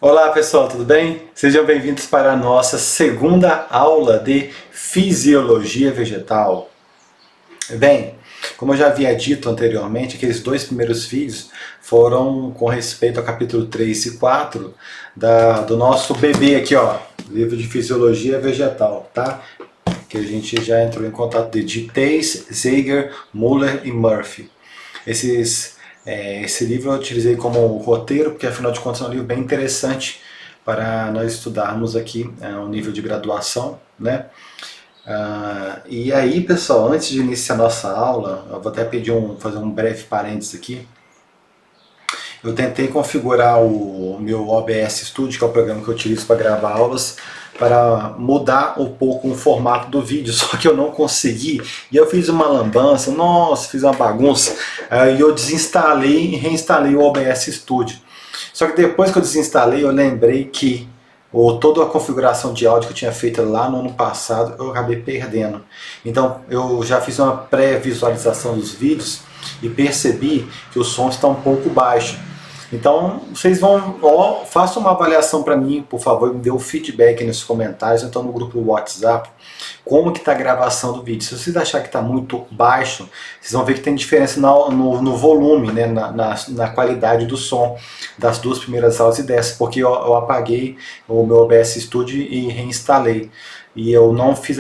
Olá pessoal, tudo bem? Sejam bem-vindos para a nossa segunda aula de Fisiologia Vegetal. Bem, como eu já havia dito anteriormente, aqueles dois primeiros vídeos foram com respeito ao capítulo 3 e 4 do nosso bebê aqui, ó, livro de Fisiologia Vegetal, tá? Que a gente já entrou em contato de Theiss, Zeiger, Muller e Murphy. Esse livro eu utilizei como roteiro, porque afinal de contas é um livro bem interessante para nós estudarmos aqui o nível de graduação, né? E aí, pessoal, antes de iniciar a nossa aula, eu vou até fazer um breve parênteses aqui. Eu tentei configurar o meu OBS Studio, que é o programa que eu utilizo para gravar aulas, para mudar um pouco o formato do vídeo, só que eu não consegui, e eu fiz uma lambança, nossa, fiz uma bagunça, e eu desinstalei e reinstalei o OBS Studio. Só que depois que eu desinstalei, eu lembrei que toda a configuração de áudio que eu tinha feito lá no ano passado, eu acabei perdendo. Então eu já fiz uma pré-visualização dos vídeos e percebi que o som está um pouco baixo. Então, vocês façam uma avaliação para mim, por favor, me dê o feedback nos comentários, então no grupo do WhatsApp, como que está a gravação do vídeo. Se vocês acharem que está muito baixo, vocês vão ver que tem diferença no volume, né, na qualidade do som das duas primeiras aulas e dessa, porque eu apaguei o meu OBS Studio e reinstalei. E eu não fiz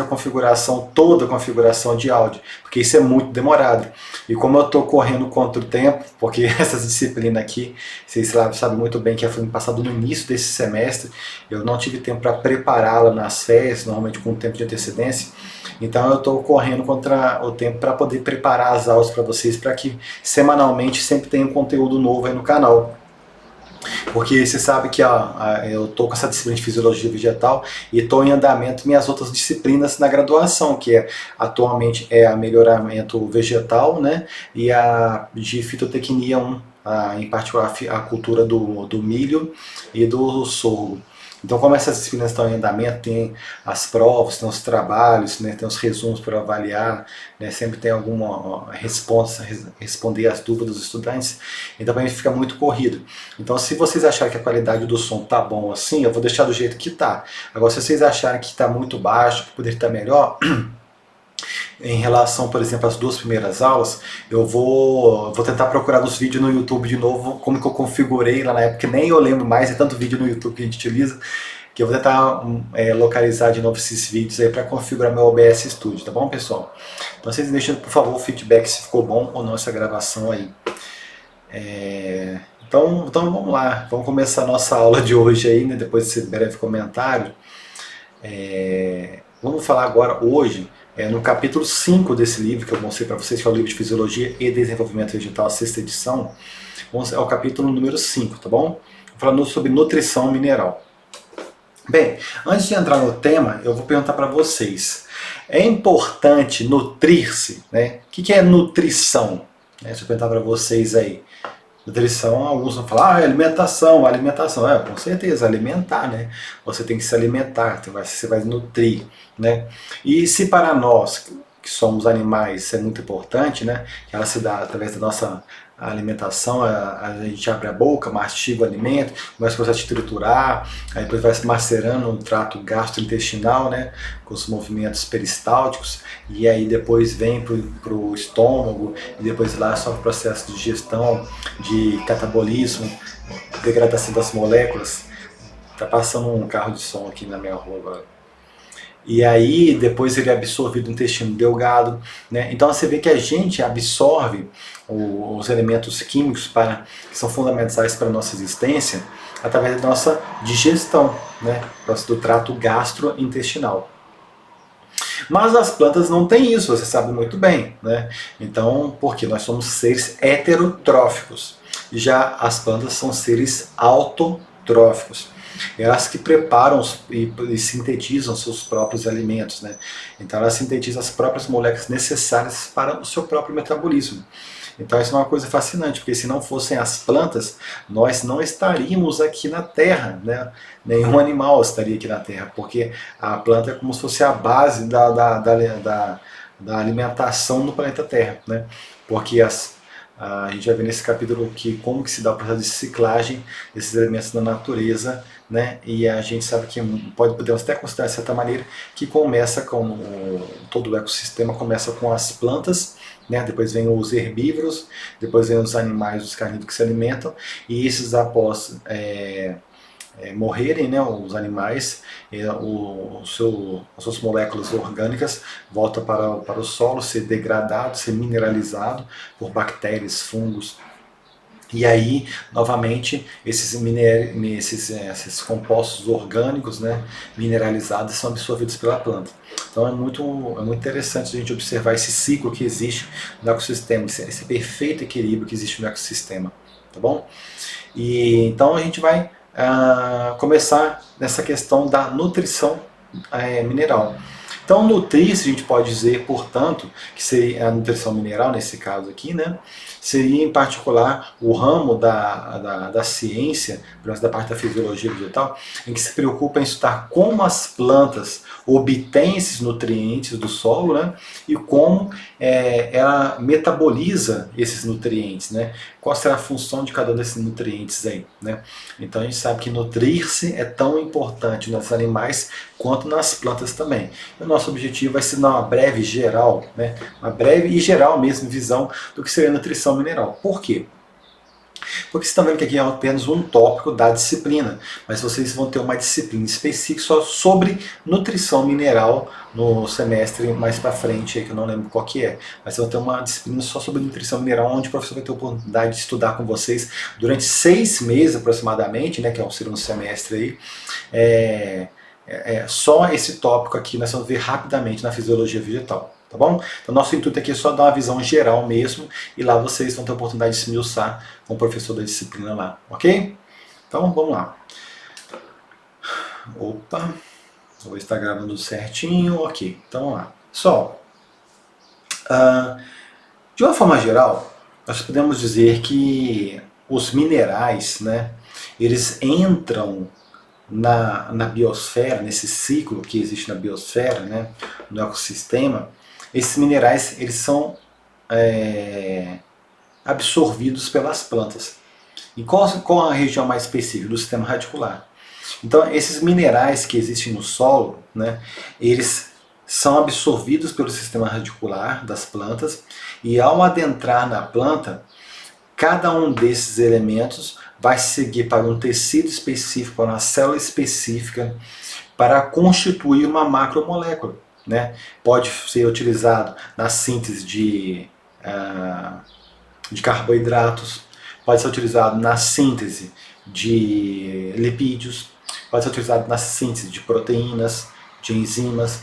toda a configuração de áudio, porque isso é muito demorado. E como eu estou correndo contra o tempo, porque essa disciplina aqui, vocês sabem muito bem que foi passado no início desse semestre, eu não tive tempo para prepará-la nas férias, normalmente com um tempo de antecedência, então eu estou correndo contra o tempo para poder preparar as aulas para vocês, para que semanalmente sempre tenha um conteúdo novo aí no canal. Porque você sabe que eu estou com essa disciplina de Fisiologia Vegetal e estou em andamento minhas outras disciplinas na graduação, que atualmente é a Melhoramento Vegetal, né, e a de Fitotecnia 1, em particular a cultura do milho e do sorgo. Então, como essas disciplinas estão em andamento, tem as provas, tem os trabalhos, né, tem os resumos para avaliar, né, sempre tem alguma resposta, responder as dúvidas dos estudantes, então para mim fica muito corrido. Então, se vocês acharem que a qualidade do som tá bom assim, eu vou deixar do jeito que tá. Agora, se vocês acharem que está muito baixo, que poderia estar melhor, em relação, por exemplo, às duas primeiras aulas, eu vou tentar procurar nos vídeos no YouTube de novo, como que eu configurei lá na época, que nem eu lembro mais, é tanto vídeo no YouTube que a gente utiliza, que eu vou tentar localizar de novo esses vídeos aí para configurar meu OBS Studio, tá bom, pessoal? Então vocês deixem, por favor, o feedback se ficou bom ou não essa gravação aí. Então vamos lá, vamos começar a nossa aula de hoje aí, né, depois desse breve comentário. Vamos falar agora, hoje, no capítulo 5 desse livro que eu mostrei para vocês, que é o livro de Fisiologia e Desenvolvimento Vegetal, a sexta edição. É o capítulo número 5, tá bom? Falando sobre nutrição mineral. Bem, antes de entrar no tema, eu vou perguntar para vocês. É importante nutrir-se, né? O que é nutrição? Deixa eu perguntar para vocês aí. Nutrição, alguns vão falar, alimentação, alimentação. Com certeza, alimentar, né? Você tem que se alimentar, você vai nutrir, né? E se para nós, que somos animais, isso é muito importante, né? Que ela se dá através da nossa alimentação, a gente abre a boca, mastiga o alimento, começa o processo de triturar, aí depois vai se macerando no trato gastrointestinal, né, com os movimentos peristálticos, e aí depois vem para o estômago, e depois lá só o processo de digestão, de catabolismo, degradação das moléculas. Tá passando um carro de som aqui na minha rua agora. E aí depois ele é absorvido no intestino delgado, né? Então você vê que a gente absorve os elementos químicos que são fundamentais para a nossa existência através da nossa digestão, né? Do trato gastrointestinal. Mas as plantas não têm isso, você sabe muito bem, né? Então, porque nós somos seres heterotróficos, e já as plantas são seres autotróficos. Elas que preparam e sintetizam seus próprios alimentos, né? Então elas sintetizam as próprias moléculas necessárias para o seu próprio metabolismo. Então isso é uma coisa fascinante, porque se não fossem as plantas, nós não estaríamos aqui na Terra, né? Nenhum animal estaria aqui na Terra, porque a planta é como se fosse a base da alimentação no planeta Terra, né? Porque A gente vai ver nesse capítulo que como que se dá o processo de ciclagem desses elementos da natureza, né? E a gente sabe que podemos até considerar de certa maneira que começa com todo o ecossistema começa com as plantas, né? Depois vem os herbívoros, depois vem os animais, os carnívoros que se alimentam, e esses após morrerem, né, os animais, as suas moléculas orgânicas voltam para o solo, ser degradado, ser mineralizado por bactérias, fungos. E aí, novamente, esses compostos orgânicos, né, mineralizados são absorvidos pela planta. Então é muito interessante a gente observar esse ciclo que existe no ecossistema, esse perfeito equilíbrio que existe no ecossistema. Tá bom? E então a gente vai começar nessa questão da nutrição mineral. Então, nutrir-se, a gente pode dizer, portanto, que seria a nutrição mineral, nesse caso aqui, né, seria em particular o ramo da ciência, pelo menos da parte da fisiologia vegetal, em que se preocupa em estudar como as plantas obtêm esses nutrientes do solo, né, e como ela metaboliza esses nutrientes, né, qual será a função de cada um desses nutrientes aí, né. Então a gente sabe que nutrir-se é tão importante nos animais quanto nas plantas também. O nosso objetivo vai ser dar uma breve geral, né, uma breve e geral mesmo visão do que seria a nutrição mineral. Por quê? Porque vocês estão vendo que aqui é apenas um tópico da disciplina, mas vocês vão ter uma disciplina específica só sobre nutrição mineral no semestre mais para frente, que eu não lembro qual que é. Mas vão ter uma disciplina só sobre nutrição mineral, onde o professor vai ter a oportunidade de estudar com vocês durante 6 meses aproximadamente, né, que é o segundo semestre aí, só esse tópico aqui nós vamos ver rapidamente na fisiologia vegetal. Tá bom? Então, nosso intuito aqui é só dar uma visão geral mesmo, e lá vocês vão ter a oportunidade de se esmiuçar com o professor da disciplina lá, ok? Então, vamos lá. Opa, vou estar gravando certinho, ok. Então, vamos lá. Pessoal, de uma forma geral, nós podemos dizer que os minerais, né, eles entram na biosfera, nesse ciclo que existe na biosfera, né, no ecossistema. Esses minerais eles são absorvidos pelas plantas. E qual a região mais específica? Do sistema radicular. Então, esses minerais que existem no solo, né, eles são absorvidos pelo sistema radicular das plantas, e ao adentrar na planta, cada um desses elementos vai seguir para um tecido específico, para uma célula específica, para constituir uma macromolécula. Né? Pode ser utilizado na síntese de carboidratos, pode ser utilizado na síntese de lipídios, pode ser utilizado na síntese de proteínas, de enzimas,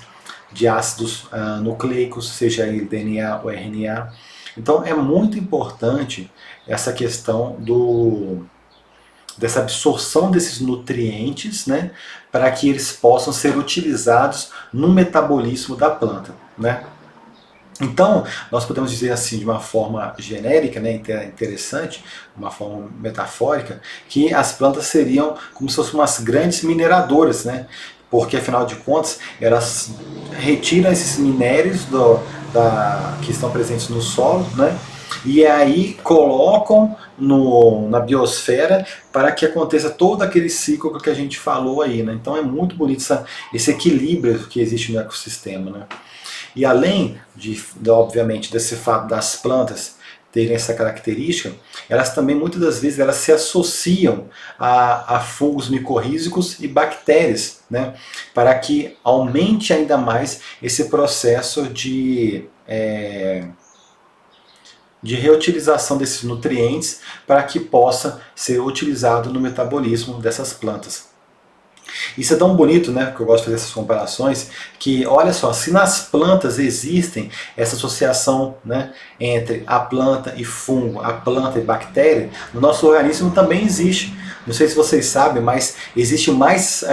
de ácidos nucleicos, seja ele DNA ou RNA. Então é muito importante essa questão dessa absorção desses nutrientes, né, para que eles possam ser utilizados no metabolismo da planta, né. Então, nós podemos dizer assim, de uma forma genérica, né, interessante, uma forma metafórica, que as plantas seriam como se fossem umas grandes mineradoras, né, porque afinal de contas elas retiram esses minérios que estão presentes no solo, né, e aí colocam na biosfera para que aconteça todo aquele ciclo que a gente falou aí, né? Então é muito bonito esse equilíbrio que existe no ecossistema, né? E além obviamente, desse fato das plantas terem essa característica, elas também muitas das vezes elas se associam a fungos micorrízicos e bactérias, né? Para que aumente ainda mais esse processo de reutilização desses nutrientes para que possa ser utilizado no metabolismo dessas plantas. Isso é tão bonito, né, que eu gosto de fazer essas comparações, que olha só, se nas plantas existem essa associação, né, entre a planta e fungo, a planta e bactéria, no nosso organismo também existe. Não sei se vocês sabem, mas existe mais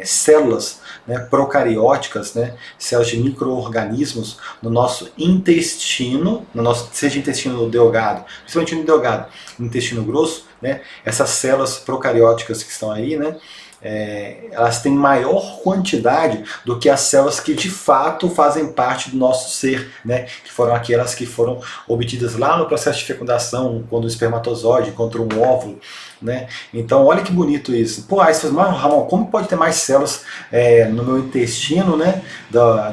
células, né, procarióticas, né, células de micro-organismos no nosso intestino, seja intestino delgado, principalmente no delgado, no intestino grosso, né, essas células procarióticas que estão aí, né, elas têm maior quantidade do que as células que de fato fazem parte do nosso ser, né? Que foram aquelas que foram obtidas lá no processo de fecundação, quando o espermatozoide encontrou um óvulo, né? Então olha que bonito isso. Pô, aí você fala, Ramon, como pode ter mais células no meu intestino, né,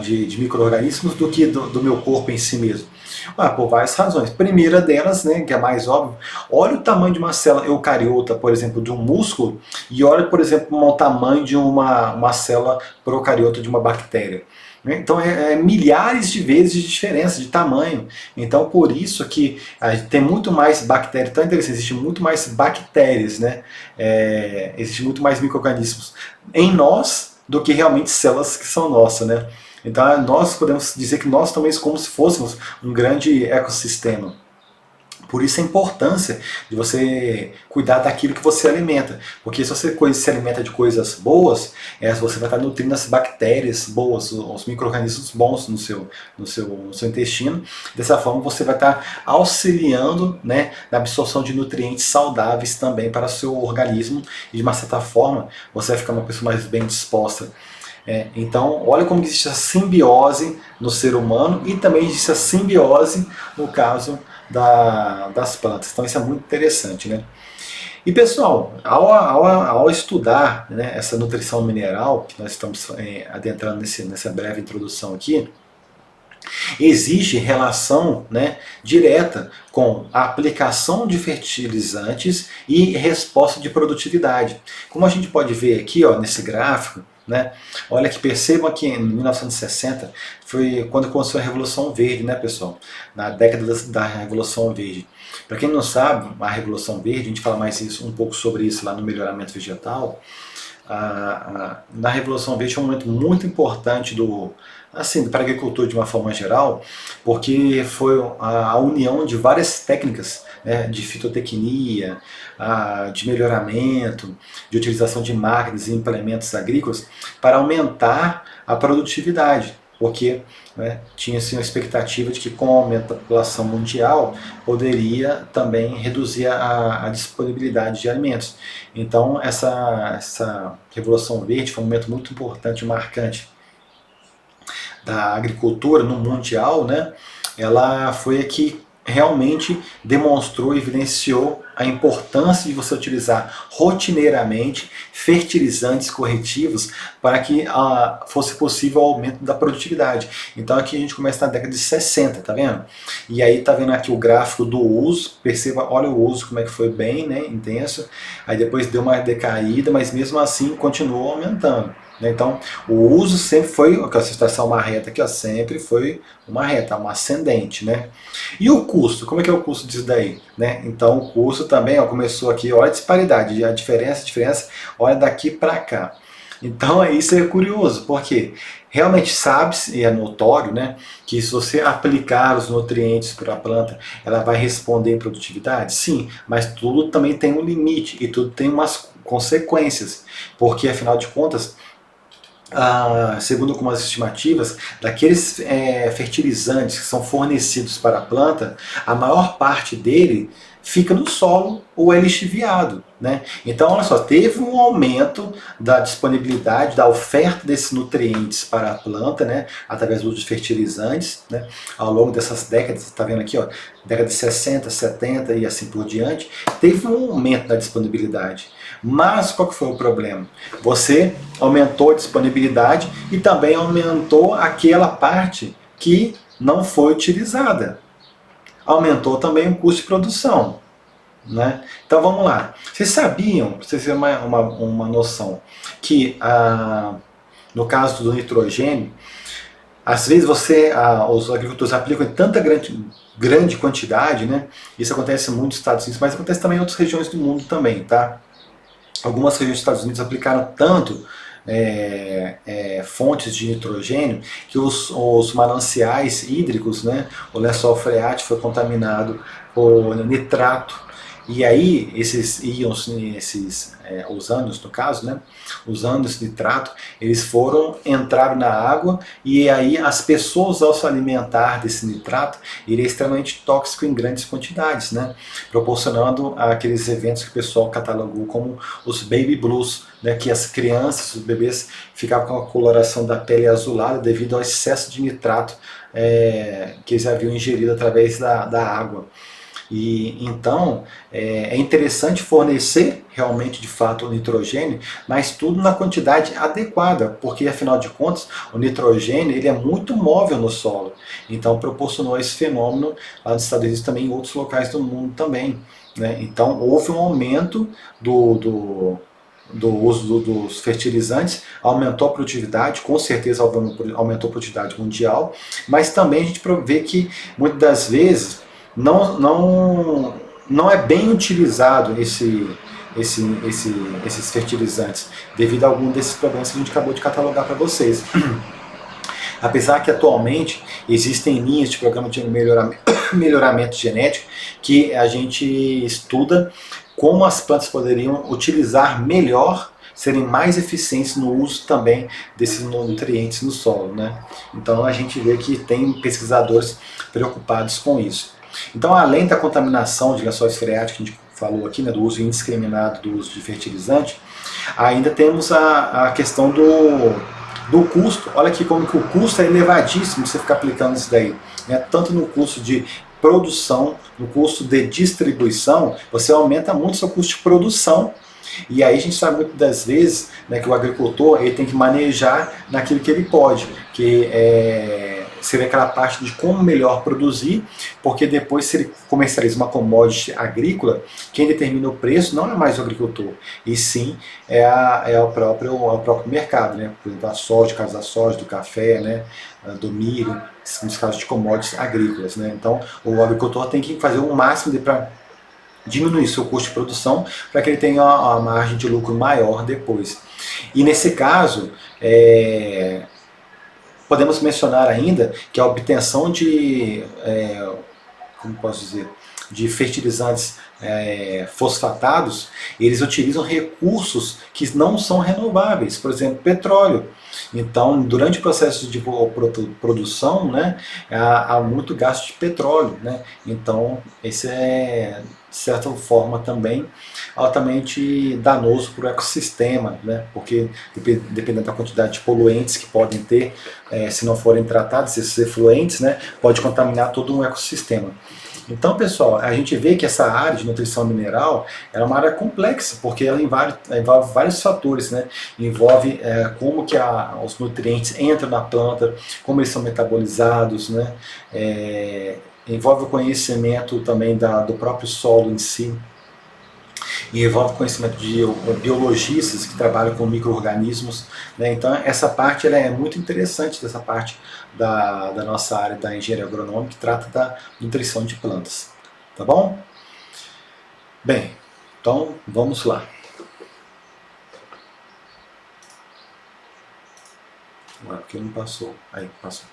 de micro-organismos do que do meu corpo em si mesmo? Por várias razões. Primeira delas, né, que é mais óbvio, olha o tamanho de uma célula eucariota, por exemplo, de um músculo, e olha, por exemplo, o tamanho de uma célula procariota de uma bactéria. Então é milhares de vezes de diferença de tamanho. Então por isso que tem muito mais bactérias, tão interessante, existe muito mais bactérias, né? Existe muito mais micro-organismos em nós do que realmente células que são nossas, né? Então nós podemos dizer que nós também como se fôssemos um grande ecossistema. Por isso a importância de você cuidar daquilo que você alimenta. Porque se você se alimenta de coisas boas, você vai estar nutrindo as bactérias boas, os micro-organismos bons no seu intestino. Dessa forma você vai estar auxiliando, né, na absorção de nutrientes saudáveis também para o seu organismo. E de uma certa forma você vai ficar uma pessoa mais bem disposta. Então, olha como existe a simbiose no ser humano e também existe a simbiose no caso das plantas. Então isso é muito interessante, né? E pessoal, ao estudar, né, essa nutrição mineral, que nós estamos adentrando nessa breve introdução aqui, existe relação, né, direta com a aplicação de fertilizantes e resposta de produtividade. Como a gente pode ver aqui, ó, nesse gráfico, né? Olha que percebam que em 1960 foi quando começou a Revolução Verde, né, pessoal? Na década da Revolução Verde. Para quem não sabe, a Revolução Verde, a gente fala mais um pouco sobre isso lá no melhoramento vegetal. Na Revolução Verde foi um momento muito importante para a agricultura de uma forma geral, porque foi a união de várias técnicas, né, de fitotecnia, de melhoramento, de utilização de máquinas e implementos agrícolas para aumentar a produtividade. Porque, né, tinha-se uma expectativa de que com o aumento da população mundial poderia também reduzir a disponibilidade de alimentos. Então essa Revolução Verde foi um momento muito importante e marcante da agricultura no mundial, né? Ela foi a que realmente demonstrou e evidenciou a importância de você utilizar rotineiramente fertilizantes corretivos para que fosse possível o aumento da produtividade. Então aqui a gente começa na década de 60, tá vendo? E aí tá vendo aqui o gráfico do uso, perceba, olha o uso como é que foi bem, né, intenso, aí depois deu uma decaída, mas mesmo assim continuou aumentando. Então, o uso sempre foi, a situação uma reta aqui, ó, sempre foi uma reta, uma ascendente, né? E o custo, como é que é o custo disso daí? Né? Então, o custo também, ó, começou aqui, olha a disparidade, a diferença, olha daqui para cá. Então, isso é curioso, porque realmente sabe-se, e é notório, né, que se você aplicar os nutrientes para a planta, ela vai responder em produtividade? Sim, mas tudo também tem um limite e tudo tem umas consequências, porque afinal de contas, segundo algumas estimativas, daqueles fertilizantes que são fornecidos para a planta, a maior parte dele fica no solo ou é lixiviado, né? Então, olha só, teve um aumento da disponibilidade, da oferta desses nutrientes para a planta, né, através do uso de fertilizantes, né, ao longo dessas décadas. Você está vendo aqui, ó, década de 60, 70 e assim por diante, teve um aumento da disponibilidade. Mas qual que foi o problema? Você aumentou a disponibilidade e também aumentou aquela parte que não foi utilizada. Aumentou também o custo de produção, né? Então vamos lá. Vocês sabiam, para vocês terem uma noção, que no caso do nitrogênio, às vezes os agricultores aplicam em tanta grande quantidade, né? Isso acontece muito nos Estados Unidos, mas acontece também em outras regiões do mundo também, tá? Algumas regiões dos Estados Unidos aplicaram tanto fontes de nitrogênio que os mananciais hídricos, né, o lençol freático foi contaminado por nitrato. E aí, esses íons, os ânions no caso, né, os ânions de nitrato, eles entraram na água, e aí as pessoas ao se alimentar desse nitrato, ele é extremamente tóxico em grandes quantidades, né, proporcionando aqueles eventos que o pessoal catalogou como os baby blues, né, que as crianças, os bebês ficavam com a coloração da pele azulada devido ao excesso de nitrato que eles haviam ingerido através da água. E então é interessante fornecer realmente de fato o nitrogênio, mas tudo na quantidade adequada, porque afinal de contas o nitrogênio ele é muito móvel no solo, então proporcionou esse fenômeno lá nos Estados Unidos, também em outros locais do mundo também, né? Então houve um aumento do uso dos fertilizantes, aumentou a produtividade, com certeza aumentou a produtividade mundial, mas também a gente vê que muitas das vezes não é bem utilizado esses fertilizantes, devido a algum desses problemas que a gente acabou de catalogar para vocês. Apesar que atualmente existem linhas de programa de melhoramento genético que a gente estuda como as plantas poderiam utilizar melhor, serem mais eficientes no uso também desses nutrientes no solo, né? Então a gente vê que tem pesquisadores preocupados com isso. Então, além da contaminação de lençóis freáticos que a gente falou aqui, né, do uso indiscriminado do uso de fertilizante, ainda temos a questão do custo. Olha aqui como que o custo é elevadíssimo você ficar aplicando isso daí, né? Tanto no custo de produção, no custo de distribuição, você aumenta muito o seu custo de produção. E aí a gente sabe muitas das vezes, né, que o agricultor ele tem que manejar naquilo que ele pode, que seria aquela parte de como melhor produzir, porque depois se ele comercializa uma commodity agrícola, quem determina o preço não é mais o agricultor, e sim o próprio mercado, né? Por exemplo, a soja, no caso da soja, do café, né, do milho, nos casos de commodities agrícolas, né? Então o agricultor tem que fazer o máximo para diminuir seu custo de produção para que ele tenha uma margem de lucro maior depois. E nesse caso, podemos mencionar ainda que a obtenção como posso dizer, de fertilizantes fosfatados, eles utilizam recursos que não são renováveis, por exemplo, petróleo. Então, durante o processo de produção, né, há muito gasto de petróleo, né? Então, esse é, de certa forma, também altamente danoso para o ecossistema, né? Porque dependendo da quantidade de poluentes que podem ter, se não forem tratados, esses efluentes, né, pode contaminar todo um ecossistema. Então, pessoal, a gente vê que essa área de nutrição mineral é uma área complexa, porque ela envolve vários fatores, né? Envolve como que os nutrientes entram na planta, como eles são metabolizados, né? Envolve o conhecimento também do próprio solo em si, e envolve conhecimento de biologistas que trabalham com micro-organismos, né? Então essa parte ela é muito interessante, dessa parte da nossa área da engenharia agronômica, que trata da nutrição de plantas, tá bom? Bem, então vamos lá. Agora porque não passou, aí passou.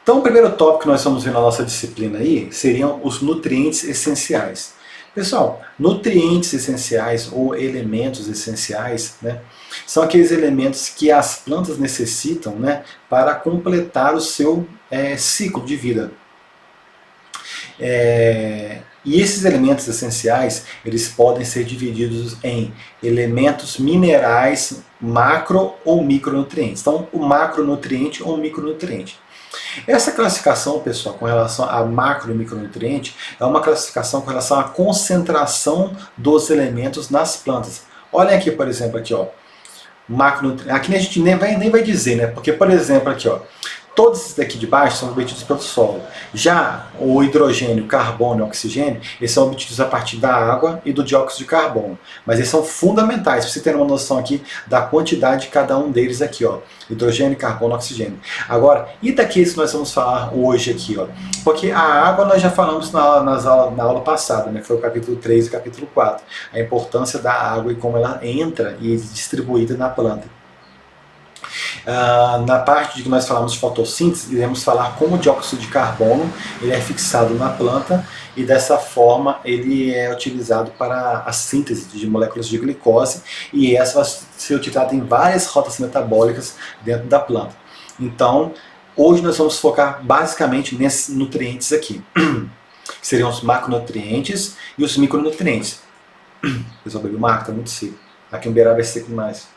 Então o primeiro tópico que nós vamos ver na nossa disciplina aí seriam os nutrientes essenciais. Pessoal, nutrientes essenciais ou elementos essenciais, né, são aqueles elementos que as plantas necessitam, né, para completar o seu ciclo de vida. E esses elementos essenciais, eles podem ser divididos em elementos minerais, macro ou micronutrientes. Então, o macronutriente ou micronutriente. Essa classificação, pessoal, com relação a macro e micronutriente, é uma classificação com relação à concentração dos elementos nas plantas. Olhem aqui, por exemplo, aqui, ó, macronutriente. Aqui a gente nem vai dizer, né? Porque, por exemplo, aqui, ó, todos esses daqui de baixo são obtidos pelo solo. Já o hidrogênio, carbono e oxigênio, eles são obtidos a partir da água e do dióxido de carbono. Mas eles são fundamentais, para você ter uma noção aqui da quantidade de cada um deles aqui, ó. Hidrogênio, carbono, oxigênio. Agora, e daqueles que nós vamos falar hoje aqui, ó? Porque a água nós já falamos na aula passada, né? Foi o capítulo 3 e o capítulo 4. A importância da água e como ela entra e é distribuída na planta. Na parte de que nós falamos de fotossíntese, iremos falar como o dióxido de carbono ele é fixado na planta e dessa forma ele é utilizado para a síntese de moléculas de glicose e essa vai ser utilizada em várias rotas metabólicas dentro da planta. Então, hoje nós vamos focar basicamente nesses nutrientes aqui, que seriam os macronutrientes e os micronutrientes. Pessoal, bebi uma água, está muito seco. Aqui no beirado é seco demais.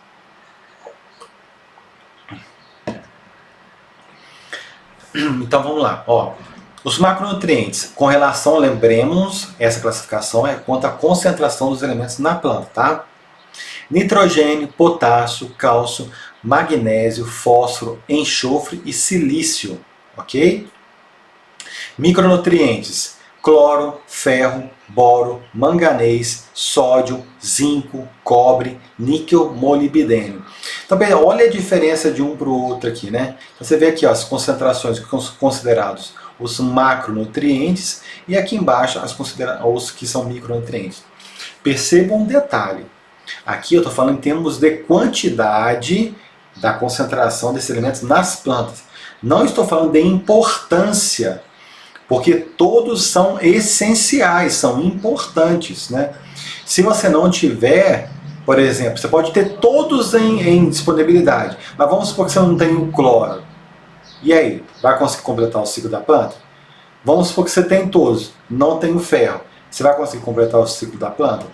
Então vamos lá, ó. Os macronutrientes, com relação, lembremos, essa classificação é quanto à concentração dos elementos na planta, tá? Nitrogênio, potássio, cálcio, magnésio, fósforo, enxofre e silício, ok? Micronutrientes, cloro, ferro, boro, manganês, sódio, zinco, cobre, níquel, molibdênio. Também olha a diferença de um para o outro aqui, né? Então, você vê aqui ó, as concentrações que são considerados os macronutrientes e aqui embaixo os que são micronutrientes. Percebam um detalhe. Aqui eu estou falando em termos de quantidade da concentração desses elementos nas plantas. Não estou falando de importância, porque todos são essenciais, são importantes, né? Se você não tiver, por exemplo, você pode ter todos em disponibilidade, mas vamos supor que você não tem o cloro. E aí, vai conseguir completar o ciclo da planta? Vamos supor que você tem todos, não tem o ferro. Você vai conseguir completar o ciclo da planta?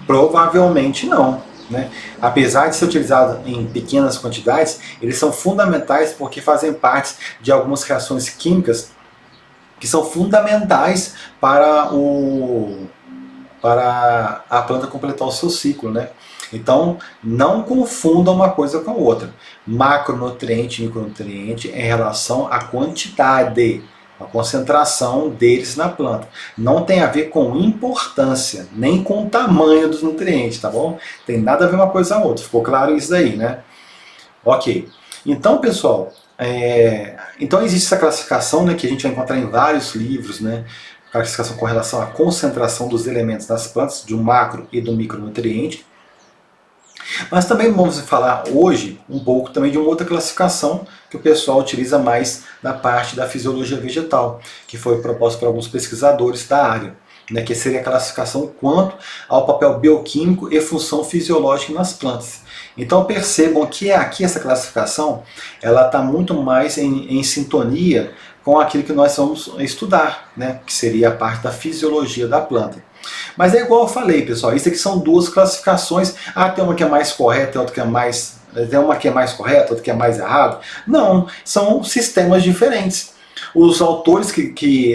Provavelmente não, né? Apesar de ser utilizado em pequenas quantidades, eles são fundamentais porque fazem parte de algumas reações químicas que são fundamentais para a planta completar o seu ciclo, né? Então, não confunda uma coisa com a outra. Macronutriente e micronutriente em relação à quantidade, a concentração deles na planta. Não tem a ver com importância, nem com o tamanho dos nutrientes, tá bom? Tem nada a ver uma coisa com a outra. Ficou claro isso daí, né? Ok. Então, pessoal, então existe essa classificação, né, que a gente vai encontrar em vários livros, né? Classificação com relação à concentração dos elementos das plantas, de um macro e do micronutriente. Mas também vamos falar hoje um pouco também de uma outra classificação que o pessoal utiliza mais na parte da fisiologia vegetal, que foi proposta por alguns pesquisadores da área, né, que seria a classificação quanto ao papel bioquímico e função fisiológica nas plantas. Então percebam que aqui essa classificação ela está muito mais em sintonia com aquilo que nós vamos estudar, né, que seria a parte da fisiologia da planta. Mas é igual eu falei, pessoal, isso aqui são duas classificações. Tem uma que é mais correta, outra que é mais... Tem uma que é mais correta, outra que é mais errada. Não, são sistemas diferentes. Os autores que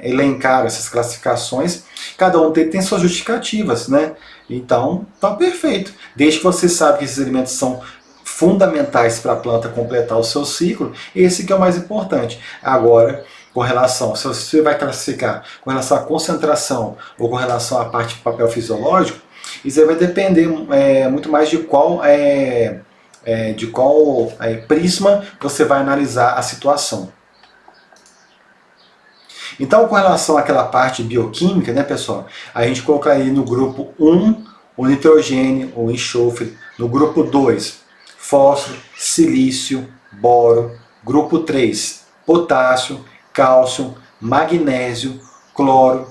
elencaram essas classificações, cada um tem suas justificativas, né? Então, tá perfeito. Desde que você sabe que esses elementos são fundamentais para a planta completar o seu ciclo, esse que é o mais importante. Agora, com relação, se você vai classificar com relação à concentração ou com relação à parte do papel fisiológico, isso aí vai depender muito mais de qual prisma você vai analisar a situação. Então, com relação àquela parte bioquímica, né, pessoal, a gente colocaria no grupo 1 o nitrogênio, o enxofre, no grupo 2, fósforo, silício, boro, grupo 3, potássio, cálcio, magnésio, cloro,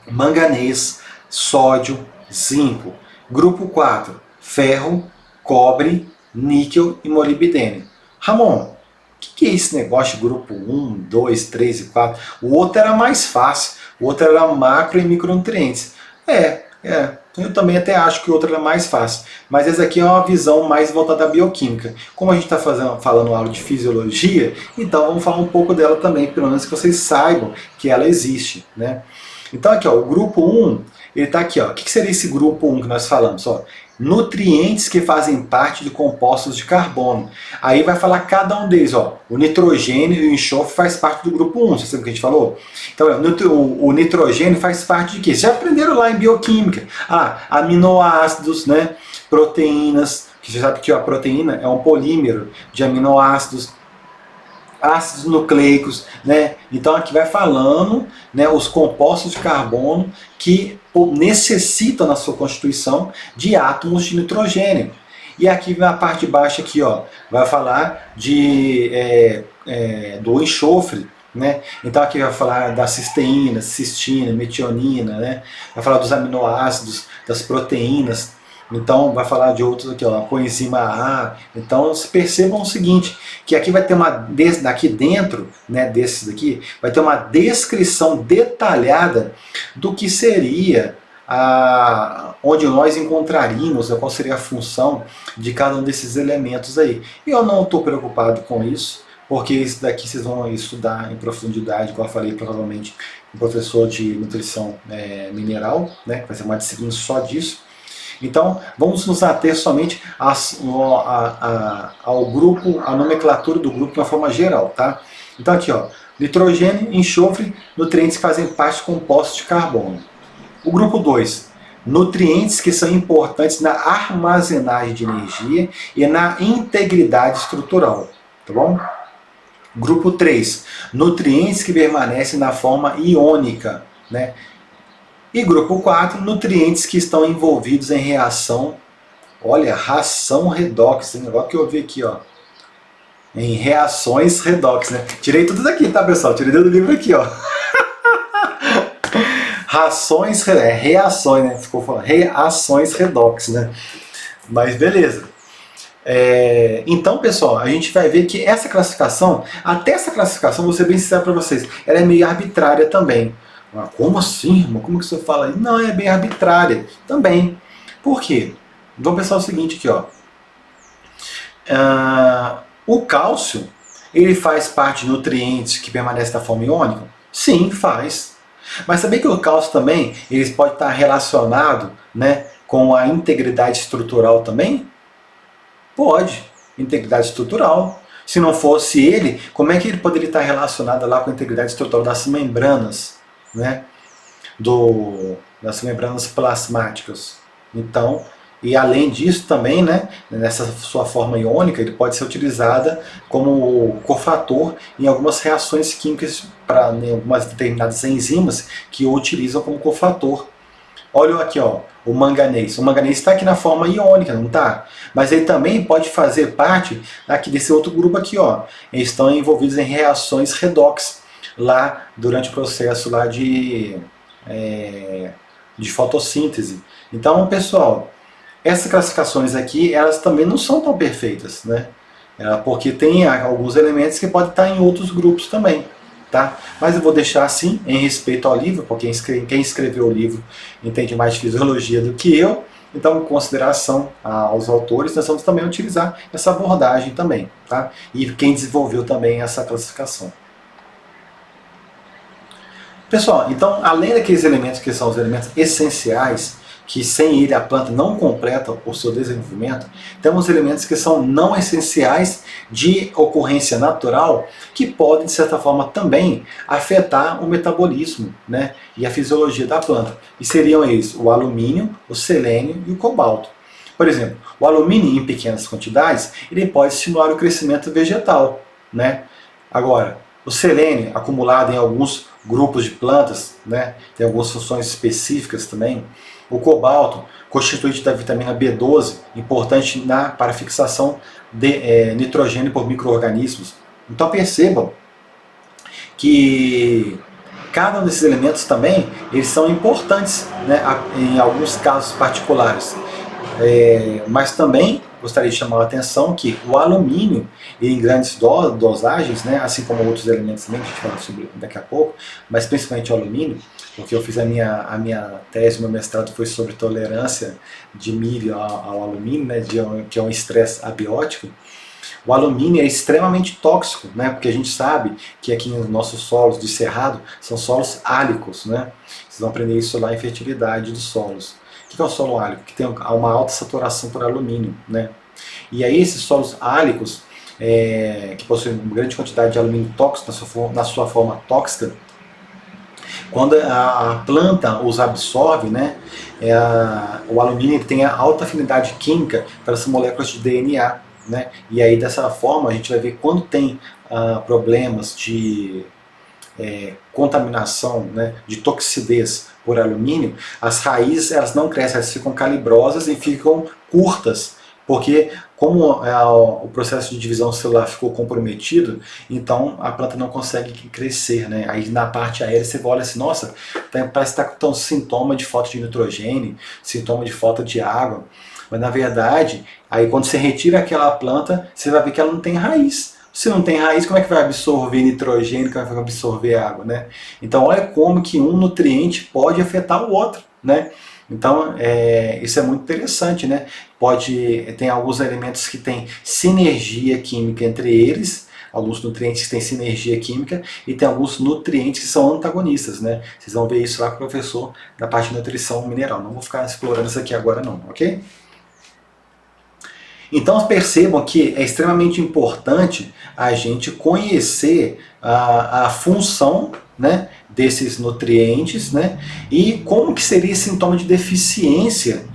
manganês, sódio, zinco. Grupo 4, ferro, cobre, níquel e molibdênio. Ramon, o que é esse negócio de grupo 1, 2, 3 e 4? O outro era mais fácil, o outro era macro e micronutrientes. Eu também até acho que o outro era mais fácil. Mas essa aqui é uma visão mais voltada à bioquímica. Como a gente está falando aula de fisiologia, então vamos falar um pouco dela também, pelo menos que vocês saibam que ela existe, né? Então aqui, ó, o grupo 1, ele está aqui, ó. O que seria esse grupo 1 que nós falamos? Ó, nutrientes que fazem parte de compostos de carbono. Aí vai falar cada um deles, ó. O nitrogênio e o enxofre faz parte do grupo 1, você sabe o que a gente falou? Então, o nitrogênio faz parte de quê? Vocês já aprenderam lá em bioquímica. Aminoácidos, né? Proteínas, que você sabe que a proteína é um polímero de aminoácidos, ácidos nucleicos, né? Então aqui vai falando, né, os compostos de carbono que necessitam na sua constituição de átomos de nitrogênio. E aqui na parte de baixo aqui, ó, vai falar do enxofre, né? Então aqui vai falar da cisteína, cistina, metionina, né? Vai falar dos aminoácidos, das proteínas. Então vai falar de outros aqui, ó, coenzima A. Então percebam o seguinte, que aqui vai ter daqui dentro, né, desses daqui, vai ter uma descrição detalhada do que seria onde nós encontraríamos, qual seria a função de cada um desses elementos aí. E eu não estou preocupado com isso, porque isso daqui vocês vão estudar em profundidade, como eu falei, provavelmente um professor de nutrição mineral, né, vai ser uma disciplina só disso. Então, vamos nos ater somente ao grupo, à nomenclatura do grupo de uma forma geral, tá? Então aqui, ó, nitrogênio, enxofre, nutrientes que fazem parte de compostos de carbono. O grupo 2, nutrientes que são importantes na armazenagem de energia e na integridade estrutural, tá bom? Grupo 3, nutrientes que permanecem na forma iônica, né? E grupo 4, nutrientes que estão envolvidos em reação, olha, reação redox, hein? Agora que eu vi aqui, ó, em reações redox, né? Tirei tudo daqui, tá, pessoal? Tirei do livro aqui, ó. Reações, né? Ficou falando, reações redox, né? Mas beleza. Então, pessoal, a gente vai ver que essa classificação, até essa classificação, vou ser bem sincero para vocês, ela é meio arbitrária também. Como assim, irmão? Como que você fala aí? Não, é bem arbitrária também. Por quê? Vamos pensar o seguinte aqui, ó. O cálcio, ele faz parte de nutrientes que permanecem da forma iônica? Sim, faz. Mas sabia que o cálcio também, ele pode estar relacionado, né, com a integridade estrutural também? Pode. Integridade estrutural. Se não fosse ele, como é que ele poderia estar relacionado lá com a integridade estrutural das membranas, né? Das membranas plasmáticas. Então, e além disso também, né, nessa sua forma iônica, ele pode ser utilizada como cofator em algumas reações químicas para algumas determinadas enzimas que o utilizam como cofator. Olha aqui, ó, o manganês. O manganês está aqui na forma iônica, não está? Mas ele também pode fazer parte aqui desse outro grupo aqui, ó. Eles estão envolvidos em reações redox lá durante o processo lá de fotossíntese. Então, pessoal, essas classificações aqui, elas também não são tão perfeitas, né? Porque tem alguns elementos que podem estar em outros grupos também. Tá? Mas eu vou deixar assim, em respeito ao livro, porque quem escreveu o livro entende mais de fisiologia do que eu, então, em consideração aos autores, nós vamos também utilizar essa abordagem também, tá? E quem desenvolveu também essa classificação. Pessoal, então, além daqueles elementos que são os elementos essenciais, que sem ele a planta não completa o seu desenvolvimento, temos elementos que são não essenciais de ocorrência natural, que podem, de certa forma, também afetar o metabolismo, né, e a fisiologia da planta. E seriam eles o alumínio, o selênio e o cobalto. Por exemplo, o alumínio em pequenas quantidades, ele pode estimular o crescimento vegetal, né? Agora, o selênio, acumulado em alguns grupos de plantas, né, tem algumas funções específicas também. O cobalto, constituinte da vitamina B12, importante para a fixação de nitrogênio por micro-organismos. Então percebam que cada um desses elementos também, eles são importantes, né, em alguns casos particulares. Mas também gostaria de chamar a atenção que o alumínio, em grandes dosagens, né, assim como outros elementos também, que a gente vai falar sobre daqui a pouco, mas principalmente o alumínio, porque eu fiz a minha tese, meu mestrado foi sobre tolerância de milho ao alumínio, né, que é um estresse abiótico. O alumínio é extremamente tóxico, né, porque a gente sabe que aqui nos nossos solos de cerrado são solos álicos, né? Vocês vão aprender isso lá em fertilidade dos solos. O que é o solo álico? Que tem uma alta saturação por alumínio, né? E aí esses solos álicos, que possuem uma grande quantidade de alumínio tóxico na sua forma tóxica, quando a planta os absorve, né, o alumínio tem a alta afinidade química para as moléculas de DNA, né? E aí dessa forma a gente vai ver quando tem problemas de contaminação, né, de toxicidez por alumínio, as raízes elas não crescem, elas ficam calibrosas e ficam curtas Porque como o processo de divisão celular ficou comprometido, então a planta não consegue crescer, né? Aí na parte aérea você olha assim, nossa, parece que está com sintoma de falta de nitrogênio, sintoma de falta de água. Mas na verdade, aí quando você retira aquela planta, você vai ver que ela não tem raiz. Se não tem raiz, como é que vai absorver nitrogênio, como é que vai absorver água, né? Então olha como que um nutriente pode afetar o outro, né? Então, isso é muito interessante, né? Tem alguns elementos que têm sinergia química entre eles, alguns nutrientes que têm sinergia química, e tem alguns nutrientes que são antagonistas, né? Vocês vão ver isso lá com o professor da parte de nutrição mineral. Não vou ficar explorando isso aqui agora não, ok? Então percebam que é extremamente importante a gente conhecer a função, né, desses nutrientes, né, e como que seria esse sintoma de deficiência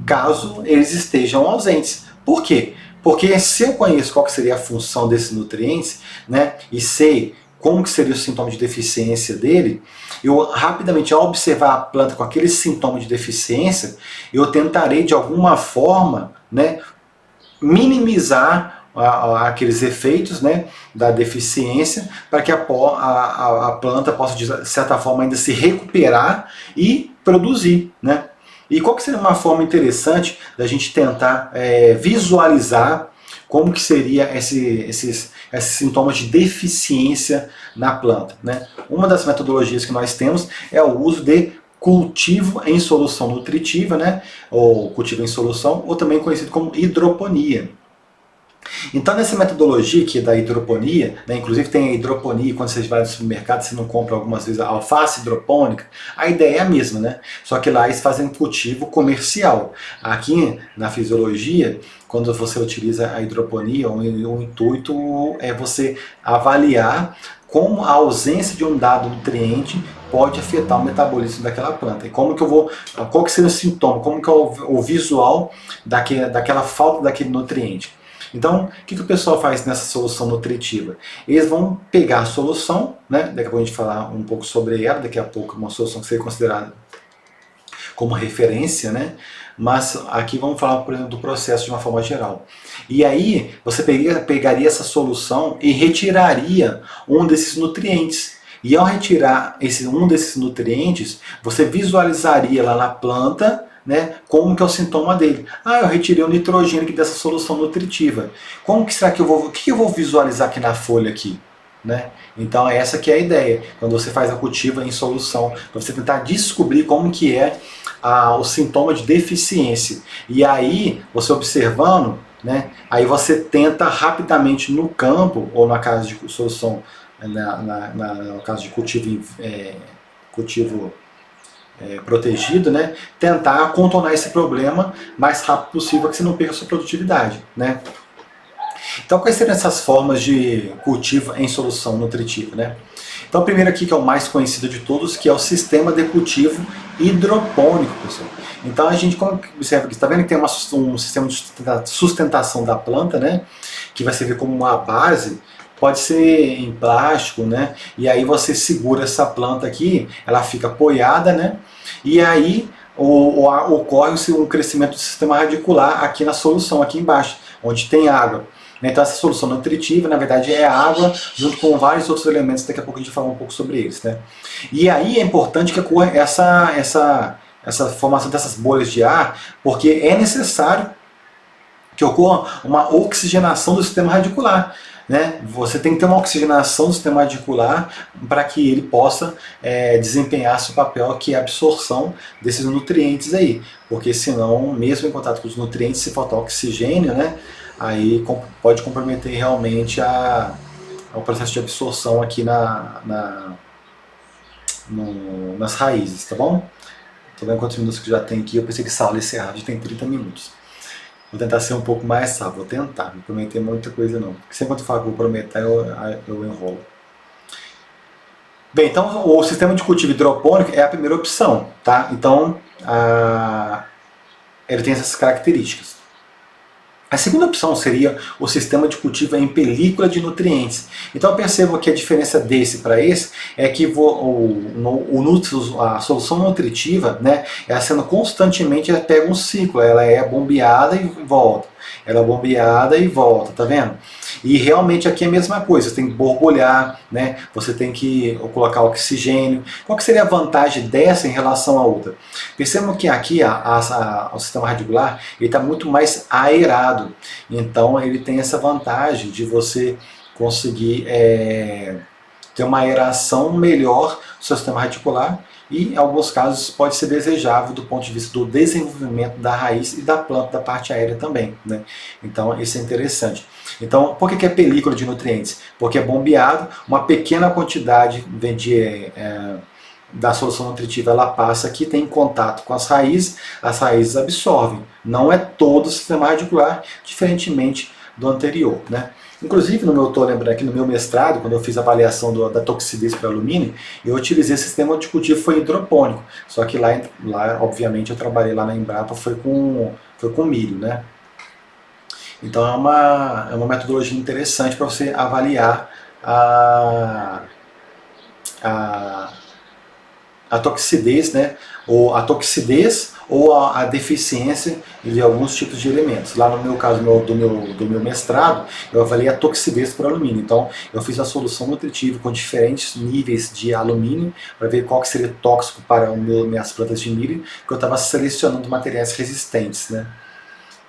caso eles estejam ausentes. Por quê? Porque se eu conheço qual que seria a função desses nutrientes, né, e sei como que seria o sintoma de deficiência dele, eu rapidamente, ao observar a planta com aquele sintoma de deficiência, eu tentarei de alguma forma, né, minimizar aqueles efeitos, né, da deficiência, para que a planta possa, de certa forma, ainda se recuperar e produzir, né? E qual que seria uma forma interessante da gente tentar visualizar como que seria esses sintomas de deficiência na planta, né? Uma das metodologias que nós temos é o uso de cultivo em solução nutritiva, né? Ou cultivo em solução, ou também conhecido como hidroponia. Então, nessa metodologia aqui da hidroponia, né, inclusive tem a hidroponia, quando você vai no supermercado, você não compra algumas vezes a alface hidropônica, a ideia é a mesma, né? Só que lá eles fazem cultivo comercial. Aqui na fisiologia, quando você utiliza a hidroponia, o intuito é você avaliar como a ausência de um dado nutriente pode afetar o metabolismo daquela planta. E como que eu vou, qual que seria o sintoma, como que é o visual daquela falta daquele nutriente. Então, o que o pessoal faz nessa solução nutritiva? Eles vão pegar a solução, né? Daqui a pouco a gente vai falar um pouco sobre ela, daqui a pouco uma solução que seria considerada como referência, né? Mas aqui vamos falar, por exemplo, do processo de uma forma geral. E aí, você pegaria essa solução e retiraria um desses nutrientes. E ao retirar um desses nutrientes, você visualizaria lá na planta, né, como que é o sintoma dele. Ah, eu retirei o nitrogênio aqui dessa solução nutritiva. Como que será que o que eu vou visualizar aqui na folha aqui? Né? Então essa que é a ideia, quando você faz a cultiva em solução, para você tentar descobrir como que é o sintoma de deficiência. E aí, você observando, né, aí você tenta rapidamente no campo, ou na casa de solução, no caso de cultivo protegido, né, tentar contornar esse problema mais rápido possível, para que você não perca a sua produtividade, né? Então, quais seriam essas formas de cultivo em solução nutritiva, né? Então, o primeiro aqui, que é o mais conhecido de todos, que é o sistema de cultivo hidropônico, pessoal. Então, a gente, como observa aqui, está vendo que tem um sistema de sustentação da planta, né, que vai servir como uma base. Pode ser em plástico, né? E aí você segura essa planta aqui, ela fica apoiada, né? E aí ocorre um crescimento do sistema radicular aqui na solução, aqui embaixo, onde tem água. Então essa solução nutritiva, na verdade, é água junto com vários outros elementos, daqui a pouco a gente vai falar um pouco sobre eles, né? E aí é importante que ocorra essa formação dessas bolhas de ar, porque é necessário que ocorra uma oxigenação do sistema radicular. Né? Você tem que ter uma oxigenação do sistema radicular para que ele possa desempenhar seu papel, que é a absorção desses nutrientes aí, porque senão, mesmo em contato com os nutrientes, se faltar oxigênio, né, aí pode comprometer realmente o processo de absorção aqui nas raízes, tá bom? Estou vendo quantos minutos que já tem aqui, eu pensei que essa aula ia encerrar, já tem 30 minutos. Vou tentar ser um pouco mais sábio, vou tentar, não prometer muita coisa não. Porque sempre quando eu falo que vou prometer, eu enrolo. Bem, então o sistema de cultivo hidropônico é a primeira opção, tá? Então, ele tem essas características. A segunda opção seria o sistema de cultivo em película de nutrientes. Então eu percebo que a diferença desse para esse é que a solução nutritiva, né, ela sendo constantemente, ela pega um ciclo, ela é bombeada e volta. Ela é bombeada e volta, tá vendo? E realmente aqui é a mesma coisa, você tem que borbulhar, né? Você tem que colocar oxigênio. Qual que seria a vantagem dessa em relação à outra? Percebam que aqui o sistema radicular está muito mais aerado, então ele tem essa vantagem de você conseguir ter uma aeração melhor do seu sistema radicular e, em alguns casos, pode ser desejável do ponto de vista do desenvolvimento da raiz e da planta da parte aérea também, né? Então, isso é interessante. Então, por que é película de nutrientes? Porque é bombeado, uma pequena quantidade da solução nutritiva ela passa aqui, tem contato com as raízes absorvem. Não é todo o sistema radicular, diferentemente do anterior, né? Inclusive, estou lembrando aqui no meu mestrado, quando eu fiz a avaliação da toxidez para alumínio, eu utilizei esse sistema de cultivo, foi hidropônico. Só que lá obviamente, eu trabalhei lá na Embrapa, foi com milho, né? Então é uma metodologia interessante para você avaliar a, a toxidez, né? Ou a toxidez ou a deficiência de alguns tipos de elementos. Lá no meu caso do meu mestrado, eu avaliei a toxidez por alumínio. Então, eu fiz a solução nutritiva com diferentes níveis de alumínio para ver qual que seria tóxico para minhas plantas de milho, porque eu estava selecionando materiais resistentes, né?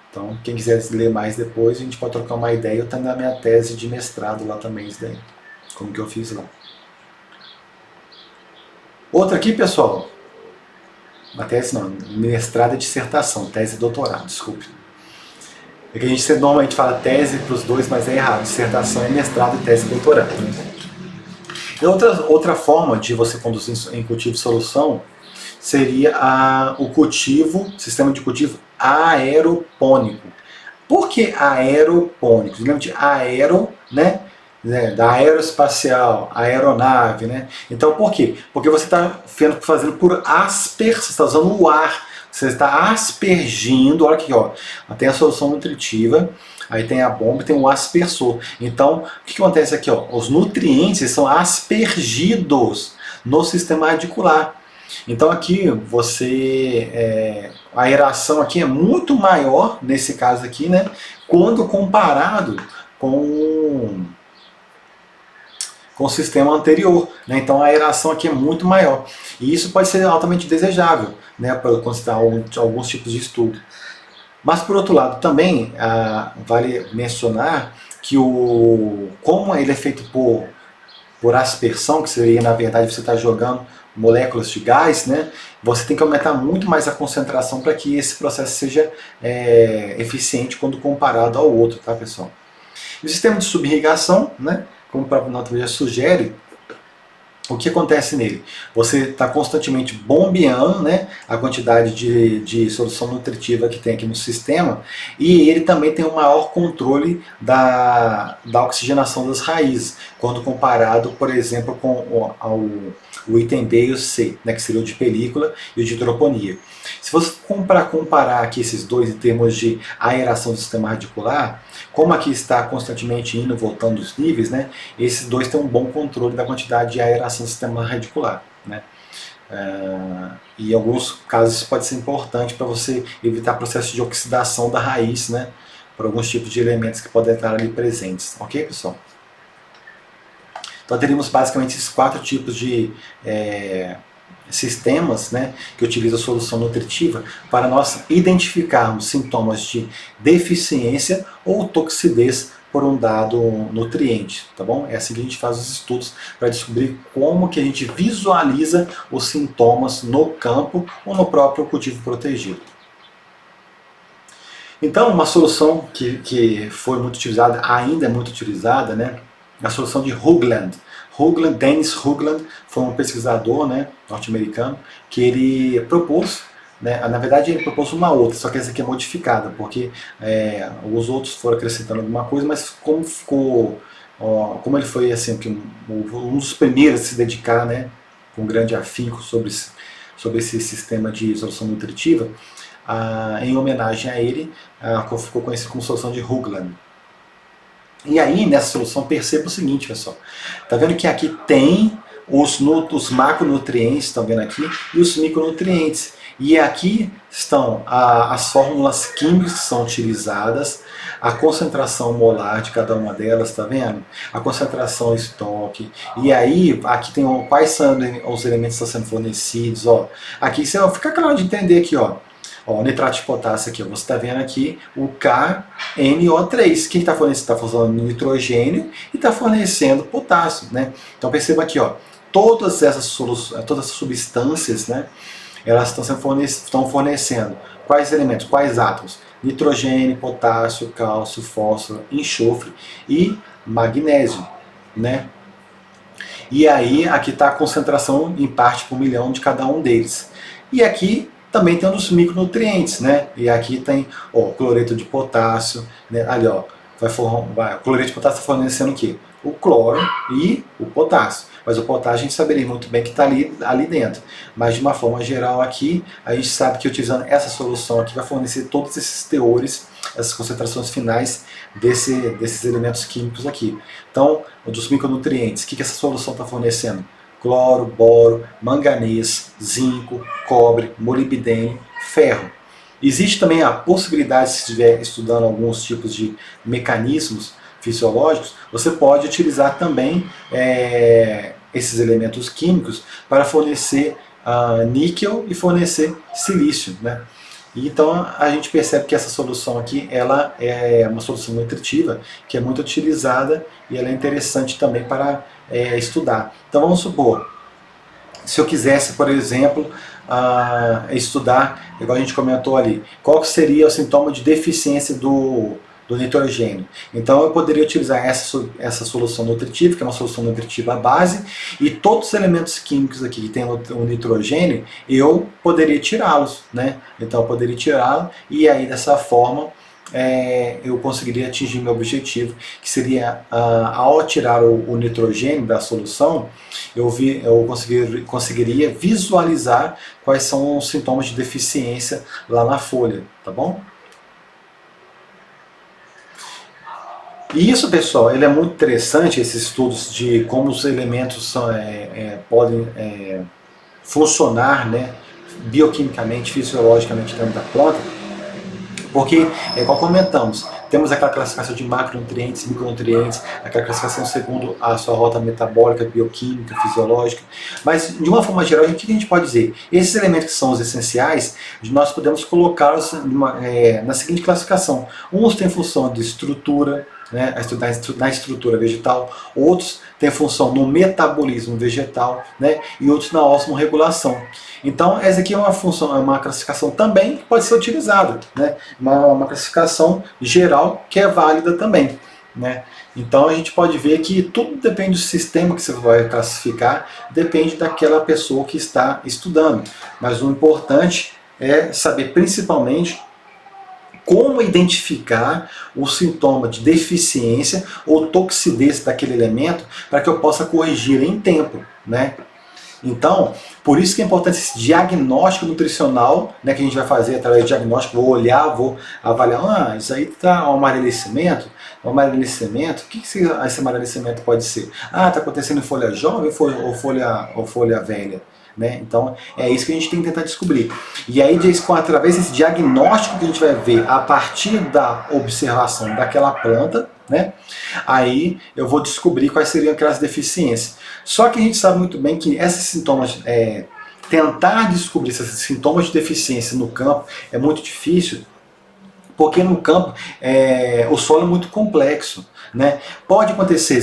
Então, quem quiser ler mais depois, a gente pode trocar uma ideia. Eu tenho na minha tese de mestrado lá também, isso daí, como que eu fiz lá. Outra aqui, pessoal, uma tese não, mestrado e dissertação, tese e doutorado, desculpe. É que a gente normalmente fala tese para os dois, mas é errado. Dissertação é mestrado e tese e doutorado. E outra forma de você conduzir em cultivo de solução seria o sistema de cultivo aeropônico. Por que aeropônico? Lembra de aero, né? Da aeroespacial, aeronave, né? Então por quê? Porque você está fazendo por aspersão, você está usando o ar, você está aspergindo, olha aqui, ó, tem a solução nutritiva, aí tem a bomba e tem o aspersor. Então, o que acontece aqui? Ó? Os nutrientes são aspergidos no sistema radicular. Então aqui a aeração aqui é muito maior, nesse caso aqui, né? Quando comparado com o sistema anterior, né? Então a aeração aqui é muito maior. E isso pode ser altamente desejável, né? Para considerar alguns tipos de estudo. Mas por outro lado também vale mencionar que como ele é feito por aspersão, que seria na verdade você está jogando moléculas de gás, né? Você tem que aumentar muito mais a concentração para que esse processo seja eficiente quando comparado ao outro, tá, pessoal? E o sistema de subirrigação, né? Como o próprio nome já sugere, o que acontece nele? Você está constantemente bombeando, né, a quantidade de solução nutritiva que tem aqui no sistema, e ele também tem um maior controle da oxigenação das raízes, quando comparado, por exemplo, com o item B e o C, né, que seria o de película e o de hidroponia. Se você comparar aqui esses dois em termos de aeração do sistema radicular, como aqui está constantemente indo e voltando os níveis, né, esses dois têm um bom controle da quantidade de aeração do sistema radicular, né. E em alguns casos isso pode ser importante para você evitar processo de oxidação da raiz, né, por alguns tipos de elementos que podem estar ali presentes. Ok, pessoal? Então teríamos basicamente esses 4 tipos de sistemas, né, que utilizam a solução nutritiva para nós identificarmos sintomas de deficiência ou toxidez por um dado nutriente, tá bom? É assim que a gente faz os estudos para descobrir como que a gente visualiza os sintomas no campo ou no próprio cultivo protegido. Então, uma solução que foi muito utilizada, ainda é muito utilizada, né, é a solução de Hoagland. Dennis Hoagland foi um pesquisador, né, norte-americano, que ele propôs, né, na verdade ele propôs uma outra, só que essa aqui é modificada, porque os outros foram acrescentando alguma coisa, mas como ele foi assim, um dos primeiros a se dedicar, né, com grande afinco sobre esse sistema de solução nutritiva, em homenagem a ele, ficou conhecido como solução de Hoagland. E aí, nessa solução, perceba o seguinte, pessoal. Tá vendo que aqui tem os macronutrientes, estão vendo aqui, e os micronutrientes. E aqui estão as fórmulas químicas que são utilizadas, a concentração molar de cada uma delas, tá vendo? A concentração estoque. E aí, aqui tem quais são os elementos que estão sendo fornecidos, ó. Aqui fica claro de entender aqui, ó. Ó, o nitrato de potássio aqui, ó, você está vendo aqui o KNO3. O que está fornecendo? Está fornecendo nitrogênio e está fornecendo potássio, né? Então perceba aqui, ó, todas essas substâncias, né, elas estão fornecendo quais elementos, quais átomos? Nitrogênio, potássio, cálcio, fósforo, enxofre e magnésio, né? E aí aqui está a concentração em parte por milhão de cada um deles. E aqui também tem os micronutrientes, né? E aqui tem o cloreto de potássio, né? Ali, ó, o cloreto de potássio está fornecendo o quê? O cloro e o potássio. Mas o potássio a gente saberia muito bem que está ali dentro. Mas de uma forma geral aqui, a gente sabe que utilizando essa solução aqui vai fornecer todos esses teores, essas concentrações finais desses elementos químicos aqui. Então, dos micronutrientes, o que essa solução está fornecendo? Cloro, boro, manganês, zinco, cobre, molibdênio, ferro. Existe também a possibilidade, se estiver estudando alguns tipos de mecanismos fisiológicos, você pode utilizar também esses elementos químicos para fornecer níquel e fornecer silício, né? Então a gente percebe que essa solução aqui ela é uma solução nutritiva que é muito utilizada e ela é interessante também para estudar. Então vamos supor, se eu quisesse, por exemplo, estudar, igual a gente comentou ali, qual seria o sintoma de deficiência do nitrogênio. Então eu poderia utilizar essa solução nutritiva, que é uma solução nutritiva base, e todos os elementos químicos aqui que tem o nitrogênio, eu poderia tirá-los, né? Então eu poderia tirá-lo e aí dessa forma eu conseguiria atingir meu objetivo, que seria, ao tirar o nitrogênio da solução, eu conseguiria visualizar quais são os sintomas de deficiência lá na folha, tá bom? E isso, pessoal, ele é muito interessante, esses estudos de como os elementos podem funcionar, né, bioquimicamente, fisiologicamente dentro da planta, porque, igual comentamos, temos aquela classificação de macronutrientes, micronutrientes, aquela classificação segundo a sua rota metabólica, bioquímica, fisiológica, mas de uma forma geral, o que a gente pode dizer? Esses elementos que são os essenciais, nós podemos colocá-los na seguinte classificação. Uns têm função de estrutura, né, na estrutura vegetal, outros têm função no metabolismo vegetal, né, e outros na osmorregulação. Então essa aqui é uma classificação também que pode ser utilizada, né, uma classificação geral que é válida também, né. Então a gente pode ver que tudo depende do sistema que você vai classificar, depende daquela pessoa que está estudando, mas o importante é saber principalmente como identificar o sintoma de deficiência ou toxidez daquele elemento para que eu possa corrigir em tempo, né? Então, por isso que é importante esse diagnóstico nutricional, né, que a gente vai fazer através do diagnóstico, vou olhar, vou avaliar, isso aí está um amarelecimento. O amarelecimento, o que esse amarelecimento pode ser? Está acontecendo em folha jovem ou folha velha? Né? Então é isso que a gente tem que tentar descobrir. E aí, através desse diagnóstico que a gente vai ver a partir da observação daquela planta, né? Aí eu vou descobrir quais seriam aquelas deficiências. Só que a gente sabe muito bem que esses sintomas, tentar descobrir esses sintomas de deficiência no campo é muito difícil, porque no campo o solo é muito complexo. Né? Pode acontecer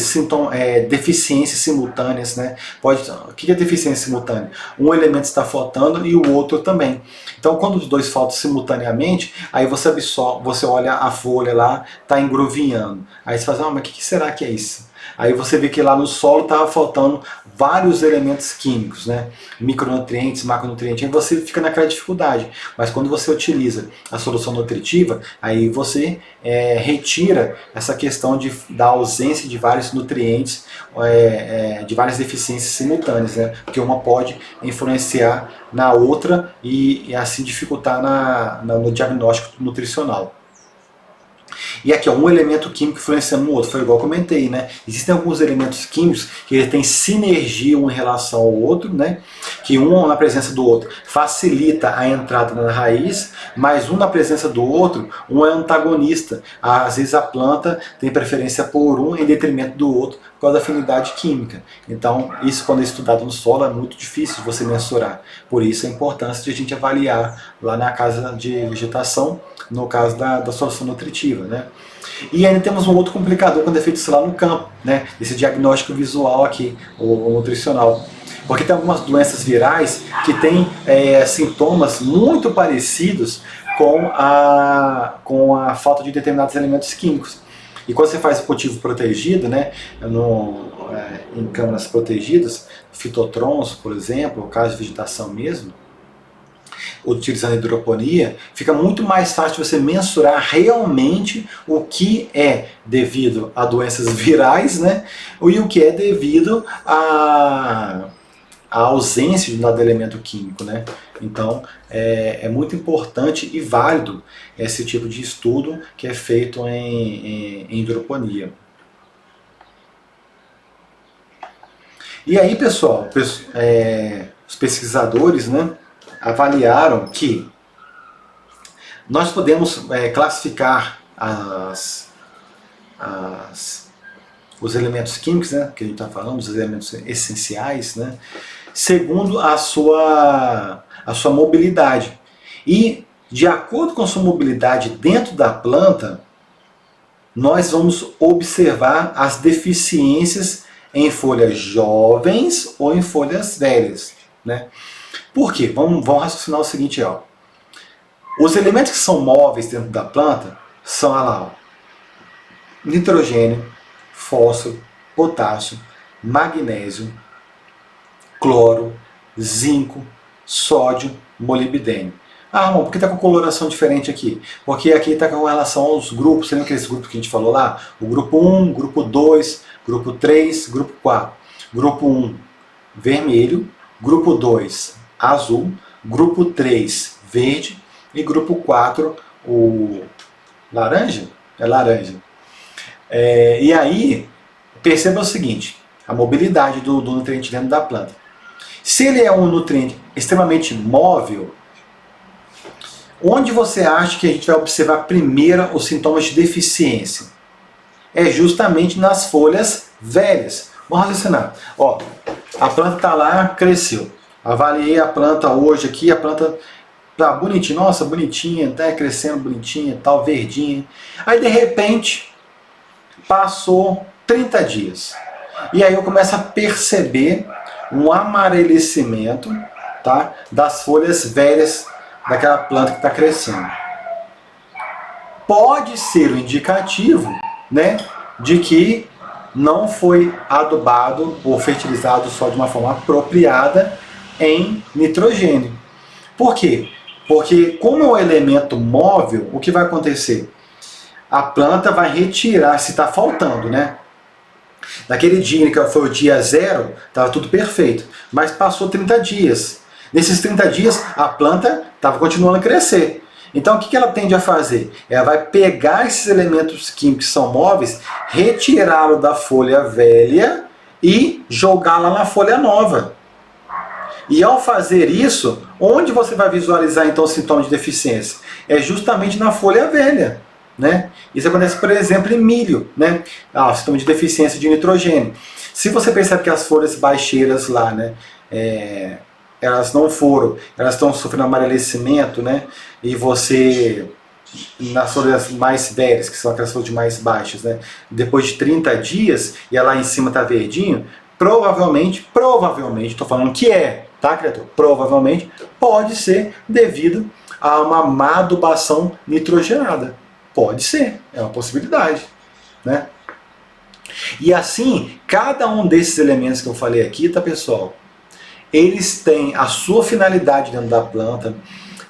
deficiências simultâneas, né? O que é deficiência simultânea? Um elemento está faltando e o outro também. Então, quando os dois faltam simultaneamente, aí você olha a folha lá, está engruvinhando. Aí você fala, mas o que será que é isso? Aí você vê que lá no solo estava faltando vários elementos químicos, né? Micronutrientes, macronutrientes, aí você fica naquela dificuldade. Mas quando você utiliza a solução nutritiva, aí você retira essa questão da ausência de vários nutrientes, de várias deficiências simultâneas, né? Porque uma pode influenciar na outra e assim dificultar no diagnóstico nutricional. E aqui, ó, um elemento químico influenciando no outro, foi igual eu comentei, né? Existem alguns elementos químicos que eles têm sinergia um em relação ao outro, né? Que um na presença do outro facilita a entrada na raiz, mas um na presença do outro, um é antagonista. Às vezes a planta tem preferência por um em detrimento do outro por causa da afinidade química. Então, isso quando é estudado no solo é muito difícil de você mensurar. Por isso a importância de a gente avaliar lá na casa de vegetação, no caso da solução nutritiva, né? E ainda temos um outro complicador quando é feito isso lá no campo, né? Esse diagnóstico visual aqui, o nutricional. Porque tem algumas doenças virais que têm sintomas muito parecidos com a falta de determinados elementos químicos. E quando você faz o cultivo protegido, né, em câmaras protegidas, fitotrons, por exemplo, ou caso de vegetação mesmo, utilizando a hidroponia, fica muito mais fácil de você mensurar realmente o que é devido a doenças virais, né, e o que é devido a ausência de um dado elemento químico, né? Então é muito importante e válido esse tipo de estudo que é feito em hidroponia. E aí, pessoal, os pesquisadores, né, avaliaram que nós podemos classificar os elementos químicos, né, que a gente está falando, os elementos essenciais, né, segundo a sua mobilidade. E, de acordo com a sua mobilidade dentro da planta, nós vamos observar as deficiências em folhas jovens ou em folhas velhas, né? Por quê? Vamos raciocinar o seguinte, ó. Os elementos que são móveis dentro da planta são lá, ó, nitrogênio, fósforo, potássio, magnésio, cloro, zinco, sódio, molibdênio. Ah, irmão, por que está com coloração diferente aqui? Porque aqui está com relação aos grupos. Você lembra aqueles grupos que a gente falou lá? O grupo 1, grupo 2, grupo 3, grupo 4. Grupo 1, vermelho. Grupo 2, azul. Grupo 3, verde. E grupo 4, o laranja? É laranja. E aí, perceba o seguinte, a mobilidade do nutriente dentro da planta. Se ele é um nutriente extremamente móvel, onde você acha que a gente vai observar primeiro os sintomas de deficiência? É justamente nas folhas velhas. Vamos raciocinar. Ó, a planta está lá, cresceu. Avaliei a planta hoje aqui, a planta tá bonitinha, nossa, bonitinha, tá crescendo bonitinha, tal, verdinha. Aí de repente, passou 30 dias. E aí eu começo a perceber um amarelecimento, tá, das folhas velhas daquela planta que está crescendo. Pode ser um indicativo, né, de que não foi adubado ou fertilizado só de uma forma apropriada em nitrogênio. Por quê? Porque como é um elemento móvel, o que vai acontecer? A planta vai retirar, se está faltando, né? Naquele dia que foi o dia 0, estava tudo perfeito, mas passou 30 dias. Nesses 30 dias, a planta estava continuando a crescer. Então, o que ela tende a fazer? Ela vai pegar esses elementos químicos que são móveis, retirá-lo da folha velha e jogá-la na folha nova. E ao fazer isso, onde você vai visualizar então o sintoma de deficiência? É justamente na folha velha, né? Isso acontece, por exemplo, em milho, né? O sintoma de deficiência de nitrogênio. Se você percebe que as folhas baixeiras lá, né, elas não foram, elas estão sofrendo amarelecimento, né? E você, nas folhas mais velhas, que são aquelas folhas mais baixas, né? Depois de 30 dias, e lá em cima está verdinho, provavelmente, estou falando que tá, criatura? Provavelmente pode ser devido a uma má adubação nitrogenada. Pode ser, é uma possibilidade, né? E assim, cada um desses elementos que eu falei aqui, tá pessoal? Eles têm a sua finalidade dentro da planta,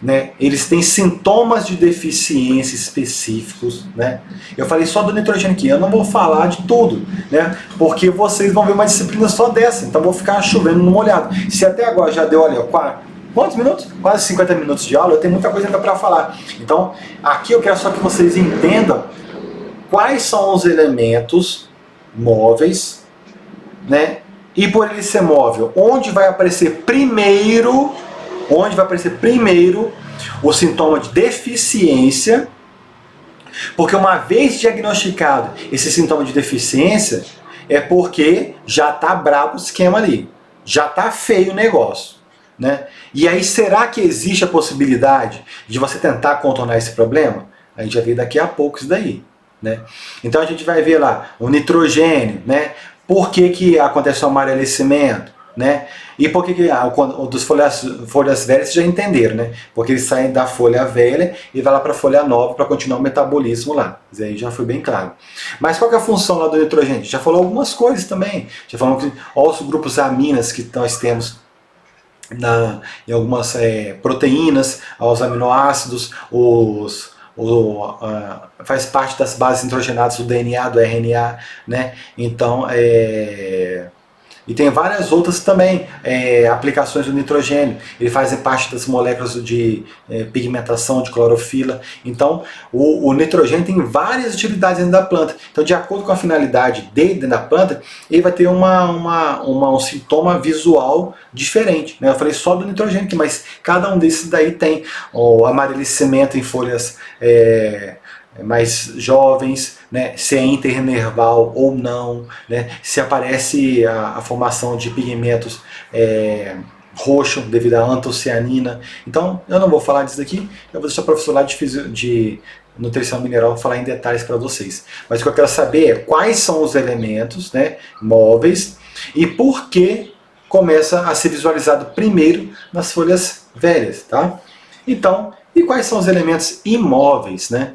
né? Eles têm sintomas de deficiência específicos, né? Eu falei só do nitrogênio aqui, eu não vou falar de tudo, né? Porque vocês vão ver uma disciplina só dessa, então vou ficar chovendo no molhado. Se até agora já deu, olha, quantos minutos? Quase 50 minutos de aula, eu tenho muita coisa ainda para falar. Então, aqui eu quero só que vocês entendam quais são os elementos móveis, né? E por ele ser móvel, onde vai aparecer primeiro o sintoma de deficiência, porque uma vez diagnosticado esse sintoma de deficiência, é porque já está brabo o esquema ali, já está feio o negócio, né? E aí, será que existe a possibilidade de você tentar contornar esse problema? A gente vai ver daqui a pouco isso daí, né? Então a gente vai ver lá o nitrogênio, né? Por que acontece o amarelecimento, né? E por que dos folhas velhas vocês já entenderam, né? Porque eles saem da folha velha e vai lá para a folha nova para continuar o metabolismo lá. Isso aí já foi bem claro. Mas qual que é a função lá do nitrogênio? Já falou algumas coisas também. Já falamos que olha os grupos aminas que nós temos em algumas proteínas, os aminoácidos, faz parte das bases nitrogenadas do DNA, do RNA, né? Então, e tem várias outras também aplicações do nitrogênio. Ele faz parte das moléculas de pigmentação, de clorofila. Então, o nitrogênio tem várias utilidades dentro da planta. Então, de acordo com a finalidade dele dentro da planta, ele vai ter um sintoma visual diferente, né? Eu falei só do nitrogênio aqui, mas cada um desses daí tem o amarelecimento em folhas mais jovens, né, se é internerval ou não, né, se aparece a formação de pigmentos roxo devido à antocianina. Então, eu não vou falar disso daqui, eu vou deixar o professor lá de nutrição mineral falar em detalhes para vocês. Mas o que eu quero saber é quais são os elementos, né, móveis e por que começa a ser visualizado primeiro nas folhas velhas, tá? Então, e quais são os elementos imóveis, né?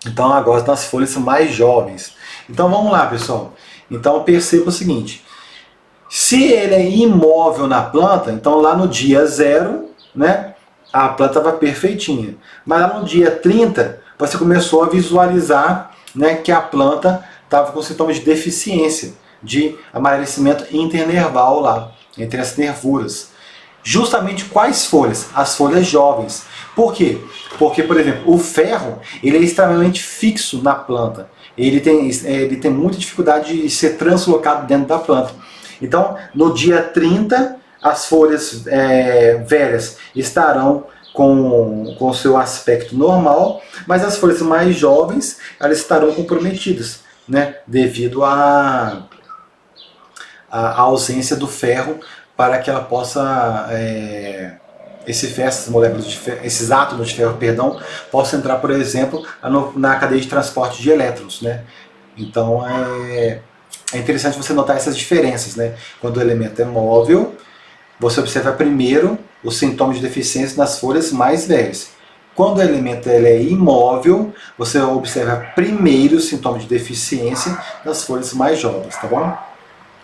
Então agora nas folhas mais jovens. Então vamos lá, pessoal. Então perceba o seguinte: se ele é imóvel na planta, então lá no dia 0, né, a planta estava perfeitinha. Mas lá no dia 30, você começou a visualizar, né, que a planta estava com sintomas de deficiência, de amarelecimento internerval lá, entre as nervuras. Justamente quais folhas? As folhas jovens. Por quê? Porque, por exemplo, o ferro ele é extremamente fixo na planta. Ele tem muita dificuldade de ser translocado dentro da planta. Então, no dia 30, as folhas velhas estarão com o seu aspecto normal, mas as folhas mais jovens elas estarão comprometidas, né, devido à ausência do ferro para que ela possa essas moléculas de ferro, esses átomos de ferro, perdão, possam entrar, por exemplo, na cadeia de transporte de elétrons, né? Então é interessante você notar essas diferenças, né? Quando o elemento é móvel, você observa primeiro os sintomas de deficiência nas folhas mais velhas. Quando o elemento é imóvel, você observa primeiro os sintomas de deficiência nas folhas mais jovens, tá bom?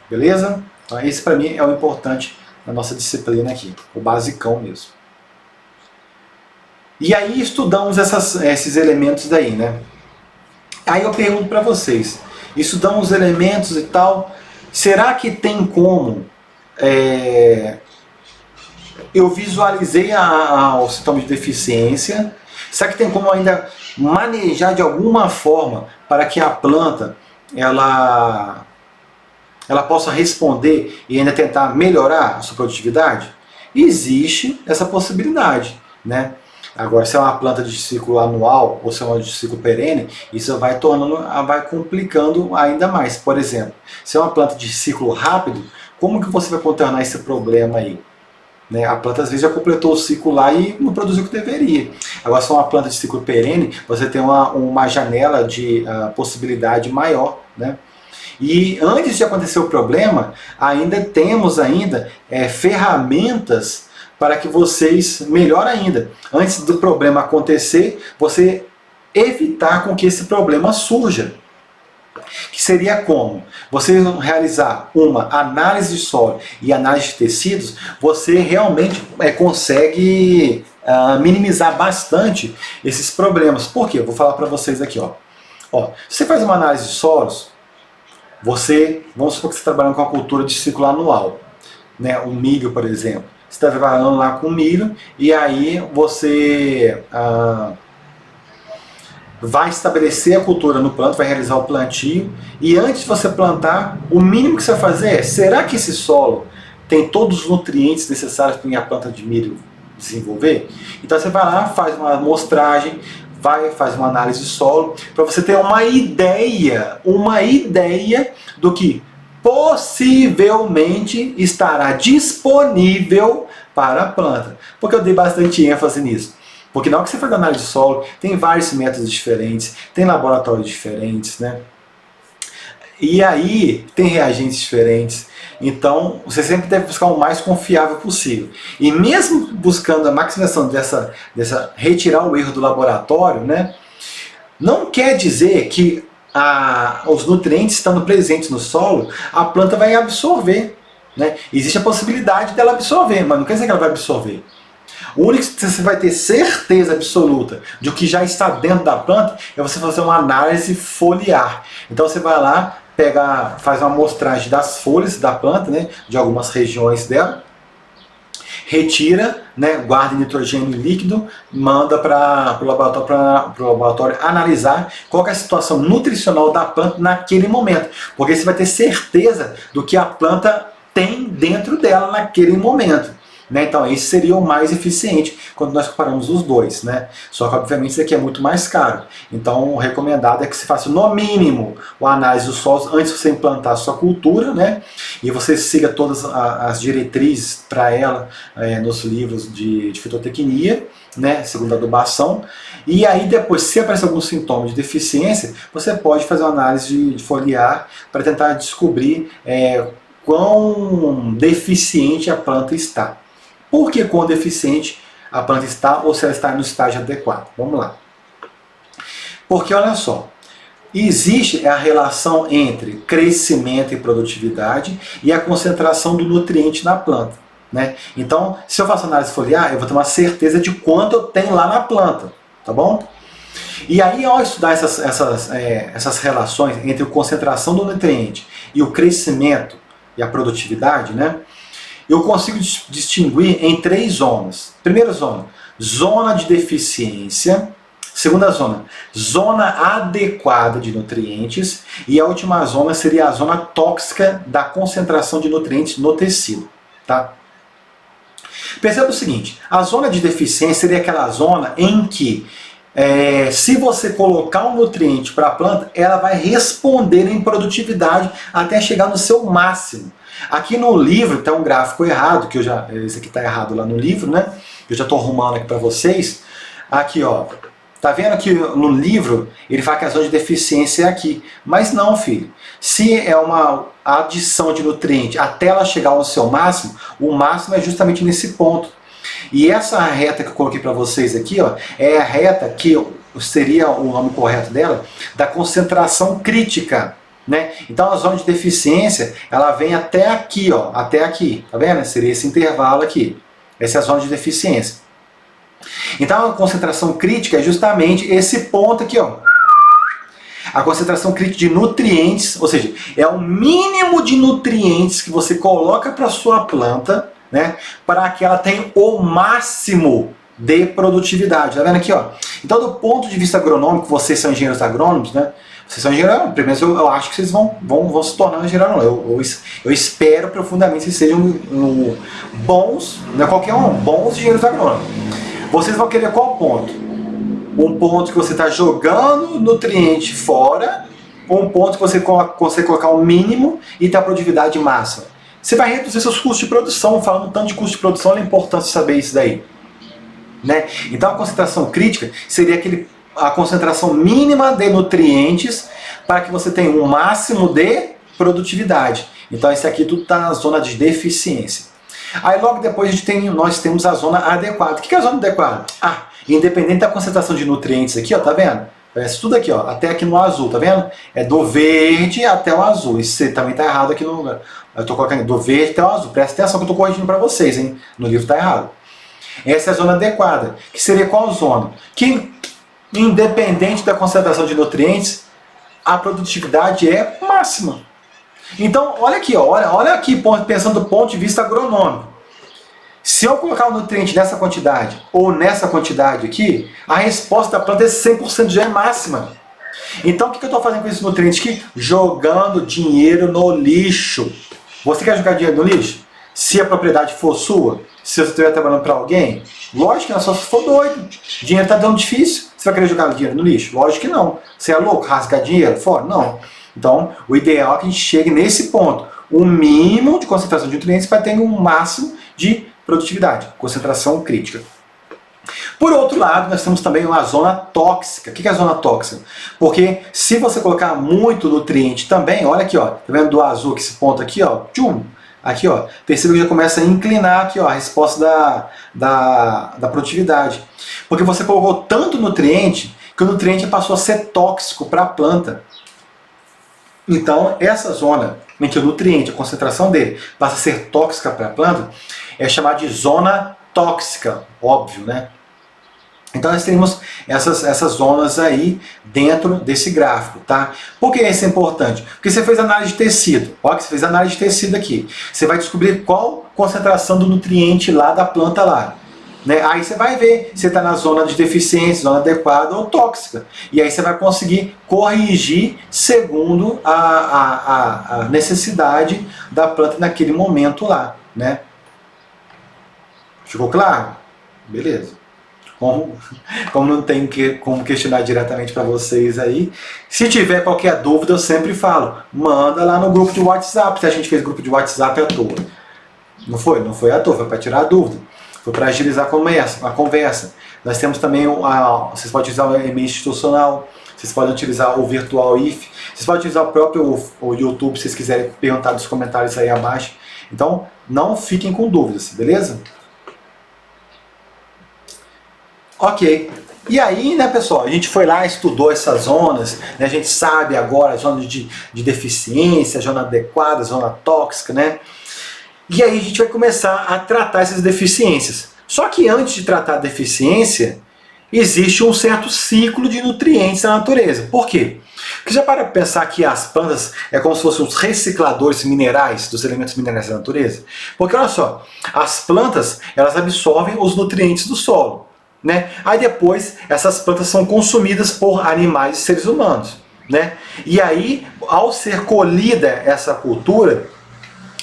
Beleza? Então esse para mim é o importante na nossa disciplina aqui, o basicão mesmo. E aí estudamos esses elementos daí, né? Aí eu pergunto para vocês, estudamos os elementos e tal, será que tem como eu visualizei o sintoma de deficiência, será que tem como ainda manejar de alguma forma para que a planta ela possa responder e ainda tentar melhorar a sua produtividade? Existe essa possibilidade, né? Agora, se é uma planta de ciclo anual ou se é uma de ciclo perene, isso vai complicando ainda mais. Por exemplo, se é uma planta de ciclo rápido, como que você vai contornar esse problema aí? Né? A planta às vezes já completou o ciclo lá e não produziu o que deveria. Agora, se é uma planta de ciclo perene, você tem uma janela de possibilidade maior, né? E antes de acontecer o problema, temos ferramentas para que vocês, melhor ainda, antes do problema acontecer, você evitar com que esse problema surja. Que seria como? Você realizar uma análise de solo e análise de tecidos, você realmente consegue minimizar bastante esses problemas. Por quê? Eu vou falar para vocês aqui. Se você faz uma análise de solos, vamos supor que você está trabalhando com a cultura de ciclo anual, né? O milho, por exemplo. Você está trabalhando lá com milho e aí você vai estabelecer a cultura no plantio, vai realizar o plantio, e antes de você plantar, o mínimo que você vai fazer é, será que esse solo tem todos os nutrientes necessários para a planta de milho desenvolver? Então você vai lá, faz uma amostragem, faz uma análise de solo, para você ter uma ideia do que possivelmente estará disponível para a planta. Porque eu dei bastante ênfase nisso. Porque na hora que você faz análise de solo, tem vários métodos diferentes, tem laboratórios diferentes, né? E aí tem reagentes diferentes. Então você sempre deve buscar o mais confiável possível. E mesmo buscando a maximização dessa retirar o erro do laboratório, né? Não quer dizer que os nutrientes estando presentes no solo, a planta vai absorver, né? Existe a possibilidade dela absorver, mas não quer dizer que ela vai absorver. O único que você vai ter certeza absoluta de o que já está dentro da planta é você fazer uma análise foliar. Então você vai lá, faz uma amostragem das folhas da planta, né, de algumas regiões dela, retira, né, guarda em nitrogênio líquido, manda para o laboratório analisar qual é a situação nutricional da planta naquele momento. Porque você vai ter certeza do que a planta tem dentro dela naquele momento. Né? Então esse seria o mais eficiente quando nós comparamos os dois, né? Só que obviamente isso aqui é muito mais caro. Então o recomendado é que você faça no mínimo a análise dos solos antes de você implantar a sua cultura, né? E você siga todas as diretrizes para ela nos livros de fitotecnia, né? Segundo a adubação. E aí depois, se aparecer algum sintoma de deficiência, você pode fazer uma análise de foliar para tentar descobrir quão deficiente a planta está. Por que quão deficiente a planta está ou se ela está no estágio adequado? Vamos lá. Porque olha só, existe a relação entre crescimento e produtividade e a concentração do nutriente na planta. Né? Então, se eu faço análise foliar, eu vou ter uma certeza de quanto eu tenho lá na planta. Tá bom? E aí, ao estudar essas relações entre a concentração do nutriente e o crescimento e a produtividade, né? Eu consigo distinguir em 3 zonas. Primeira zona, zona de deficiência. Segunda zona, zona adequada de nutrientes. E a última zona seria a zona tóxica da concentração de nutrientes no tecido. Tá? Perceba o seguinte, a zona de deficiência seria aquela zona em que se você colocar um nutriente para a planta, ela vai responder em produtividade até chegar no seu máximo. Aqui no livro tem um gráfico errado, que esse aqui está errado lá no livro, né? Eu já estou arrumando aqui para vocês. Aqui, ó, tá vendo que no livro ele fala que a zona de deficiência é aqui, mas não, filho. Se é uma adição de nutriente até ela chegar ao seu máximo, o máximo é justamente nesse ponto. E essa reta que eu coloquei para vocês aqui, ó, é a reta que seria o nome correto dela, da concentração crítica. Né? Então a zona de deficiência ela vem até aqui, ó, até aqui, tá vendo? Seria esse intervalo aqui. Essa é a zona de deficiência. Então a concentração crítica é justamente esse ponto aqui, ó. A concentração crítica de nutrientes, ou seja, é o mínimo de nutrientes que você coloca para sua planta, né, para que ela tenha o máximo de produtividade. Tá vendo aqui, ó? Então do ponto de vista agronômico, vocês são engenheiros agrônomos, né? Vocês são engenheiros, primeiro eu acho que vocês vão se tornar engenheiros agrônomos. Eu espero profundamente que vocês sejam bons, não é qualquer um, bons engenheiros agrônomos. Vocês vão querer qual ponto? Um ponto que você está jogando nutriente fora, ou um ponto que você consegue colocar o mínimo e ter a produtividade máxima. Você vai reduzir seus custos de produção. Falando tanto de custo de produção, é importante saber isso daí. Né? Então a concentração crítica seria a concentração mínima de nutrientes para que você tenha um máximo de produtividade. Então esse aqui tudo está na zona de deficiência. Aí logo depois nós temos a zona adequada. O que é a zona adequada? Independente da concentração de nutrientes aqui, ó, tá vendo? Parece tudo aqui, ó, até aqui no azul, tá vendo? É do verde até o azul. Isso também tá errado aqui no lugar. Eu tô colocando do verde até o azul. Presta atenção que eu tô corrigindo para vocês, hein? No livro tá errado. Essa é a zona adequada, que seria qual zona? Que, independente da concentração de nutrientes, a produtividade é máxima. Então, olha aqui, ó, olha aqui, pensando do ponto de vista agronômico. Se eu colocar o nutriente nessa quantidade ou nessa quantidade aqui, a resposta da planta é 100% já é máxima. Então, o que eu estou fazendo com esse nutriente aqui? Jogando dinheiro no lixo. Você quer jogar dinheiro no lixo? Se a propriedade for sua, se você estiver trabalhando para alguém, lógico que não, só se for doido. Dinheiro está dando difícil. Você vai querer jogar dinheiro no lixo? Lógico que não. Você é louco? Rasgar dinheiro fora? Não. Então, o ideal é que a gente chegue nesse ponto. O mínimo de concentração de nutrientes para ter um máximo de produtividade, concentração crítica. Por outro lado, nós temos também uma zona tóxica. O que é a zona tóxica? Porque se você colocar muito nutriente também, olha aqui, ó, tá vendo do azul, esse ponto aqui, ó, tchum, aqui, ó, perceba que já começa a inclinar aqui, ó, a resposta da produtividade. Porque você colocou tanto nutriente que o nutriente passou a ser tóxico para a planta. Então, essa zona em que o nutriente, a concentração dele, passa a ser tóxica para a planta, é chamada de zona tóxica, óbvio, né? Então nós temos essas zonas aí dentro desse gráfico, tá? Por que isso é importante? Porque você fez análise de tecido. Olha que você fez análise de tecido aqui. Você vai descobrir qual concentração do nutriente lá da planta lá. Né? Aí você vai ver se está na zona de deficiência, zona adequada ou tóxica. E aí você vai conseguir corrigir segundo a necessidade da planta naquele momento lá, né? Ficou claro? Beleza. Como não tem como questionar diretamente para vocês aí, se tiver qualquer dúvida eu sempre falo, manda lá no grupo de WhatsApp, se a gente fez grupo de WhatsApp à toa. Não foi à toa, foi para tirar a dúvida, foi para agilizar a conversa. Nós temos também, vocês podem utilizar o e-mail institucional, vocês podem utilizar o Virtual If, vocês podem utilizar o próprio o YouTube, se vocês quiserem perguntar nos comentários aí abaixo. Então, não fiquem com dúvidas, beleza? Ok. E aí, né, pessoal, a gente foi lá, estudou essas zonas, né, a gente sabe agora a zona de deficiência, a zona adequada, a zona tóxica, né? E aí a gente vai começar a tratar essas deficiências. Só que antes de tratar a deficiência, existe um certo ciclo de nutrientes na natureza. Por quê? Porque já para pensar que as plantas é como se fossem os recicladores minerais dos elementos minerais da natureza? Porque olha só, as plantas, elas absorvem os nutrientes do solo. Né? Aí depois essas plantas são consumidas por animais e seres humanos, né? E aí, ao ser colhida essa cultura,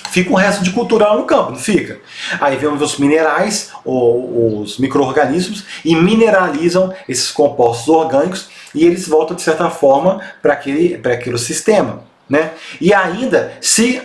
fica um resto de cultura lá no campo, não fica? Aí vem os minerais, os micro-organismos, e mineralizam esses compostos orgânicos e eles voltam de certa forma para aquele sistema. Né? E ainda, se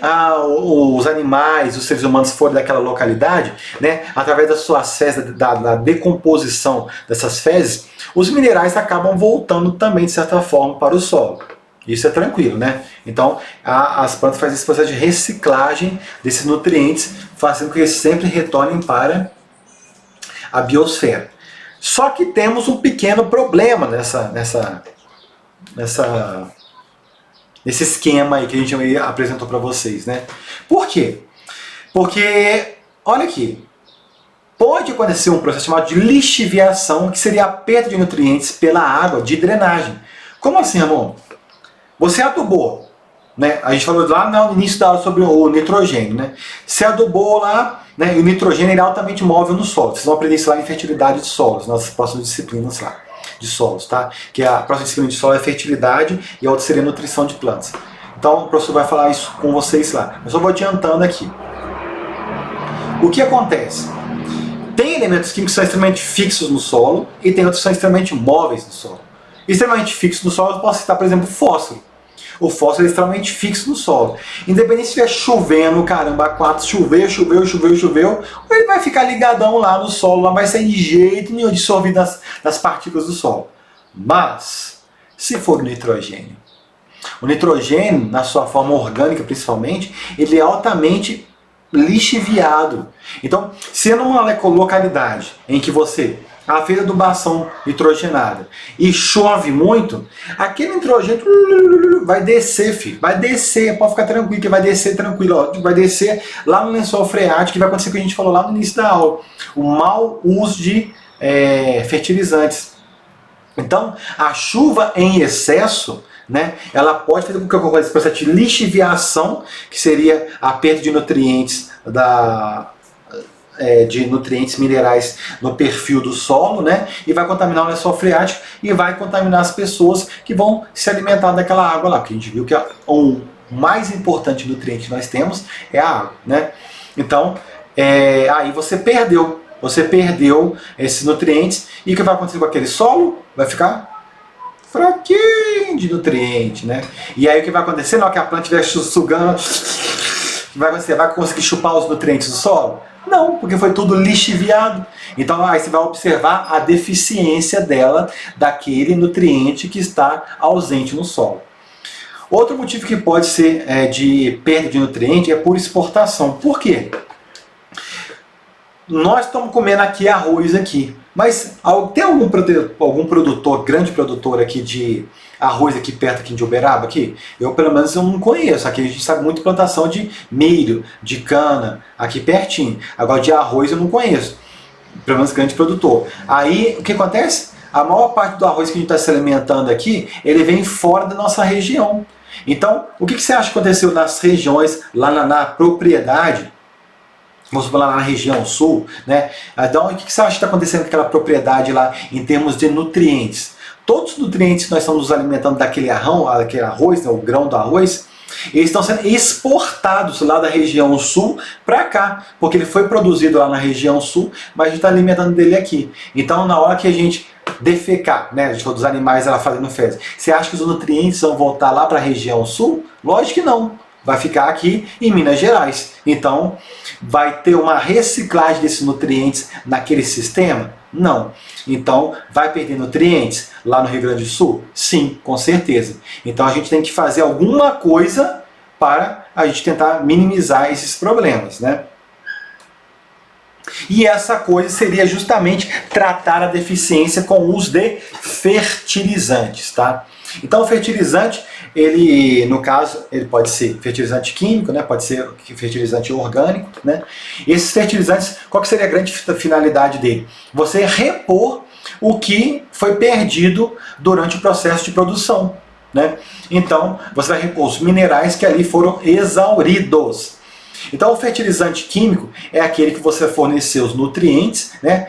os animais, os seres humanos forem daquela localidade, né, através das suas fezes, da decomposição dessas fezes, os minerais acabam voltando também, de certa forma, para o solo. Isso é tranquilo, né? Então, as plantas fazem esse processo de reciclagem desses nutrientes, fazendo com que eles sempre retornem para a biosfera. Só que temos um pequeno problema nesse esquema aí que a gente apresentou para vocês, né? Por quê? Porque, olha aqui, pode acontecer um processo chamado de lixiviação, que seria a perda de nutrientes pela água de drenagem. Como assim, Ramon? Você adubou, né? A gente falou lá no início da aula sobre o nitrogênio, né? Você adubou lá, né? E o nitrogênio ele é altamente móvel no solo. Vocês vão aprender isso lá em fertilidade de solos, nas próximas disciplinas lá. De solos, tá? Que a próxima disciplina de solo é fertilidade e a outra seria nutrição de plantas. Então o professor vai falar isso com vocês lá. Eu só vou adiantando aqui. O que acontece? Tem elementos químicos que são extremamente fixos no solo e tem outros que são extremamente móveis no solo. Extremamente fixos no solo eu posso citar, por exemplo, o fósforo. O fósforo é extremamente fixo no solo. Independente se estiver chovendo, caramba, 4, choveu, ele vai ficar ligadão lá no solo, não vai sair de jeito nenhum dissolvido nas partículas do solo. Mas, se for o nitrogênio, na sua forma orgânica principalmente, ele é altamente lixiviado. Então, se é numa localidade em que você ela fez adubação nitrogenada e chove muito, aquele nitrogênio vai descer, filho. Vai descer, pode ficar tranquilo, que vai descer tranquilo. Ó, vai descer lá no lençol freático, que vai acontecer o que a gente falou lá no início da aula. O mau uso de fertilizantes. Então, a chuva em excesso, né, ela pode fazer com que ocorra esse processo de lixiviação, que seria a perda de nutrientes de nutrientes minerais no perfil do solo, né? E vai contaminar o lençol freático e vai contaminar as pessoas que vão se alimentar daquela água lá, porque a gente viu que o mais importante nutriente que nós temos é a água, né? Então, aí você perdeu esses nutrientes, e o que vai acontecer com aquele solo? Vai ficar fraquinho de nutriente, né? E aí o que vai acontecer? Na hora que a planta estiver sugando, vai acontecer? Vai conseguir chupar os nutrientes do solo? Não, porque foi tudo lixiviado. Então aí você vai observar a deficiência dela, daquele nutriente que está ausente no solo. Outro motivo que pode ser de perda de nutriente é por exportação. Por quê? Nós estamos comendo aqui arroz aqui, mas tem algum produtor, grande produtor aqui de arroz aqui perto aqui de Uberaba aqui? Eu pelo menos eu não conheço. Aqui a gente sabe muito plantação de milho, de cana, aqui pertinho. Agora de arroz eu não conheço, pelo menos grande produtor. Aí o que acontece? A maior parte do arroz que a gente está se alimentando aqui, ele vem fora da nossa região. Então, o que você acha que aconteceu nas regiões, lá na propriedade? Vamos falar lá na região sul, né? Então, o que você acha que está acontecendo com aquela propriedade lá em termos de nutrientes? Todos os nutrientes que nós estamos nos alimentando daquele arroz, né, o grão do arroz, eles estão sendo exportados lá da região sul para cá, porque ele foi produzido lá na região sul, mas a gente está alimentando dele aqui. Então, na hora que a gente defecar, né, a gente falou dos animais ela fazendo fezes, você acha que os nutrientes vão voltar lá para a região sul? Lógico que não. Vai ficar aqui em Minas Gerais. Então, vai ter uma reciclagem desses nutrientes naquele sistema? Não. Então, vai perder nutrientes lá no Rio Grande do Sul? Sim, com certeza. Então, a gente tem que fazer alguma coisa para a gente tentar minimizar esses problemas, né? E essa coisa seria justamente tratar a deficiência com o uso de fertilizantes, tá? Então o fertilizante, ele, no caso, ele pode ser fertilizante químico, né? Pode ser fertilizante orgânico, né? E esses fertilizantes, qual que seria a grande finalidade dele? Você repor o que foi perdido durante o processo de produção, né? Então, você vai repor os minerais que ali foram exauridos. Então o fertilizante químico é aquele que você forneceu os nutrientes, né,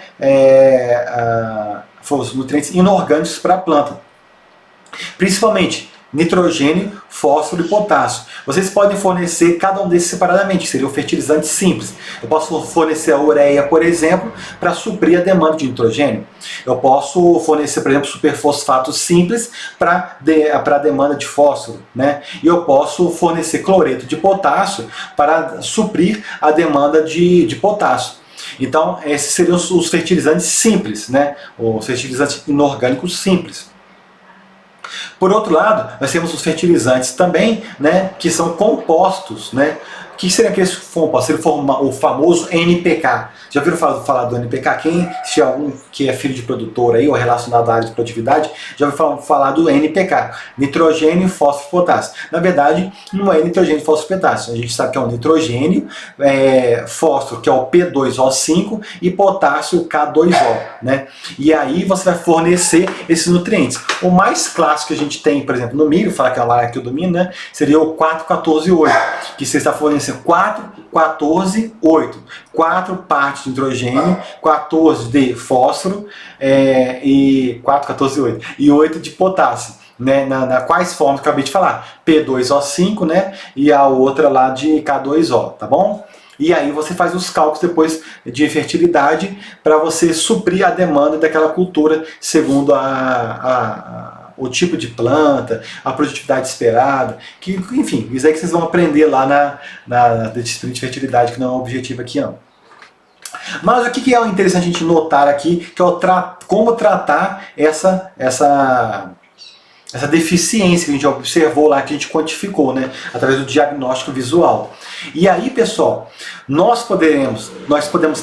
os nutrientes inorgânicos para a planta. Principalmente nitrogênio, fósforo e potássio. Vocês podem fornecer cada um desses separadamente, que seria o fertilizante simples. Eu posso fornecer a ureia, por exemplo, para suprir a demanda de nitrogênio. Eu posso fornecer, por exemplo, superfosfato simples para a demanda de fósforo, né? E eu posso fornecer cloreto de potássio para suprir a demanda de potássio. Então, esses seriam os fertilizantes simples, né? Os fertilizantes inorgânicos simples. Por outro lado, nós temos os fertilizantes também, né, que são compostos, né? O que seria aqueles compostos? Seria o famoso NPK. Já ouviram falar do NPK? Quem, se algum que é filho de produtor aí, ou relacionado à área de produtividade, já ouviu falar do NPK. Nitrogênio, fósforo e potássio. Na verdade, não é nitrogênio, fósforo e potássio. A gente sabe que é o nitrogênio, fósforo, que é o P2O5, e potássio, K2O. Né? E aí você vai fornecer esses nutrientes. O mais clássico que a gente tem, por exemplo, no milho, falar que é uma área que eu domino, né, seria o 4,14,8, que você está fornecendo 4, 14, 8. 4 partes de nitrogênio, 14 de fósforo, e 4, 14, 8. E 8 de potássio. Né, quais formas que eu acabei de falar? P2O5, né, e a outra lá de K2O, tá bom? E aí você faz os cálculos depois de fertilidade para você suprir a demanda daquela cultura segundo o tipo de planta, a produtividade esperada, que, enfim, isso aí que vocês vão aprender lá na disciplina de fertilidade, que não é um objetivo aqui não. Mas o que é interessante a gente notar aqui, que é como tratar essa essa deficiência que a gente observou lá, que a gente quantificou, né, através do diagnóstico visual. E aí, pessoal, nós podemos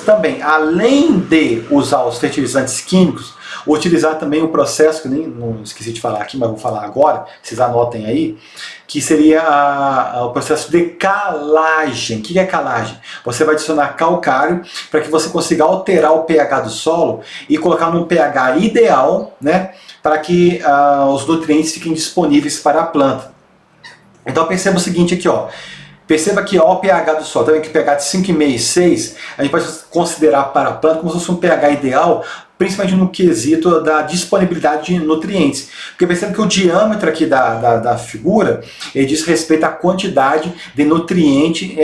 também, além de usar os fertilizantes químicos, utilizar também o processo, que nem não esqueci de falar aqui, mas vou falar agora, vocês anotem aí, que seria o processo de calagem. O que é calagem? Você vai adicionar calcário para que você consiga alterar o pH do solo e colocar num pH ideal, né, para que os nutrientes fiquem disponíveis para a planta. Então perceba o seguinte aqui, ó. Perceba que o pH do solo, também que pH de 5,5 e 6, a gente pode considerar para a planta como se fosse um pH ideal, principalmente no quesito da disponibilidade de nutrientes. Porque perceba que o diâmetro aqui da figura, ele diz respeito à quantidade de nutriente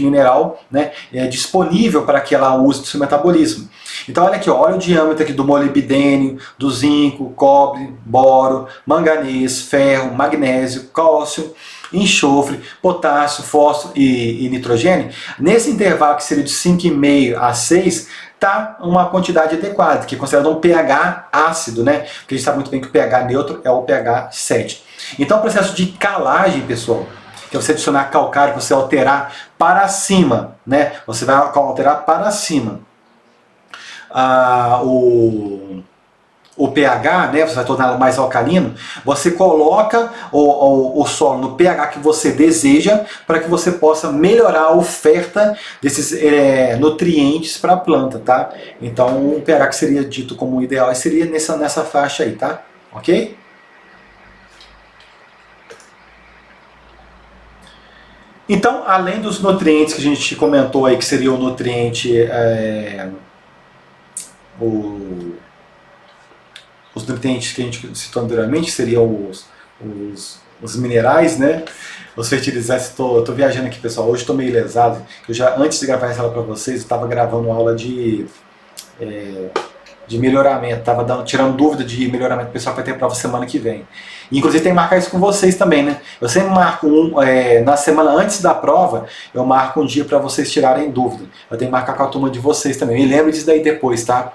mineral, né, disponível para que ela use no seu metabolismo. Então olha aqui, ó, olha o diâmetro aqui do molibdênio, do zinco, cobre, boro, manganês, ferro, magnésio, cálcio, enxofre, potássio, fósforo e nitrogênio. Nesse intervalo que seria de 5,5 a 6, está uma quantidade adequada, que é considerado um pH ácido, né? Porque a gente sabe muito bem que o pH neutro é o pH 7. Então o processo de calagem, pessoal, que é você adicionar calcário, você alterar para cima, né? Você vai alterar para cima o pH, né, você vai torná-lo mais alcalino, você coloca o solo no pH que você deseja para que você possa melhorar a oferta desses nutrientes para a planta, tá? Então o pH que seria dito como ideal seria nessa faixa aí, tá? Ok? Então, além dos nutrientes que a gente comentou aí, que seria o nutriente os nutrientes que a gente citou anteriormente, seriam os minerais, né? Os fertilizantes. Tô viajando aqui, pessoal. Hoje estou meio lesado. Antes de gravar essa aula para vocês, eu estava gravando uma aula de melhoramento. Estava tirando dúvida de melhoramento pessoal para ter prova semana que vem. E, inclusive tem que marcar isso com vocês também, né? Eu sempre marco na semana antes da prova, eu marco um dia para vocês tirarem dúvida. Eu tenho que marcar com a turma de vocês também. Me lembre disso daí depois, tá?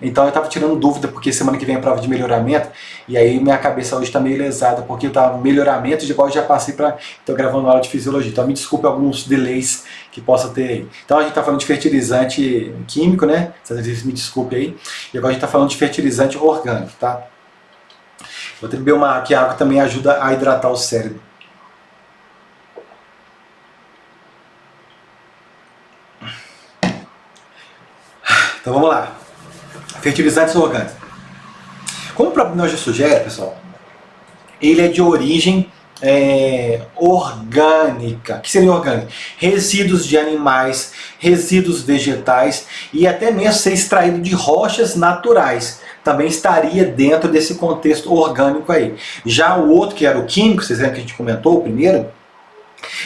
Então eu estava tirando dúvida, porque semana que vem é prova de melhoramento, e aí minha cabeça hoje está meio lesada, porque eu estava melhoramento, de igual eu já passei para... Estou gravando aula de fisiologia, então me desculpe alguns delays que possa ter aí. Então a gente está falando de fertilizante químico, né? Me desculpe aí. E agora a gente está falando de fertilizante orgânico, tá? Vou beber uma água, que a água também ajuda a hidratar o cérebro. Então vamos lá. Fertilizantes orgânicos. Como o próprio nome já sugere, pessoal, ele é de origem orgânica. O que seria orgânico? Resíduos de animais, resíduos vegetais e até mesmo ser extraído de rochas naturais. Também estaria dentro desse contexto orgânico aí. Já o outro, que era o químico, vocês lembram que a gente comentou, o primeiro,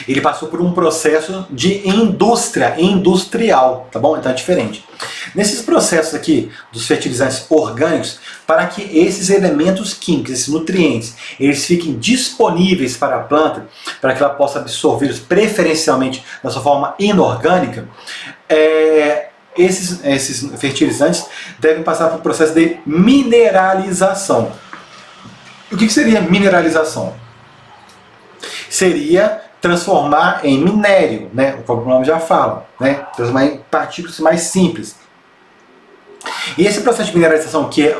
ele passou por um processo de industrial, tá bom? Então é diferente. Nesses processos aqui dos fertilizantes orgânicos, para que esses elementos químicos, esses nutrientes, eles fiquem disponíveis para a planta, para que ela possa absorvê-los preferencialmente na sua forma inorgânica, esses fertilizantes devem passar por um processo de mineralização. O que seria mineralização? Seria transformar em minério, né? O próprio nome já fala, né? Transformar em partículas mais simples. E esse processo de mineralização que é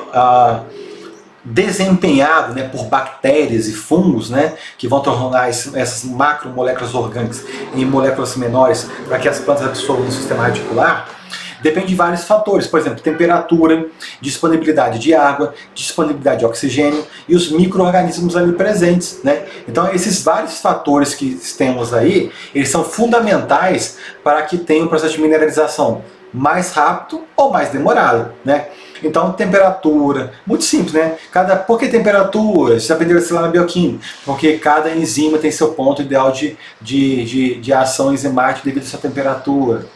desempenhado, né, por bactérias e fungos, né, que vão tornar essas macromoléculas orgânicas em moléculas menores para que as plantas absorvam no sistema radicular, depende de vários fatores, por exemplo, temperatura, disponibilidade de água, disponibilidade de oxigênio e os micro-organismos ali presentes, né? Então esses vários fatores que temos aí, eles são fundamentais para que tenha um processo de mineralização mais rápido ou mais demorado, né? Então temperatura, muito simples, né? Por que temperatura? Você aprendeu isso lá na bioquímica. Porque cada enzima tem seu ponto ideal de ação enzimática devido à sua temperatura.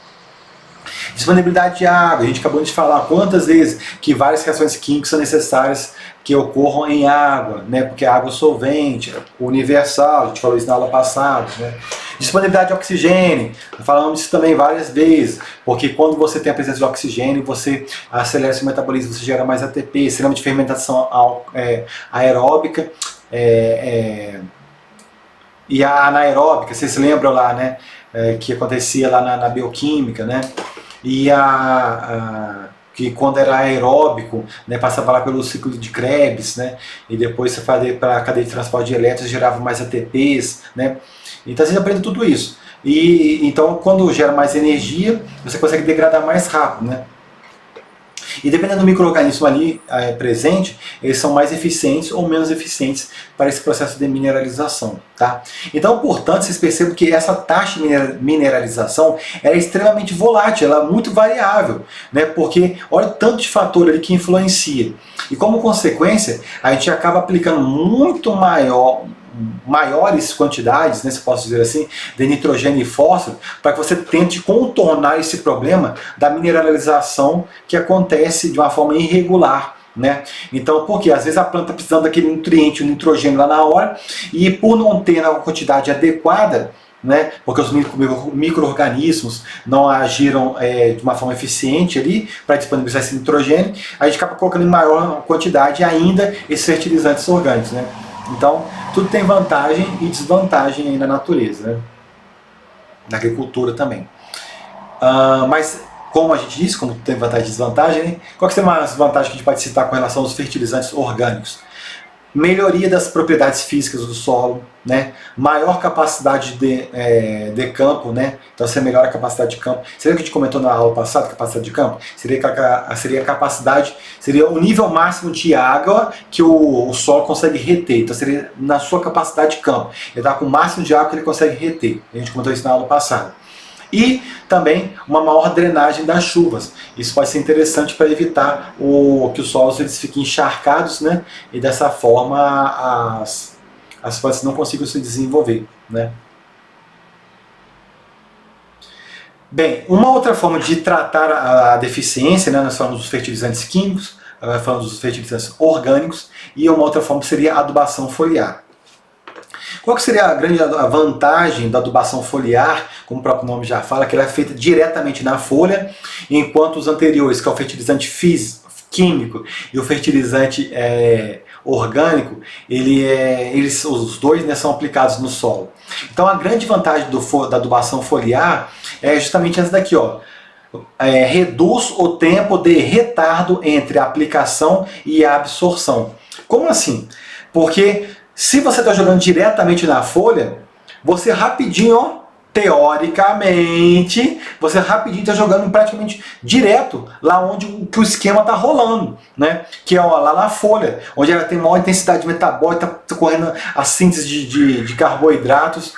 Disponibilidade de água, a gente acabou de falar quantas vezes que várias reações químicas são necessárias que ocorram em água, né? Porque a água é solvente, universal, a gente falou isso na aula passada, né? Disponibilidade de oxigênio, falamos isso também várias vezes, porque quando você tem a presença de oxigênio, você acelera seu metabolismo, você gera mais ATP, sistema de fermentação aeróbica, e a anaeróbica, vocês se lembram lá, né? Que acontecia lá na bioquímica, né? E que quando era aeróbico, né, passava lá pelo ciclo de Krebs, né? E depois você fazia para a cadeia de transporte de elétrons, gerava mais ATPs, né? Então você aprende tudo isso. E então quando gera mais energia, você consegue degradar mais rápido, né? E dependendo do micro-organismo ali presente, eles são mais eficientes ou menos eficientes para esse processo de mineralização. Tá? Então, portanto, vocês percebem que essa taxa de mineralização é extremamente volátil, ela é muito variável, né? Porque olha o tanto de fator ali que influencia. E como consequência, a gente acaba aplicando muito maiores quantidades, né, se posso dizer assim, de nitrogênio e fósforo, para que você tente contornar esse problema da mineralização que acontece de uma forma irregular. Né? Então, porque às vezes a planta está precisando daquele nutriente, o nitrogênio lá na hora, e por não ter a quantidade adequada, né, porque os micro-organismos não agiram de uma forma eficiente ali para disponibilizar esse nitrogênio, a gente acaba colocando em maior quantidade ainda esses fertilizantes orgânicos. Né? Então, tudo tem vantagem e desvantagem aí na natureza, né? Na agricultura também. Mas, como a gente disse, como tem vantagem e desvantagem, né? Qual que são as vantagens que a gente pode citar com relação aos fertilizantes orgânicos? Melhoria das propriedades físicas do solo, né? Maior capacidade de campo, né? Então você melhora a capacidade de campo. Seria o que a gente comentou na aula passada, capacidade de campo? Seria a capacidade, seria o nível máximo de água que o solo consegue reter. Então seria na sua capacidade de campo. Ele está com o máximo de água que ele consegue reter. A gente comentou isso na aula passada. E também uma maior drenagem das chuvas. Isso pode ser interessante para evitar que os solos eles fiquem encharcados, né? E dessa forma as plantas não consigam se desenvolver, né? Bem, uma outra forma de tratar a deficiência, né? Nós falamos dos fertilizantes químicos, agora falamos dos fertilizantes orgânicos, e uma outra forma seria a adubação foliar. Qual que seria a grande vantagem da adubação foliar? Como o próprio nome já fala, que ela é feita diretamente na folha, enquanto os anteriores, que é o fertilizante químico e o fertilizante orgânico, os dois, né, são aplicados no solo. Então a grande vantagem da adubação foliar é justamente essa daqui, ó. Reduz o tempo de retardo entre a aplicação e a absorção. Como assim? Porque se você está jogando diretamente na folha, você rapidinho, ó, teoricamente, você rapidinho está jogando praticamente direto lá onde que o esquema está rolando, né? Que é lá na folha, onde ela tem maior intensidade metabólica, está correndo a síntese de carboidratos.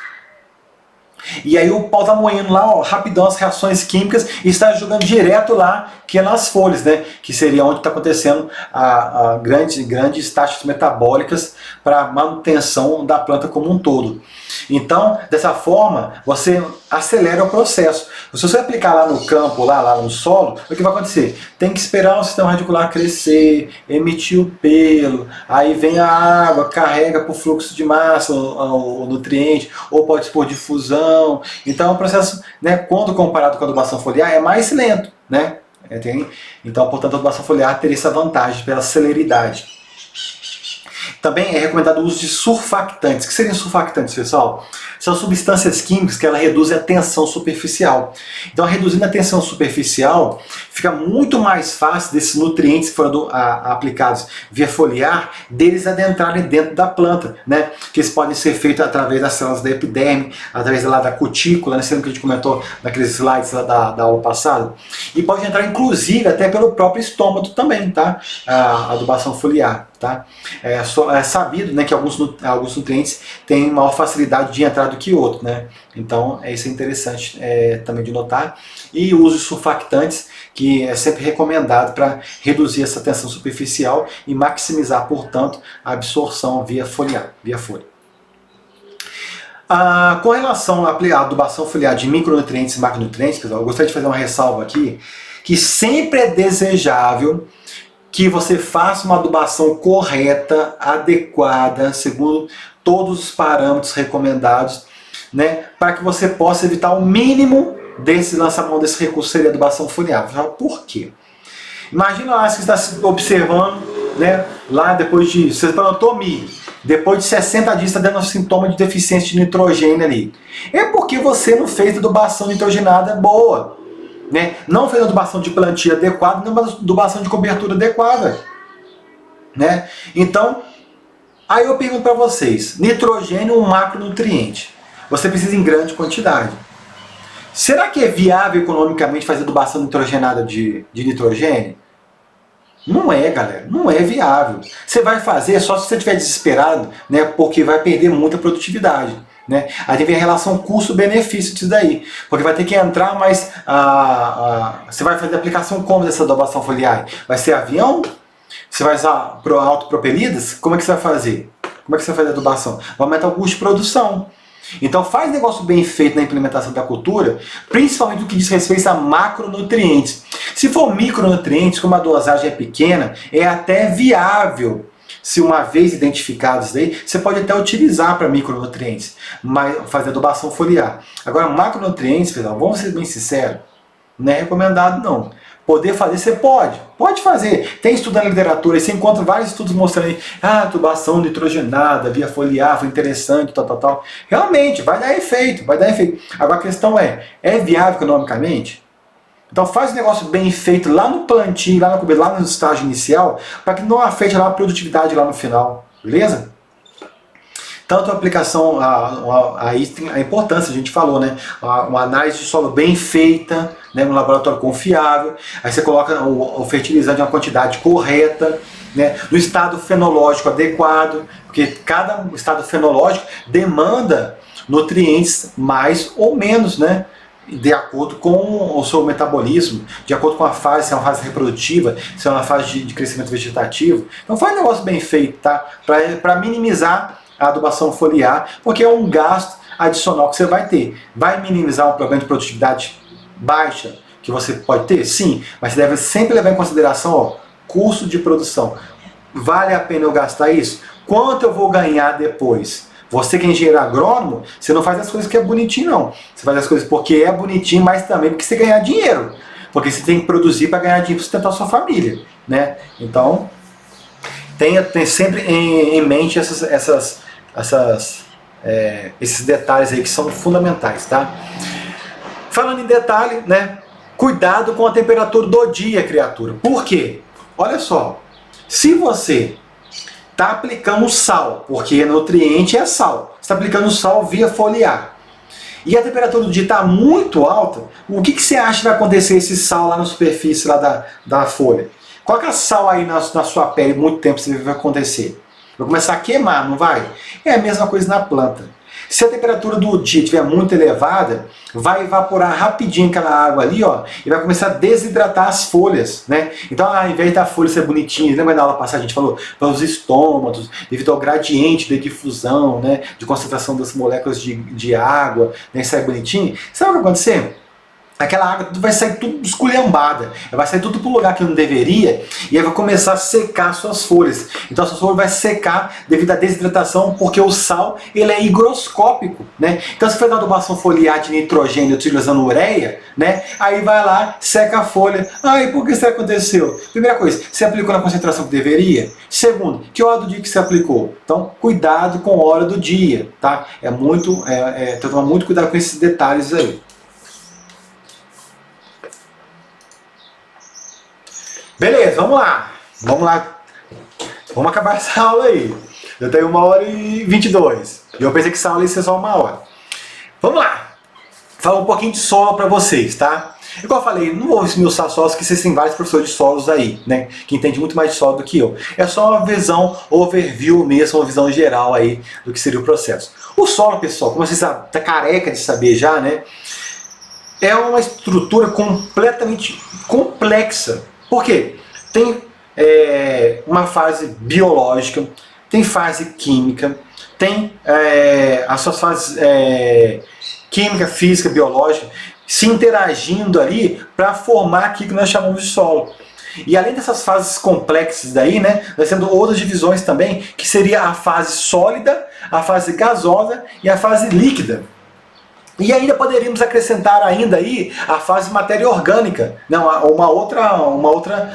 E aí o pau tá moendo lá, ó, rapidão as reações químicas e está jogando direto lá, que é nas folhas, né? Que seria onde está acontecendo a grandes taxas metabólicas para a manutenção da planta como um todo. Então, dessa forma, você acelera o processo. Se você aplicar lá no campo, lá no solo, o que vai acontecer? Tem que esperar o sistema radicular crescer, emitir o pelo, aí vem a água, carrega por fluxo de massa o nutriente, ou pode por difusão. Então, o processo, né, quando comparado com a adubação foliar, é mais lento, né? Então, portanto, a adubação foliar teria essa vantagem pela celeridade. Também é recomendado o uso de surfactantes. O que seriam surfactantes, pessoal? São substâncias químicas que ela reduzem a tensão superficial. Então, reduzindo a tensão superficial, fica muito mais fácil desses nutrientes que foram aplicados via foliar, deles adentrarem dentro da planta, né? Que eles podem ser feitos através das células da epiderme, através da cutícula, né? Sendo que a gente comentou naqueles slides lá da aula passada. E pode entrar, inclusive, até pelo próprio estômago também, tá? A adubação foliar. Tá? É sabido, né, que alguns nutrientes têm maior facilidade de entrar do que outros, né? Então isso é interessante também de notar. E o uso de surfactantes, que é sempre recomendado para reduzir essa tensão superficial e maximizar, portanto, a absorção via folha. Com relação à adubação foliar de micronutrientes e macronutrientes, pessoal, eu gostaria de fazer uma ressalva aqui, que sempre é desejável que você faça uma adubação correta, adequada, segundo todos os parâmetros recomendados, né, para que você possa evitar o mínimo desse lançamento desse recurso seria adubação foliar. Por quê? Imagina lá, você está se observando, né, lá depois de, você plantou milho, depois de 60 dias está dando um sintoma de deficiência de nitrogênio ali. É porque você não fez adubação nitrogenada boa, né? Não fez adubação de plantio adequada, não fez adubação de cobertura adequada, né? Então, aí eu pergunto para vocês, nitrogênio é um macronutriente, você precisa em grande quantidade. Será que é viável economicamente fazer adubação nitrogenada de nitrogênio? Não é, galera, não é viável. Você vai fazer só se você estiver desesperado, né, porque vai perder muita produtividade. Né? Aí tem a relação custo-benefício disso daí, porque vai ter que entrar, mas você vai fazer a aplicação como dessa adubação foliar? Vai ser avião? Você vai usar autopropelidas? Como é que você vai fazer? Como é que você vai fazer a adubação? Vai aumentar o custo de produção. Então faz negócio bem feito na implementação da cultura, principalmente no que diz respeito a macronutrientes. Se for micronutrientes, como a dosagem é pequena, é até viável. Se uma vez identificados daí, você pode até utilizar para micronutrientes, mas fazer adubação foliar. Agora, macronutrientes, pessoal, vamos ser bem sinceros, não é recomendado não. Poder fazer, você pode fazer. Tem estudo na literatura, você encontra vários estudos mostrando aí, adubação nitrogenada, via foliar, foi interessante, tal. Realmente, vai dar efeito, vai dar efeito. Agora a questão é viável economicamente? Então faz o negócio bem feito lá no plantio, lá no estágio inicial, para que não afete lá a produtividade lá no final, beleza? Tanto a aplicação, aí tem a importância, a gente falou, né? Uma análise de solo bem feita, né? Um laboratório confiável, aí você coloca o fertilizante em uma quantidade correta, né? No estado fenológico adequado, porque cada estado fenológico demanda nutrientes mais ou menos, né? De acordo com o seu metabolismo, de acordo com a fase, se é uma fase reprodutiva, se é uma fase de crescimento vegetativo. Então faz um negócio bem feito, tá? Para minimizar a adubação foliar, porque é um gasto adicional que você vai ter. Vai minimizar um problema de produtividade baixa que você pode ter? Sim, mas você deve sempre levar em consideração custo de produção. Vale a pena eu gastar isso? Quanto eu vou ganhar depois? Você que é engenheiro agrônomo, você não faz as coisas porque é bonitinho, não. Você faz as coisas porque é bonitinho, mas também porque você ganhar dinheiro. Porque você tem que produzir para ganhar dinheiro para sustentar a sua família, né? Então, tenha sempre em mente esses detalhes aí que são fundamentais, tá? Falando em detalhe, né? Cuidado com a temperatura do dia, criatura. Por quê? Olha só, se você está aplicando sal, porque nutriente é sal, você está aplicando sal via foliar, e a temperatura do dia está muito alta, o que você acha que vai acontecer esse sal lá na superfície lá da folha? Coloca sal aí na sua pele muito tempo, você vai acontecer. Vai começar a queimar, não vai? É a mesma coisa na planta. Se a temperatura do dia estiver muito elevada, vai evaporar rapidinho aquela água ali, ó, e vai começar a desidratar as folhas, né? Então, ao invés da folha ser bonitinha, lembra na aula passada a gente falou para os estômatos, devido ao gradiente de difusão, né, de concentração das moléculas de água, né, sai bonitinho. Sabe o que vai acontecer? Aquela água vai sair tudo esculhambada, vai sair tudo para o lugar que não deveria, e aí vai começar a secar suas folhas. Então a sua folha vai secar devido à desidratação, porque o sal ele é higroscópico, né? Então se for dar adubação foliar de nitrogênio utilizando ureia, né? Aí vai lá, seca a folha. Ai, por que isso aconteceu? Primeira coisa, você aplicou na concentração que deveria? Segundo, que hora do dia que você aplicou? Então cuidado com a hora do dia, tá? Tem que tomar muito cuidado com esses detalhes aí. Beleza, vamos lá. Vamos acabar essa aula aí. Eu tenho 1h22. E eu pensei que essa aula ia ser só 1 hora. Vamos lá. Falar um pouquinho de solo para vocês, tá? Igual eu falei, não vou esmiuçar solos, que vocês têm vários professores de solos aí, né? Que entendem muito mais de solo do que eu. É só uma visão overview mesmo, uma visão geral aí do que seria o processo. O solo, pessoal, como vocês estão careca de saber já, né? É uma estrutura completamente complexa. Por quê? Tem uma fase biológica, tem fase química, tem as suas fases química, física, biológica, se interagindo ali para formar aquilo que nós chamamos de solo. E além dessas fases complexas daí, né, nós temos outras divisões também, que seria a fase sólida, a fase gasosa e a fase líquida. E ainda poderíamos acrescentar ainda aí a fase matéria orgânica, não, uma outra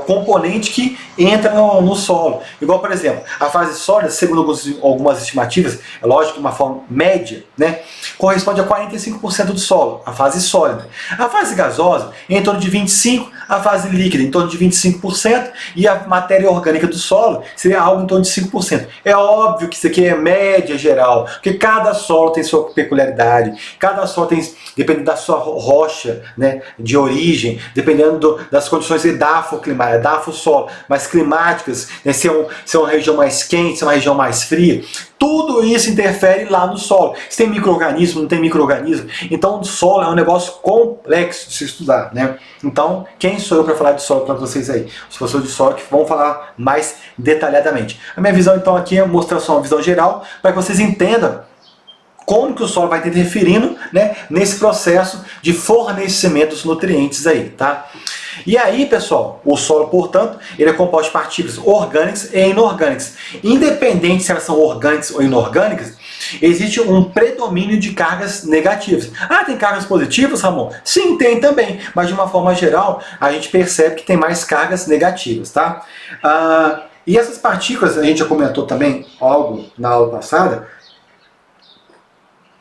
componente que entra no solo. Igual, por exemplo, a fase sólida, segundo algumas estimativas, é lógico que uma forma média, né, corresponde a 45% do solo, a fase sólida. A fase gasosa é em torno de 25%, a fase líquida em torno de 25% e a matéria orgânica do solo seria algo em torno de 5%. É óbvio que isso aqui é média geral, porque cada solo tem sua peculiaridade, cada solo tem, dependendo da sua rocha, né, de origem, dependendo das condições edafoclimáticas, edafo-solo, mais climáticas, né, se é uma região mais quente, se é uma região mais fria, tudo isso interfere lá no solo. Se tem micro-organismo, não tem micro-organismo. Então o solo é um negócio complexo de se estudar, né? Então, quem sou eu para falar de solo para vocês aí? Os professores de solo que vão falar mais detalhadamente. A minha visão então aqui é mostrar só uma visão geral, para que vocês entendam como que o solo vai estar interferindo, né, nesse processo de fornecimento dos nutrientes aí, tá? E aí, pessoal, o solo, portanto, ele é composto de partículas orgânicas e inorgânicas. Independente se elas são orgânicas ou inorgânicas, existe um predomínio de cargas negativas. Ah, tem cargas positivas, Ramon? Sim, tem também, mas de uma forma geral, a gente percebe que tem mais cargas negativas, tá? E essas partículas, a gente já comentou também algo na aula passada,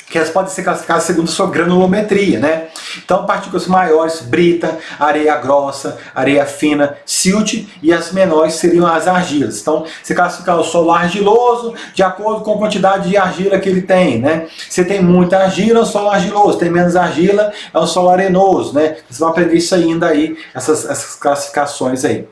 que elas podem ser classificadas segundo sua granulometria, né? Então, partículas maiores, brita, areia grossa, areia fina, silt, e as menores seriam as argilas. Então, você classifica o solo argiloso de acordo com a quantidade de argila que ele tem, né? Se tem muita argila, é um solo argiloso, tem menos argila, é um solo arenoso, né? Vocês vão aprender isso ainda aí, essas classificações aí.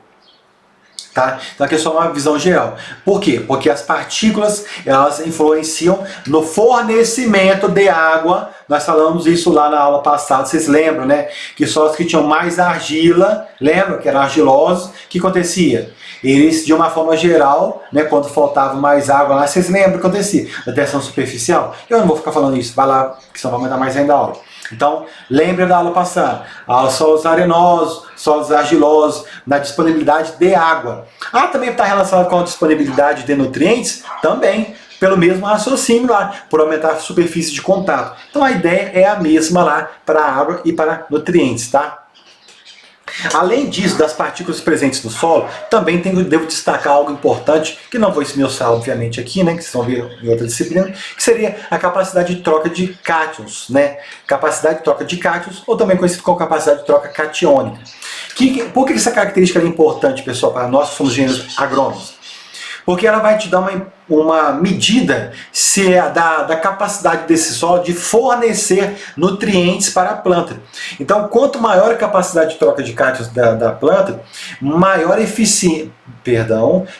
Tá? Então aqui é só uma visão geral. Por quê? Porque as partículas, elas influenciam no fornecimento de água. Nós falamos isso lá na aula passada, vocês lembram, né? Que só os que tinham mais argila, lembram que eram argilosos, o que acontecia? Eles, de uma forma geral, né, quando faltava mais água lá, vocês lembram o que acontecia? Da tensão superficial? Eu não vou ficar falando isso, vai lá, que senão vai aumentar mais ainda a aula. Então, lembre da aula passada, solos arenosos, solos argilosos, na disponibilidade de água. Também está relacionado com a disponibilidade de nutrientes? Também, pelo mesmo raciocínio lá, por aumentar a superfície de contato. Então a ideia é a mesma lá para água e para nutrientes, tá? Além disso, das partículas presentes no solo, também devo destacar algo importante, que não vou esmiuçar, obviamente, aqui, né, que vocês vão ver em outra disciplina, que seria a capacidade de troca de cátions, né? Capacidade de troca de cátions, ou também conhecido como capacidade de troca catiônica. Por que essa característica é importante, pessoal, para nós que somos engenheiros agrônomos? Porque ela vai te dar uma medida se é da capacidade desse solo de fornecer nutrientes para a planta. Então, quanto maior a capacidade de troca de cátions da planta, maior eficiência,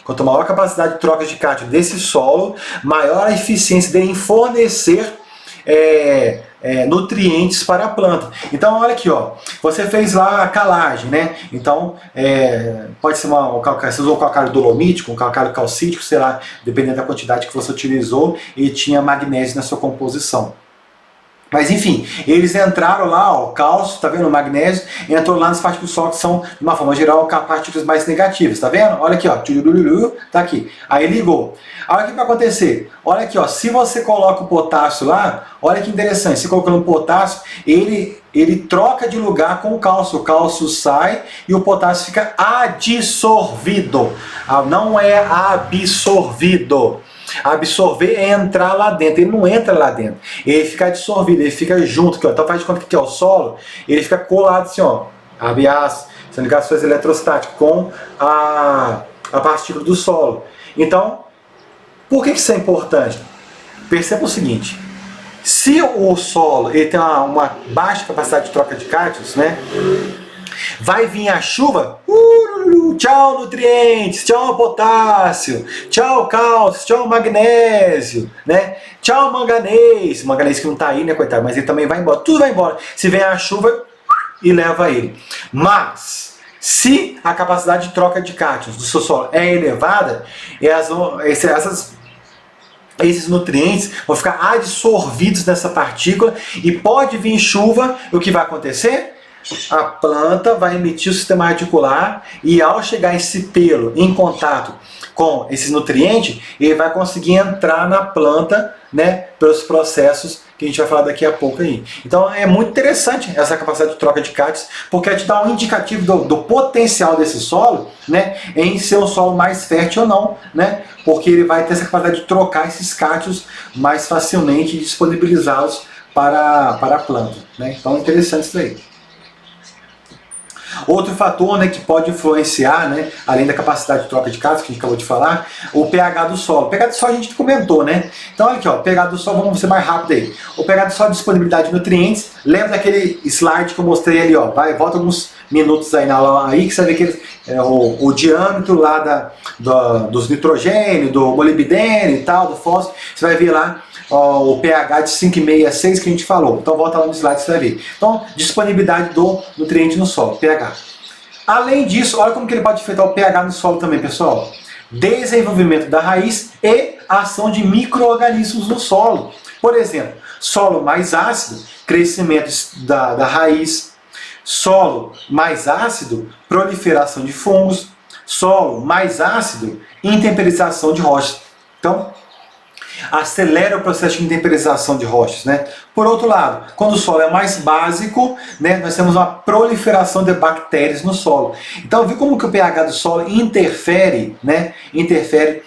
quanto maior a capacidade de troca de cátions desse solo, maior a eficiência dele em fornecer nutrientes para a planta. Então olha aqui, ó, você fez lá a calagem, né? Então pode ser você usou um calcário dolomítico, um calcário calcítico, sei lá, dependendo da quantidade que você utilizou, e tinha magnésio na sua composição. Mas enfim, eles entraram lá, ó, o cálcio, tá vendo? O magnésio entrou lá nas partículas do solo que são, de uma forma geral, partículas mais negativas, tá vendo? Olha aqui, ó, tá aqui. Aí ligou. Aí o que vai acontecer? Olha aqui, ó, se você coloca o potássio lá, olha que interessante, se colocando o potássio, ele troca de lugar com o cálcio sai e o potássio fica adsorvido, não é absorvido. Absorver é entrar lá dentro, ele não entra lá dentro, ele fica absorvido, ele fica junto, aqui, ó. Então faz de conta que é o solo, ele fica colado assim, ó, abre aspas, são ligações eletrostáticas com a partícula do solo. Então, por que isso é importante? Perceba o seguinte, se o solo ele tem uma baixa capacidade de troca de cátions, né, vai vir a chuva, tchau nutrientes, tchau potássio, tchau cálcio, tchau magnésio, né? Tchau manganês, manganês que não está aí, né, coitado, mas ele também vai embora, tudo vai embora. Se vem a chuva e leva ele. Mas se a capacidade de troca de cátions do seu solo é elevada, esses nutrientes vão ficar absorvidos nessa partícula e pode vir chuva, o que vai acontecer? a planta vai emitir o sistema radicular e ao chegar esse pelo em contato com esses nutrientes, ele vai conseguir entrar na planta, né, pelos processos que a gente vai falar daqui a pouco aí. Então é muito interessante essa capacidade de troca de cátions, porque te dá um indicativo do potencial desse solo, né, em ser um solo mais fértil ou não, né, porque ele vai ter essa capacidade de trocar esses cátions mais facilmente e disponibilizá-los para a planta, né. Então é interessante isso aí. Outro fator, né, que pode influenciar, né, além da capacidade de troca de cátions que a gente acabou de falar, o pH do solo. O pH do solo a gente comentou, né? Então olha aqui, ó, pH do solo, vamos ser mais rápido aí. O pH do solo é disponibilidade de nutrientes. Lembra daquele slide que eu mostrei ali, ó? Volta alguns minutos aí na aula aí que você vai ver que o diâmetro lá dos nitrogênio, do molibdênio e tal, do fósforo. Você vai ver lá o pH de 5,5 a 6 que a gente falou. Então volta lá no slide, você vai ver. Então, disponibilidade do nutriente no solo, pH. Além disso, olha como que ele pode afetar o pH no solo também, pessoal. Desenvolvimento da raiz e ação de micro-organismos no solo. Por exemplo, solo mais ácido, crescimento da raiz. Solo mais ácido, proliferação de fungos. Solo mais ácido, intemperização de rochas. Então, acelera o processo de intemperização de rochas, né? Por outro lado, quando o solo é mais básico, né, nós temos uma proliferação de bactérias no solo. Então, viu como que o pH do solo interfere, né? Interfere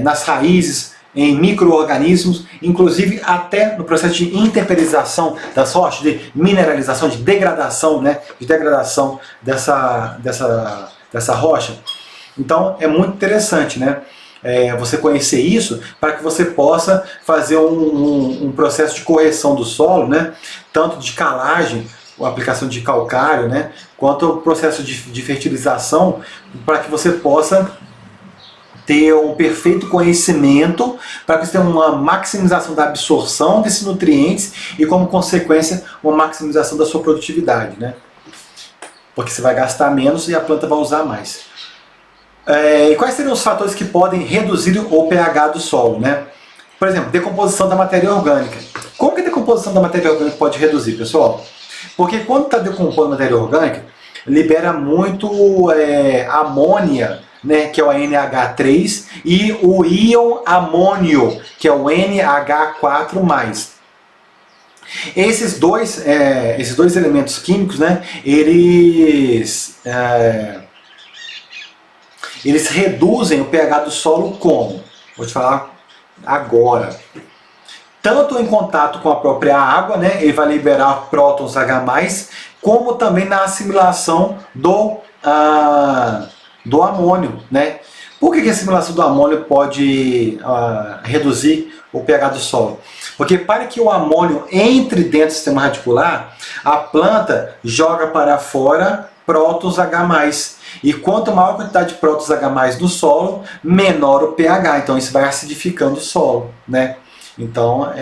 nas raízes, em micro-organismos, inclusive até no processo de intemperização das rochas, de mineralização, de degradação, né? De degradação dessa rocha. Então, é muito interessante, né? Você conhecer isso para que você possa fazer um processo de correção do solo, né? Tanto de calagem, a aplicação de calcário, né? Quanto o processo de fertilização, para que você possa ter um perfeito conhecimento, para que você tenha uma maximização da absorção desses nutrientes e, como consequência, uma maximização da sua produtividade, né? Porque você vai gastar menos e a planta vai usar mais. E quais seriam os fatores que podem reduzir o pH do solo, né? Por exemplo, decomposição da matéria orgânica. Como que a decomposição da matéria orgânica pode reduzir, pessoal? Porque quando está decompondo a matéria orgânica, libera muito amônia, né, que é o NH3, e o íon amônio, que é o NH4+. Esses dois elementos químicos, né, eles reduzem o pH do solo como? Vou te falar agora. Tanto em contato com a própria água, né, ele vai liberar prótons H+, como também na assimilação do amônio, né? Por que a assimilação do amônio pode reduzir o pH do solo? Porque para que o amônio entre dentro do sistema radicular, a planta joga para fora prótons H+. E quanto maior a quantidade de prótons H+ no solo, menor o pH. Então isso vai acidificando o solo, né? Então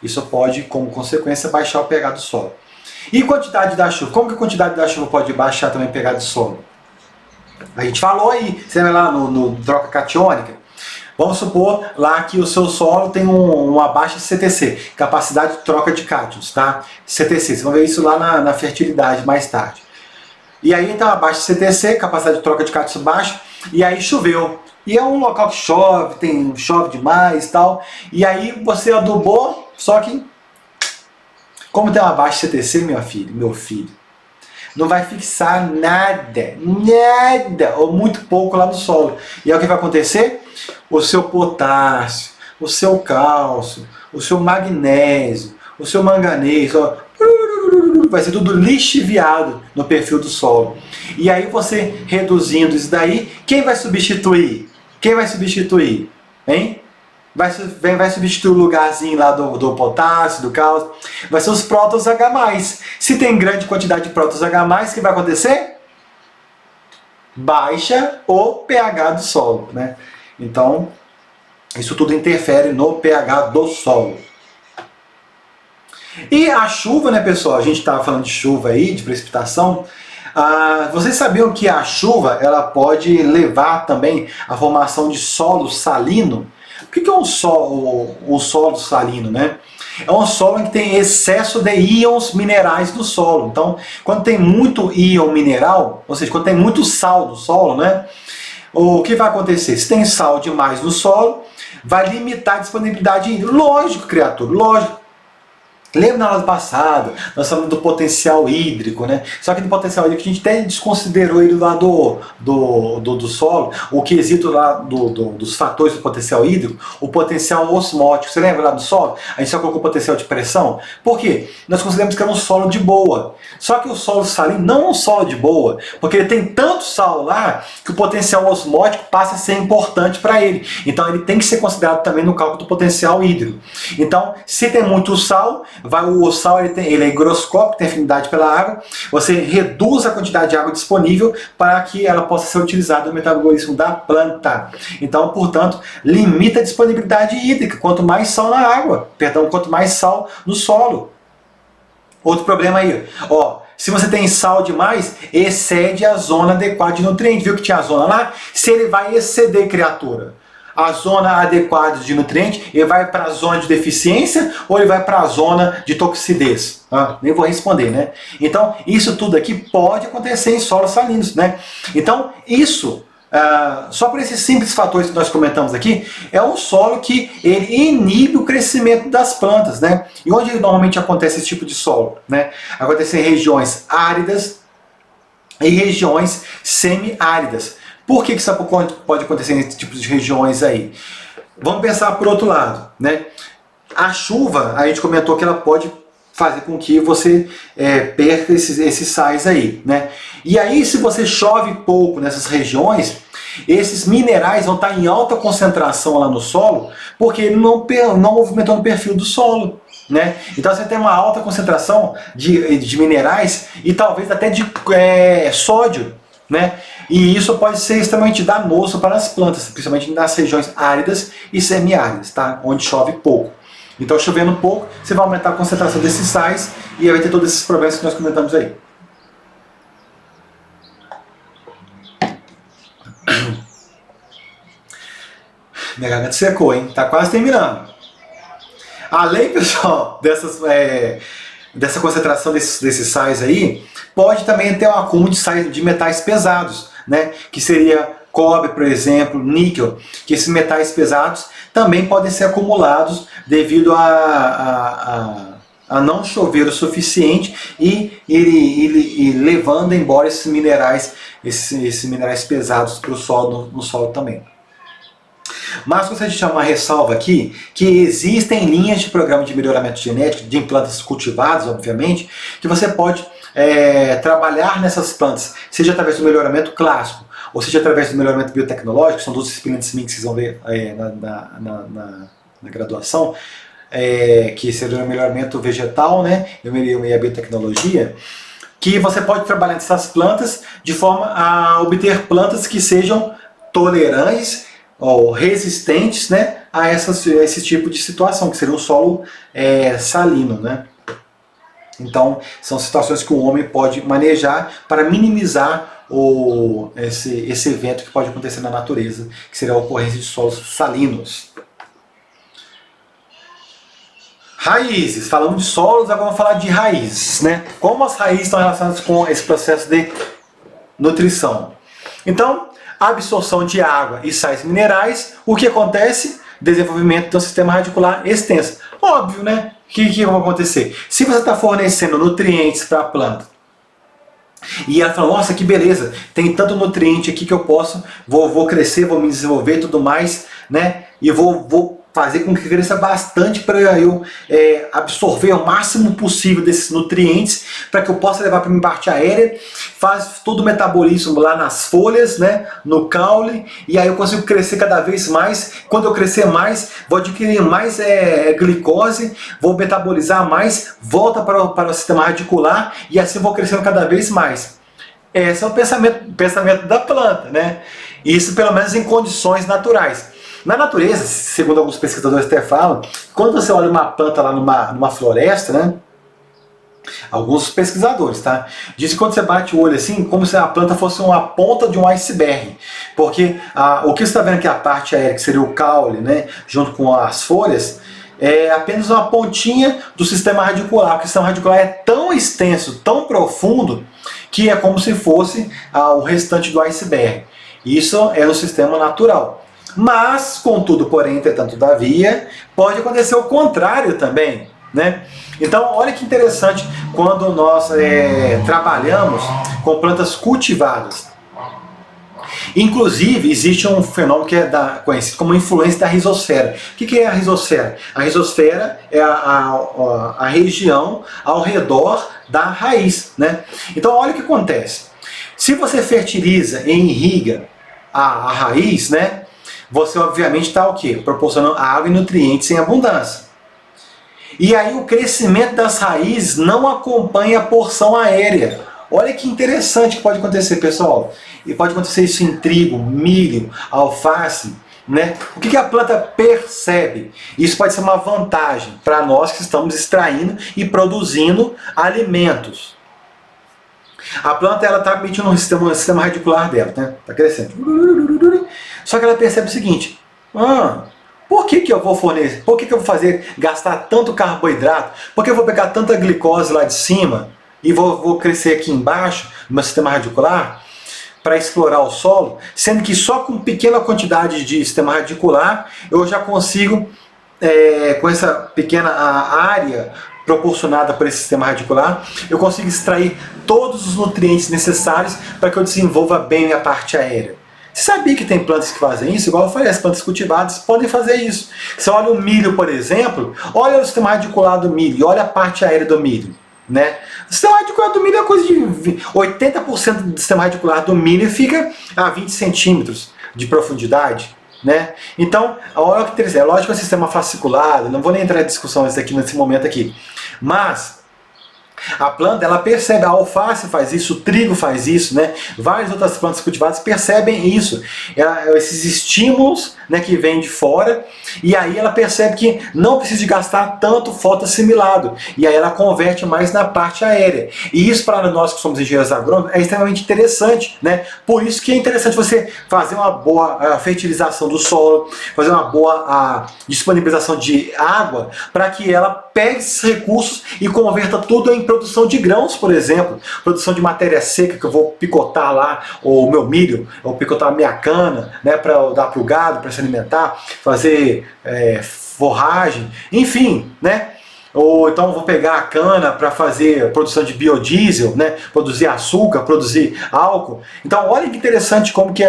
isso pode, como consequência, baixar o pH do solo. E quantidade da chuva? Como que a quantidade da chuva pode baixar também o pH do solo? A gente falou aí, você vai lá no troca catiônica. Vamos supor lá que o seu solo tem uma baixa CTC, capacidade de troca de cátions, tá? CTC, vocês vão ver isso lá na fertilidade mais tarde. E aí então a baixa CTC, capacidade de troca de cátions baixa, e aí choveu. E é um local que chove demais e tal. E aí você adubou, só que como tem uma baixa CTC, meu filho, não vai fixar nada, ou muito pouco lá no solo. E aí o que vai acontecer? O seu potássio, o seu cálcio, o seu magnésio, o seu manganês, ó, vai ser tudo lixiviado no perfil do solo. E aí você reduzindo isso daí, quem vai substituir? Quem vai substituir? Hein? Vai substituir o lugarzinho lá do potássio, do cálcio. Vai ser os prótons H+. Se tem grande quantidade de prótons H+, o que vai acontecer? Baixa o pH do solo, né? Então, isso tudo interfere no pH do solo. E a chuva, né, pessoal? A gente estava falando de chuva aí, de precipitação. Vocês sabiam que a chuva ela pode levar também à formação de solo salino? O que é um solo salino, né? é um solo em que tem excesso de íons minerais no solo. Então, quando tem muito íon mineral, ou seja, quando tem muito sal no solo, né, o que vai acontecer? Se tem sal demais no solo, vai limitar a disponibilidade hídrica. Lógico, criatura, lógico. Lembra na aula passada, nós falamos do potencial hídrico, né? Só que no potencial hídrico a gente até desconsiderou ele lá do solo, o quesito lá dos fatores do potencial hídrico, o potencial osmótico. Você lembra lá do solo? A gente só colocou o potencial de pressão. Por quê? Nós consideramos que era um solo de boa. Só que o solo salino não é um solo de boa, porque ele tem tanto sal lá que o potencial osmótico passa a ser importante para ele. Então ele tem que ser considerado também no cálculo do potencial hídrico. Então, se tem muito sal, o sal ele é higroscópico, tem afinidade pela água, você reduz a quantidade de água disponível para que ela possa ser utilizada no metabolismo da planta. Então, portanto, limita a disponibilidade hídrica, quanto mais sal na água, quanto mais sal no solo. Outro problema aí, ó, se você tem sal demais, excede a zona adequada de nutriente. Viu que tinha a zona lá? Se ele vai exceder, criatura, a zona adequada de nutriente, ele vai para a zona de deficiência ou ele vai para a zona de toxidez? Nem vou responder, né? Então, isso tudo aqui pode acontecer em solos salinos, né? Então, isso, só por esses simples fatores que nós comentamos aqui, é um solo que ele inibe o crescimento das plantas, né? E onde normalmente acontece esse tipo de solo, né? Acontece em regiões áridas e regiões semiáridas. Por que isso pode acontecer nesse tipo de regiões aí? Vamos pensar por outro lado, né? A chuva, a gente comentou que ela pode fazer com que você perca esses sais aí, né? E aí, se você chove pouco nessas regiões, esses minerais vão estar em alta concentração lá no solo, porque ele não movimentou no perfil do solo, né? Então você tem uma alta concentração de minerais e talvez até de sódio, né? E isso pode ser extremamente danoso para as plantas, principalmente nas regiões áridas e semiáridas, tá? Onde chove pouco. Então, chovendo pouco, você vai aumentar a concentração desses sais e vai ter todos esses problemas que nós comentamos aí. Minha garganta secou, hein? Tá quase terminando. Além, pessoal, dessa concentração desses sais aí, pode também ter um acúmulo de sais de metais pesados, né? Que seria cobre, por exemplo, níquel, que esses metais pesados também podem ser acumulados devido a não chover o suficiente e levando embora esses minerais pesados para o solo, no solo também. Mas gostaria de chamar uma ressalva aqui, que existem linhas de programa de melhoramento genético de plantas cultivadas, obviamente, que você pode trabalhar nessas plantas, seja através do melhoramento clássico, ou seja através do melhoramento biotecnológico, que são duas disciplinas que vocês vão ver na graduação, que seria o melhoramento vegetal, né, e a biotecnologia, que você pode trabalhar nessas plantas de forma a obter plantas que sejam tolerantes ou resistentes, né, a esse tipo de situação, que seria um solo salino, né? Então, são situações que o homem pode manejar para minimizar esse evento que pode acontecer na natureza, que seria a ocorrência de solos salinos. Raízes. Falamos de solos, agora vamos falar de raízes, né? Como as raízes estão relacionadas com esse processo de nutrição. Então, absorção de água e sais minerais, o que acontece? Desenvolvimento do sistema radicular extenso. Óbvio, né? O que vai acontecer? Se você está fornecendo nutrientes para a planta, e ela fala, nossa, que beleza, tem tanto nutriente aqui que eu vou crescer, vou me desenvolver e tudo mais, né? E vou fazer com que cresça bastante para eu absorver o máximo possível desses nutrientes, para que eu possa levar para minha parte aérea, faz todo o metabolismo lá nas folhas, né, no caule, e aí eu consigo crescer cada vez mais. Quando eu crescer mais, vou adquirir mais glicose, vou metabolizar mais, volta para o sistema radicular, e assim vou crescendo cada vez mais. Esse é o pensamento da planta, né? Isso pelo menos em condições naturais. Na natureza, segundo alguns pesquisadores até falam, quando você olha uma planta lá numa floresta, né? Alguns pesquisadores, tá? Dizem que quando você bate o olho assim, como se a planta fosse uma ponta de um iceberg. Porque o que você está vendo aqui, a parte aérea, que seria o caule, né? Junto com as folhas, é apenas uma pontinha do sistema radicular. O sistema radicular é tão extenso, tão profundo, que é como se fosse o restante do iceberg. Isso é no sistema natural. Mas, contudo, porém, entretanto, todavia, pode acontecer o contrário também, né? Então, olha que interessante quando nós trabalhamos com plantas cultivadas. Inclusive, existe um fenômeno que é conhecido como influência da rizosfera. O que é a rizosfera? A rizosfera é a região ao redor da raiz, né? Então, olha o que acontece. Se você fertiliza e irriga a raiz, né? Você obviamente está o quê? Proporcionando água e nutrientes em abundância. E aí o crescimento das raízes não acompanha a porção aérea. Olha que interessante que pode acontecer, pessoal. E pode acontecer isso em trigo, milho, alface, né? O que a planta percebe? Isso pode ser uma vantagem para nós que estamos extraindo e produzindo alimentos. A planta está emitindo um sistema radicular dela, né? Está crescendo. Só que ela percebe o seguinte: por que eu vou fornecer? Por que eu vou gastar tanto carboidrato? Por que eu vou pegar tanta glicose lá de cima e vou crescer aqui embaixo no meu sistema radicular para explorar o solo, sendo que só com pequena quantidade de sistema radicular eu já consigo, com essa pequena área proporcionada por esse sistema radicular, eu consigo extrair todos os nutrientes necessários para que eu desenvolva bem a parte aérea. Você sabia que tem plantas que fazem isso? Igual eu falei, as plantas cultivadas podem fazer isso. Você olha o milho, por exemplo, olha o sistema radicular do milho, olha a parte aérea do milho, né? O sistema radicular do milho é coisa de 80% do sistema radicular do milho fica a 20 centímetros de profundidade, né? Então, olha que interessante. É lógico que é um sistema fasciculado, não vou nem entrar em discussão nesse momento aqui, mas a planta, ela percebe, a alface faz isso, o trigo faz isso, né? Várias outras plantas cultivadas percebem isso, esses estímulos, né, que vêm de fora, e aí ela percebe que não precisa de gastar tanto fotoassimilado, e aí ela converte mais na parte aérea. E isso, para nós que somos engenheiros agrônomos, é extremamente interessante, né? Por isso que é interessante você fazer uma boa fertilização do solo, fazer uma boa disponibilização de água, para que ela pegue esses recursos e converta tudo em produção de grãos, por exemplo, produção de matéria seca, que eu vou picotar lá o meu milho, ou picotar a minha cana, né, para dar para o gado, para se alimentar, fazer forragem, enfim, né? Ou então eu vou pegar a cana para fazer produção de biodiesel, né, produzir açúcar, produzir álcool. Então olha que interessante como que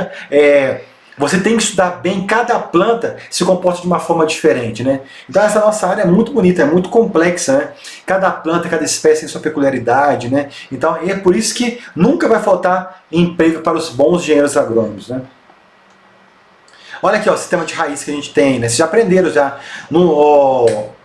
você tem que estudar bem, cada planta se comporta de uma forma diferente, né? Então essa nossa área é muito bonita, é muito complexa, né? Cada planta, cada espécie tem sua peculiaridade, né? Então é por isso que nunca vai faltar emprego para os bons engenheiros agrônomos, né? Olha aqui, ó, o sistema de raiz que a gente tem, né? Vocês já aprenderam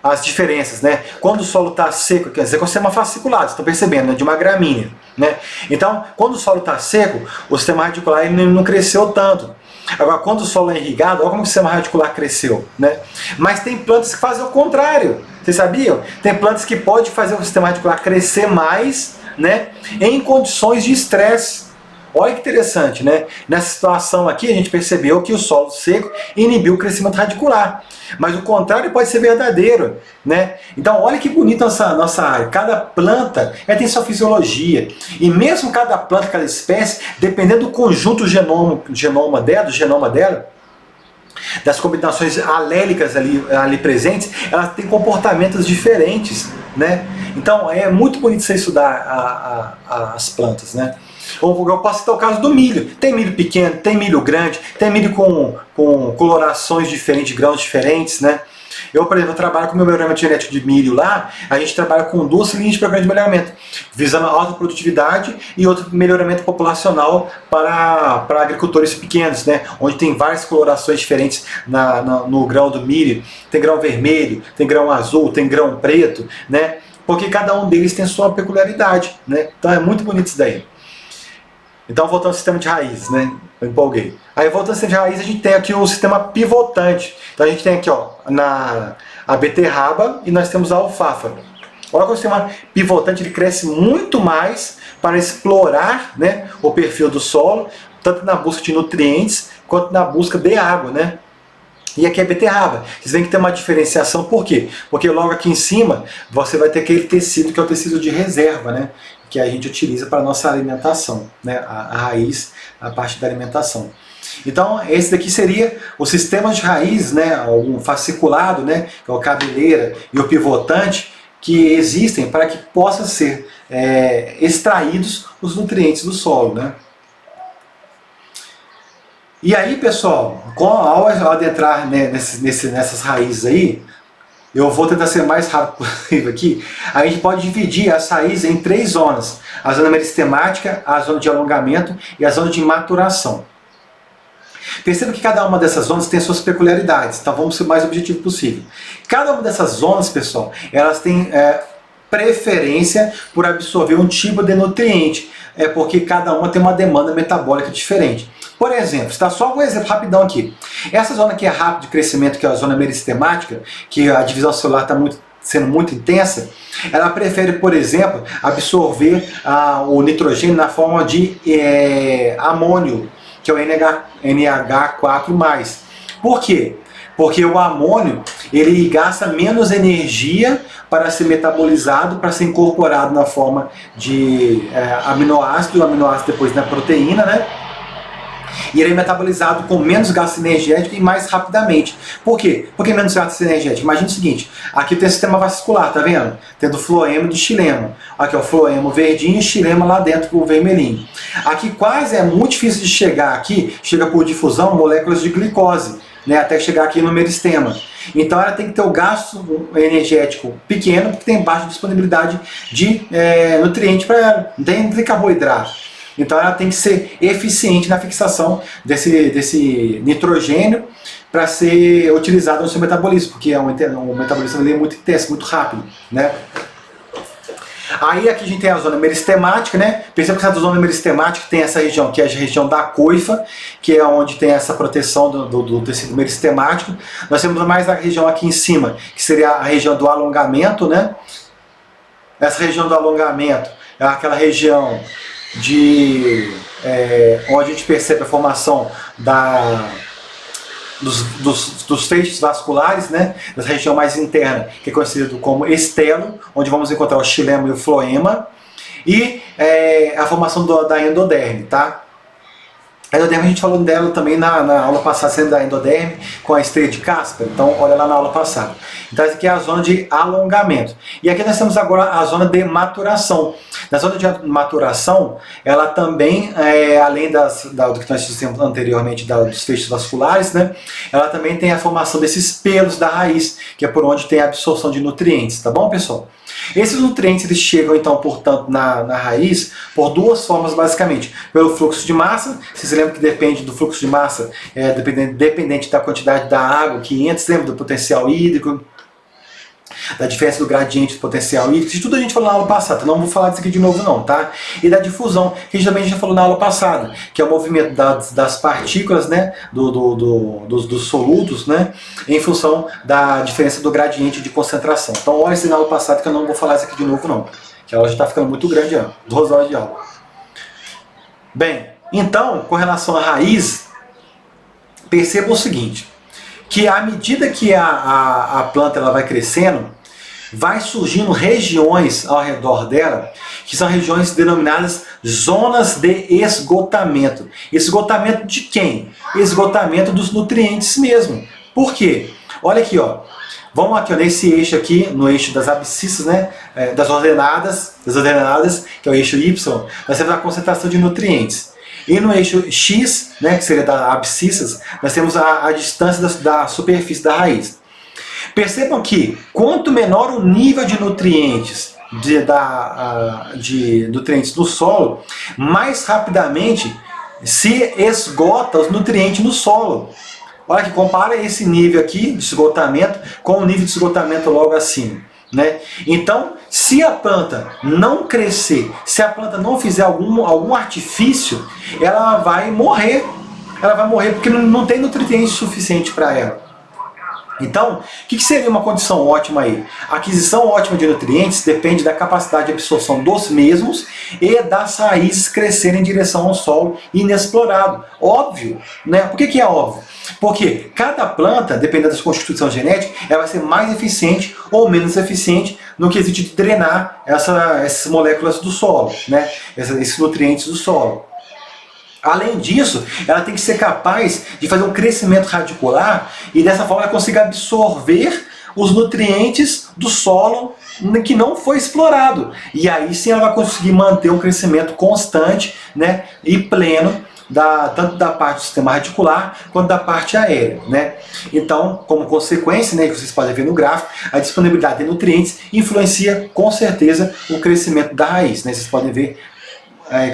as diferenças, né? Quando o solo está seco, quer dizer, quando o sistema fasciculado, vocês estão percebendo, né? De uma gramínea, né? Então, quando o solo está seco, o sistema radicular ele não cresceu tanto. Agora, quando o solo é irrigado, olha como o sistema radicular cresceu, né? Mas tem plantas que fazem o contrário. Vocês sabiam? Tem plantas que podem fazer o sistema radicular crescer mais, né, em condições de estresse. Olha que interessante, né? Nessa situação aqui, a gente percebeu que o solo seco inibiu o crescimento radicular. Mas o contrário pode ser verdadeiro, né? Então, olha que bonita nossa área. Cada planta tem sua fisiologia. E mesmo cada planta, cada espécie, dependendo do conjunto genoma dela, das combinações alélicas ali presentes, elas têm comportamentos diferentes, né? Então, é muito bonito você estudar as plantas, né? Eu posso citar o caso do milho. Tem milho pequeno, tem milho grande, tem milho com colorações diferentes, grãos diferentes, né? Eu, por exemplo, trabalho com o meu melhoramento genético de milho lá, a gente trabalha com 2 linhas de programa de melhoramento, visando alta produtividade e outro melhoramento populacional para agricultores pequenos, né? Onde tem várias colorações diferentes no grão do milho. Tem grão vermelho, tem grão azul, tem grão preto, né? Porque cada um deles tem sua peculiaridade, né? Então é muito bonito isso daí. Então, voltando ao sistema de raízes, né? Eu empolguei. Aí, voltando ao sistema de raízes, a gente tem aqui o sistema pivotante. Então, a gente tem aqui, ó, a beterraba e nós temos a alfafa. Olha que o sistema pivotante ele cresce muito mais para explorar, né, o perfil do solo, tanto na busca de nutrientes quanto na busca de água, né? E aqui é beterraba. Vocês veem que tem uma diferenciação, por quê? Porque logo aqui em cima você vai ter aquele tecido que é o tecido de reserva, né? Que a gente utiliza para a nossa alimentação, né? A raiz, a parte da alimentação. Então esse daqui seria o sistema de raiz, né? O fasciculado, né? Que é o cabeleira e o pivotante, que existem para que possam ser extraídos os nutrientes do solo, né? E aí, pessoal, ao adentrar, né, nessas raízes aí, eu vou tentar ser o mais rápido possível aqui. A gente pode dividir as raízes em 3 zonas: a zona meristemática, a zona de alongamento e a zona de maturação. Perceba que cada uma dessas zonas tem suas peculiaridades, então vamos ser o mais objetivo possível. Cada uma dessas zonas, pessoal, elas têm preferência por absorver um tipo de nutriente, porque cada uma tem uma demanda metabólica diferente. Por exemplo, está só um exemplo rapidão aqui. Essa zona que é rápido de crescimento, que é a zona meristemática, que a divisão celular está sendo muito intensa, ela prefere, por exemplo, absorver o nitrogênio na forma de amônio, que é o NH4+. Por quê? Porque o amônio ele gasta menos energia para ser metabolizado, para ser incorporado na forma de aminoácido, o aminoácido depois na proteína, né? E ele é metabolizado com menos gasto energético e mais rapidamente. Por quê? Por que menos gasto energético? Imagina o seguinte, aqui tem o sistema vascular, tá vendo? Tem do floema e do xilema. Aqui é o floema verdinho e o xilema lá dentro, o vermelhinho. Aqui quase é muito difícil de chegar aqui, chega por difusão moléculas de glicose, né, até chegar aqui no meristema. Então ela tem que ter o gasto energético pequeno, porque tem baixa disponibilidade de nutriente para ela, não tem carboidrato. Então ela tem que ser eficiente na fixação desse nitrogênio para ser utilizado no seu metabolismo, porque o metabolismo dele é muito intenso, muito rápido, né? Aí aqui a gente tem a zona meristemática, né? Perceba que essa zona meristemática tem essa região, que é a região da coifa, que é onde tem essa proteção do tecido meristemático. Nós temos mais a região aqui em cima, que seria a região do alongamento, né? Essa região do alongamento é aquela região onde a gente percebe a formação dos feixes vasculares, né, da região mais interna, que é conhecido como estelo, onde vamos encontrar o xilema e o floema, e a formação da endoderme, tá? A endoderme a gente falou dela também na aula passada, sendo da endoderme, com a estreia de Casper, então olha lá na aula passada. Então essa aqui é a zona de alongamento. E aqui nós temos agora a zona de maturação. Na zona de maturação, ela também, além do que nós dissemos anteriormente, dos feixes vasculares, né, ela também tem a formação desses pelos da raiz, que é por onde tem a absorção de nutrientes, tá bom, pessoal? Esses nutrientes eles chegam então, portanto, na raiz por 2 formas basicamente. Pelo fluxo de massa, vocês lembram que depende do fluxo de massa, dependente da quantidade da água que entra, você lembra do potencial hídrico, da diferença do gradiente do potencial hídrico, isso tudo a gente falou na aula passada, não vou falar disso aqui de novo não, tá? E da difusão, que a gente também já falou na aula passada, que é o movimento das partículas, né, dos solutos, né, em função da diferença do gradiente de concentração. Então olha isso na aula passada que eu não vou falar isso aqui de novo não, que a aula já está ficando muito grande já, 2 horas de aula. Bem, então, com relação à raiz, perceba o seguinte, que à medida que a planta ela vai crescendo, vai surgindo regiões ao redor dela, que são regiões denominadas zonas de esgotamento. Esgotamento de quem? Esgotamento dos nutrientes mesmo. Por quê? Olha aqui, ó. Vamos aqui, ó, nesse eixo aqui, no eixo das abscissas, né, das ordenadas, que é o eixo Y, nós temos a concentração de nutrientes. E no eixo X, né, que seria das abscissas, nós temos a distância da superfície da raiz. Percebam que quanto menor o nível de nutrientes nutrientes do solo, mais rapidamente se esgota os nutrientes no solo. Olha que compara esse nível aqui de esgotamento com o nível de esgotamento logo acima, né? Então, se a planta não crescer, se a planta não fizer algum artifício, ela vai morrer. Ela vai morrer porque não tem nutriente suficiente para ela. Então, o que seria uma condição ótima aí? A aquisição ótima de nutrientes depende da capacidade de absorção dos mesmos e das raízes crescerem em direção ao solo inexplorado. Óbvio, né? Por que é óbvio? Porque cada planta, dependendo da sua constituição genética, ela vai ser mais eficiente ou menos eficiente no quesito de drenar essas moléculas do solo, né? Esses nutrientes do solo. Além disso, ela tem que ser capaz de fazer um crescimento radicular e dessa forma ela consiga absorver os nutrientes do solo que não foi explorado. E aí sim ela vai conseguir manter um crescimento constante, né, e pleno, tanto da parte do sistema radicular quanto da parte aérea, né? Então, como consequência, né, que vocês podem ver no gráfico, a disponibilidade de nutrientes influencia com certeza o crescimento da raiz, né? Vocês podem ver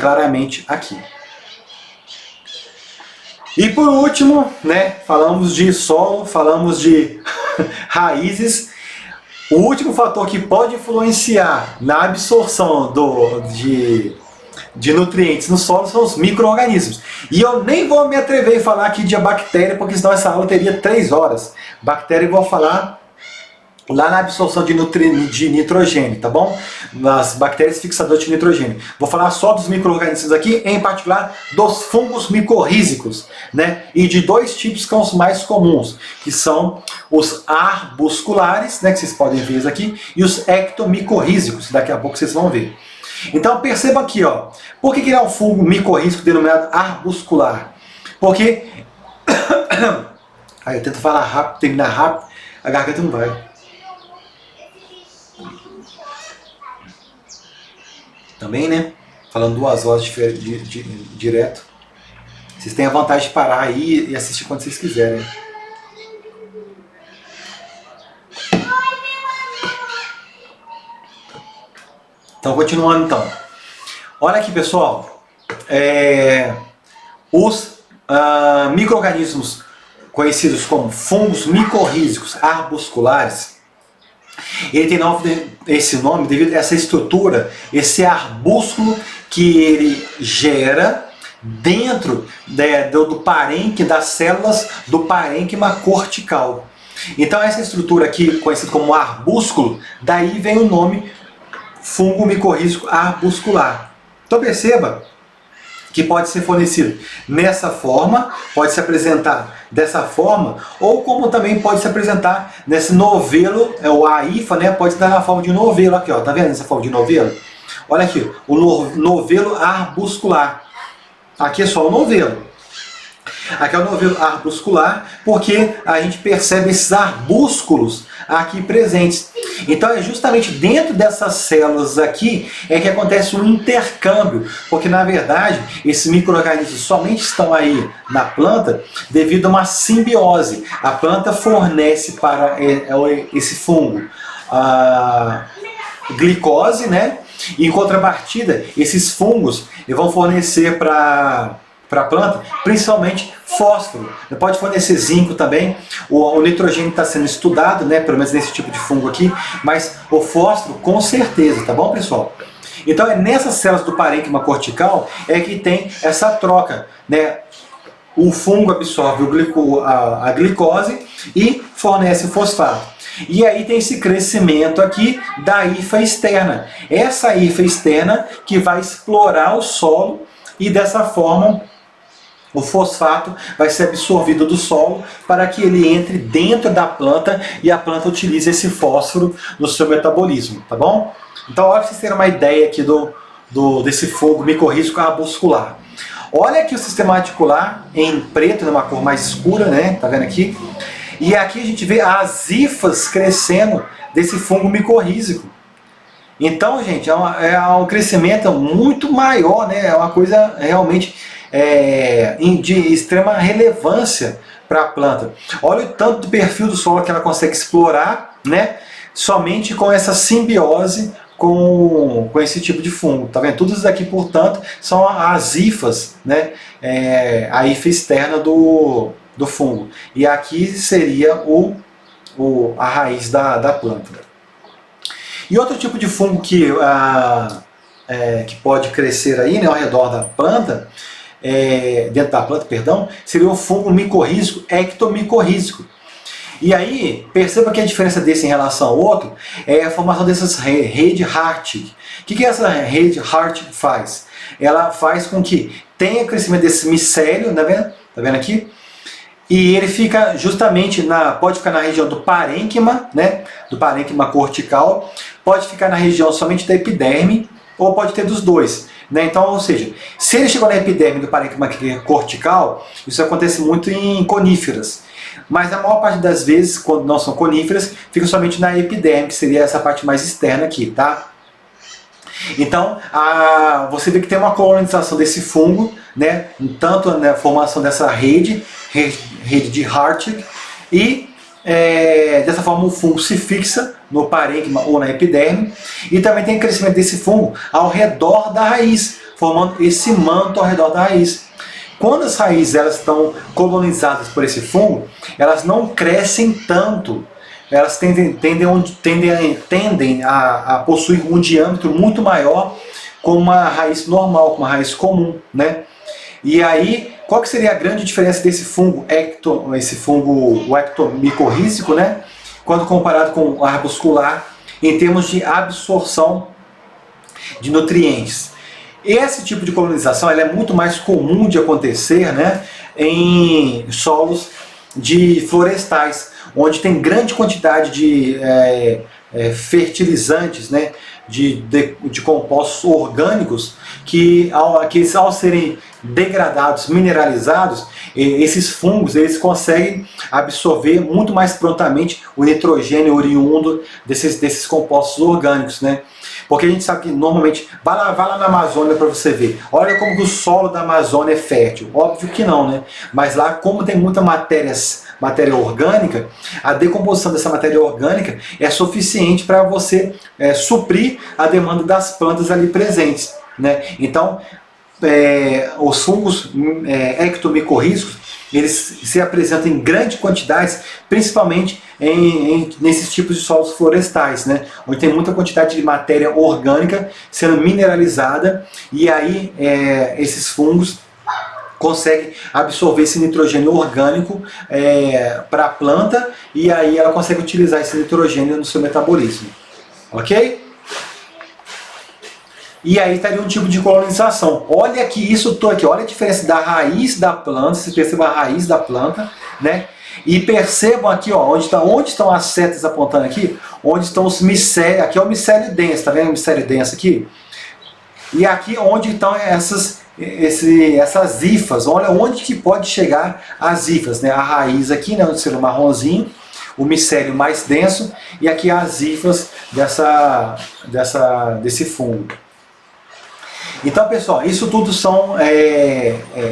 claramente aqui. E por último, né, falamos de solo, falamos de raízes. O último fator que pode influenciar na absorção de nutrientes no solo são os micro-organismos. E eu nem vou me atrever a falar aqui de bactéria, porque senão essa aula teria 3 horas. Bactéria eu vou falar lá na absorção de nitrogênio, tá bom? Nas bactérias fixadoras de nitrogênio. Vou falar só dos micro-organismos aqui, em particular dos fungos micorrízicos, né? E de 2 tipos que são os mais comuns, que são os arbusculares, né, que vocês podem ver aqui, e os ectomicorrízicos, daqui a pouco vocês vão ver. Então perceba aqui, ó, por que ele é um fungo micorrízico denominado arbuscular? Porque, aí eu tento falar rápido, terminar rápido, a garganta não vai. Também, né? Falando 2 horas direto. Vocês têm a vantagem de parar aí e assistir quando vocês quiserem. Então, continuando então. Olha aqui, pessoal. Os micro-organismos conhecidos como fungos micorrízicos arbusculares, ele tem esse nome devido a essa estrutura, esse arbúsculo que ele gera dentro do parênquima, das células do parênquima cortical. Então essa estrutura aqui, conhecida como arbúsculo, daí vem o nome fungo micorrízico arbuscular. Então perceba que pode ser fornecido nessa forma, pode se apresentar dessa forma, ou como também pode se apresentar nesse novelo, a hifa, né, pode estar na forma de novelo, aqui ó, tá vendo essa forma de novelo? Olha aqui, o novelo arbuscular. Aqui é só o novelo. Aqui é o novelo arbuscular, porque a gente percebe esses arbúsculos aqui presentes. Então é justamente dentro dessas células aqui é que acontece um intercâmbio, porque na verdade esses micro-organismos somente estão aí na planta devido a uma simbiose. A planta fornece para esse fungo a glicose, né? E em contrapartida, esses fungos vão fornecer para a planta, principalmente fósforo. Pode fornecer zinco também. O nitrogênio está sendo estudado, né, pelo menos nesse tipo de fungo aqui, mas o fósforo com certeza, tá bom, pessoal? Então é nessas células do parênquima cortical é que tem essa troca, né? O fungo absorve a glicose e fornece o fosfato. E aí tem esse crescimento aqui da hifa externa. Essa hifa externa que vai explorar o solo e dessa forma o fosfato vai ser absorvido do solo para que ele entre dentro da planta e a planta utilize esse fósforo no seu metabolismo, tá bom? Então olha para vocês terem uma ideia aqui desse fungo micorrízico arbuscular. Olha aqui o sistema radicular em preto, numa cor mais escura, né? Tá vendo aqui? E aqui a gente vê as hifas crescendo desse fungo micorrízico. Então, gente, é um crescimento muito maior, né? É uma coisa realmente de extrema relevância para a planta. Olha o tanto do perfil do solo que ela consegue explorar, né? Somente com essa simbiose com esse tipo de fungo. Tá vendo? Tudo isso aqui, portanto, são as hifas, né? A hifa externa do fungo. E aqui seria a raiz da planta. E outro tipo de fungo que pode crescer aí, né, ao redor da planta, dentro da planta, perdão, seria o fungo micorrízico ectomicorrízico. E aí, perceba que a diferença desse em relação ao outro é a formação dessas redes Hartig. O que essa rede Hartig faz? Ela faz com que tenha crescimento desse micélio, tá vendo? Tá vendo aqui? E ele fica justamente pode ficar na região do parênquima, né? Do parênquima cortical, pode ficar na região somente da epiderme, ou pode ter dos dois. Né? Então, ou seja, se ele chegou na epiderme do parênquima cortical, isso acontece muito em coníferas. Mas a maior parte das vezes, quando não são coníferas, fica somente na epiderme, que seria essa parte mais externa aqui, tá? Então, você vê que tem uma colonização desse fungo, né? Tanto na formação dessa rede de Hartig, e dessa forma o fungo se fixa no parênquima ou na epiderme, e também tem crescimento desse fungo ao redor da raiz, formando esse manto ao redor da raiz. Quando as raízes elas estão colonizadas por esse fungo, elas não crescem tanto, elas tendem a possuir um diâmetro muito maior como uma raiz normal, como uma raiz comum, né? E aí, qual que seria a grande diferença desse fungo, o ectomicorrízico, né? Quando comparado com o arbuscular, em termos de absorção de nutrientes? Esse tipo de colonização ela é muito mais comum de acontecer, né, em solos de florestais, onde tem grande quantidade de fertilizantes, né, de compostos orgânicos que ao serem degradados, mineralizados, esses fungos eles conseguem absorver muito mais prontamente o nitrogênio oriundo desses compostos orgânicos, né? Porque a gente sabe que normalmente, vai lá na Amazônia para você ver, olha como que o solo da Amazônia é fértil, óbvio que não, né? Mas lá, como tem muita matéria orgânica, a decomposição dessa matéria orgânica é suficiente para você suprir a demanda das plantas ali presentes, né? Então, os fungos ectomicorrízicos, eles se apresentam em grandes quantidades, principalmente nesses tipos de solos florestais, né? Onde tem muita quantidade de matéria orgânica sendo mineralizada, e aí esses fungos conseguem absorver esse nitrogênio orgânico para a planta, e aí ela consegue utilizar esse nitrogênio no seu metabolismo. Ok? E aí estaria um tipo de colonização. Olha aqui, olha a diferença da raiz da planta, vocês percebam a raiz da planta, né? E percebam aqui, ó, onde estão as setas apontando aqui, onde estão os micélios, aqui é o micélio denso, tá vendo o micélio denso aqui? E aqui onde estão essas hifas, olha onde que pode chegar as hifas, né? A raiz aqui, né, onde seria o marronzinho, o micélio mais denso, e aqui as hifas desse fungo. Então, pessoal, isso tudo são,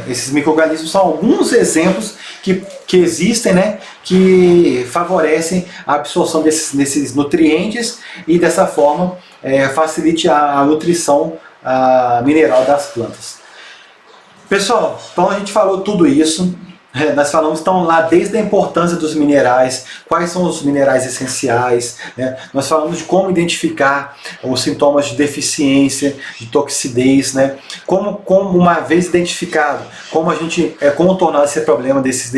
esses micro-organismos são alguns exemplos que existem, né, que favorecem a absorção desses nutrientes e dessa forma facilite a nutrição mineral das plantas. Pessoal, então a gente falou tudo isso. Nós falamos então lá desde a importância dos minerais, quais são os minerais essenciais, né? Nós falamos de como identificar os sintomas de deficiência, de toxidez, né? Como uma vez identificado, como a gente contornar esse problema dessa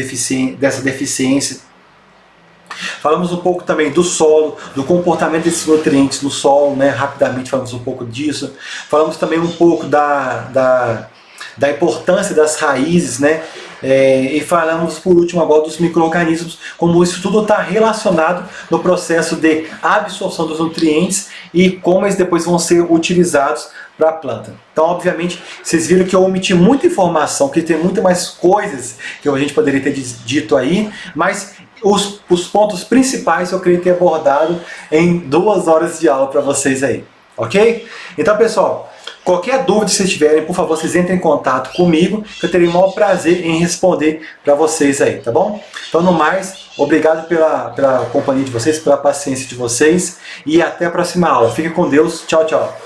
deficiência. Falamos um pouco também do solo, do comportamento desses nutrientes no solo, né? Rapidamente falamos um pouco disso. Falamos também um pouco da importância das raízes, né? E falamos por último agora dos micro-organismos, como isso tudo está relacionado no processo de absorção dos nutrientes e como eles depois vão ser utilizados para a planta. Então, obviamente, vocês viram que eu omiti muita informação, que tem muito mais coisas que a gente poderia ter dito aí, mas os pontos principais eu queria ter abordado em 2 horas de aula para vocês aí, ok? Então, pessoal, qualquer dúvida que vocês tiverem, por favor, vocês entrem em contato comigo, que eu terei o maior prazer em responder para vocês aí, tá bom? Então, no mais, obrigado pela companhia de vocês, pela paciência de vocês, e até a próxima aula. Fiquem com Deus. Tchau, tchau.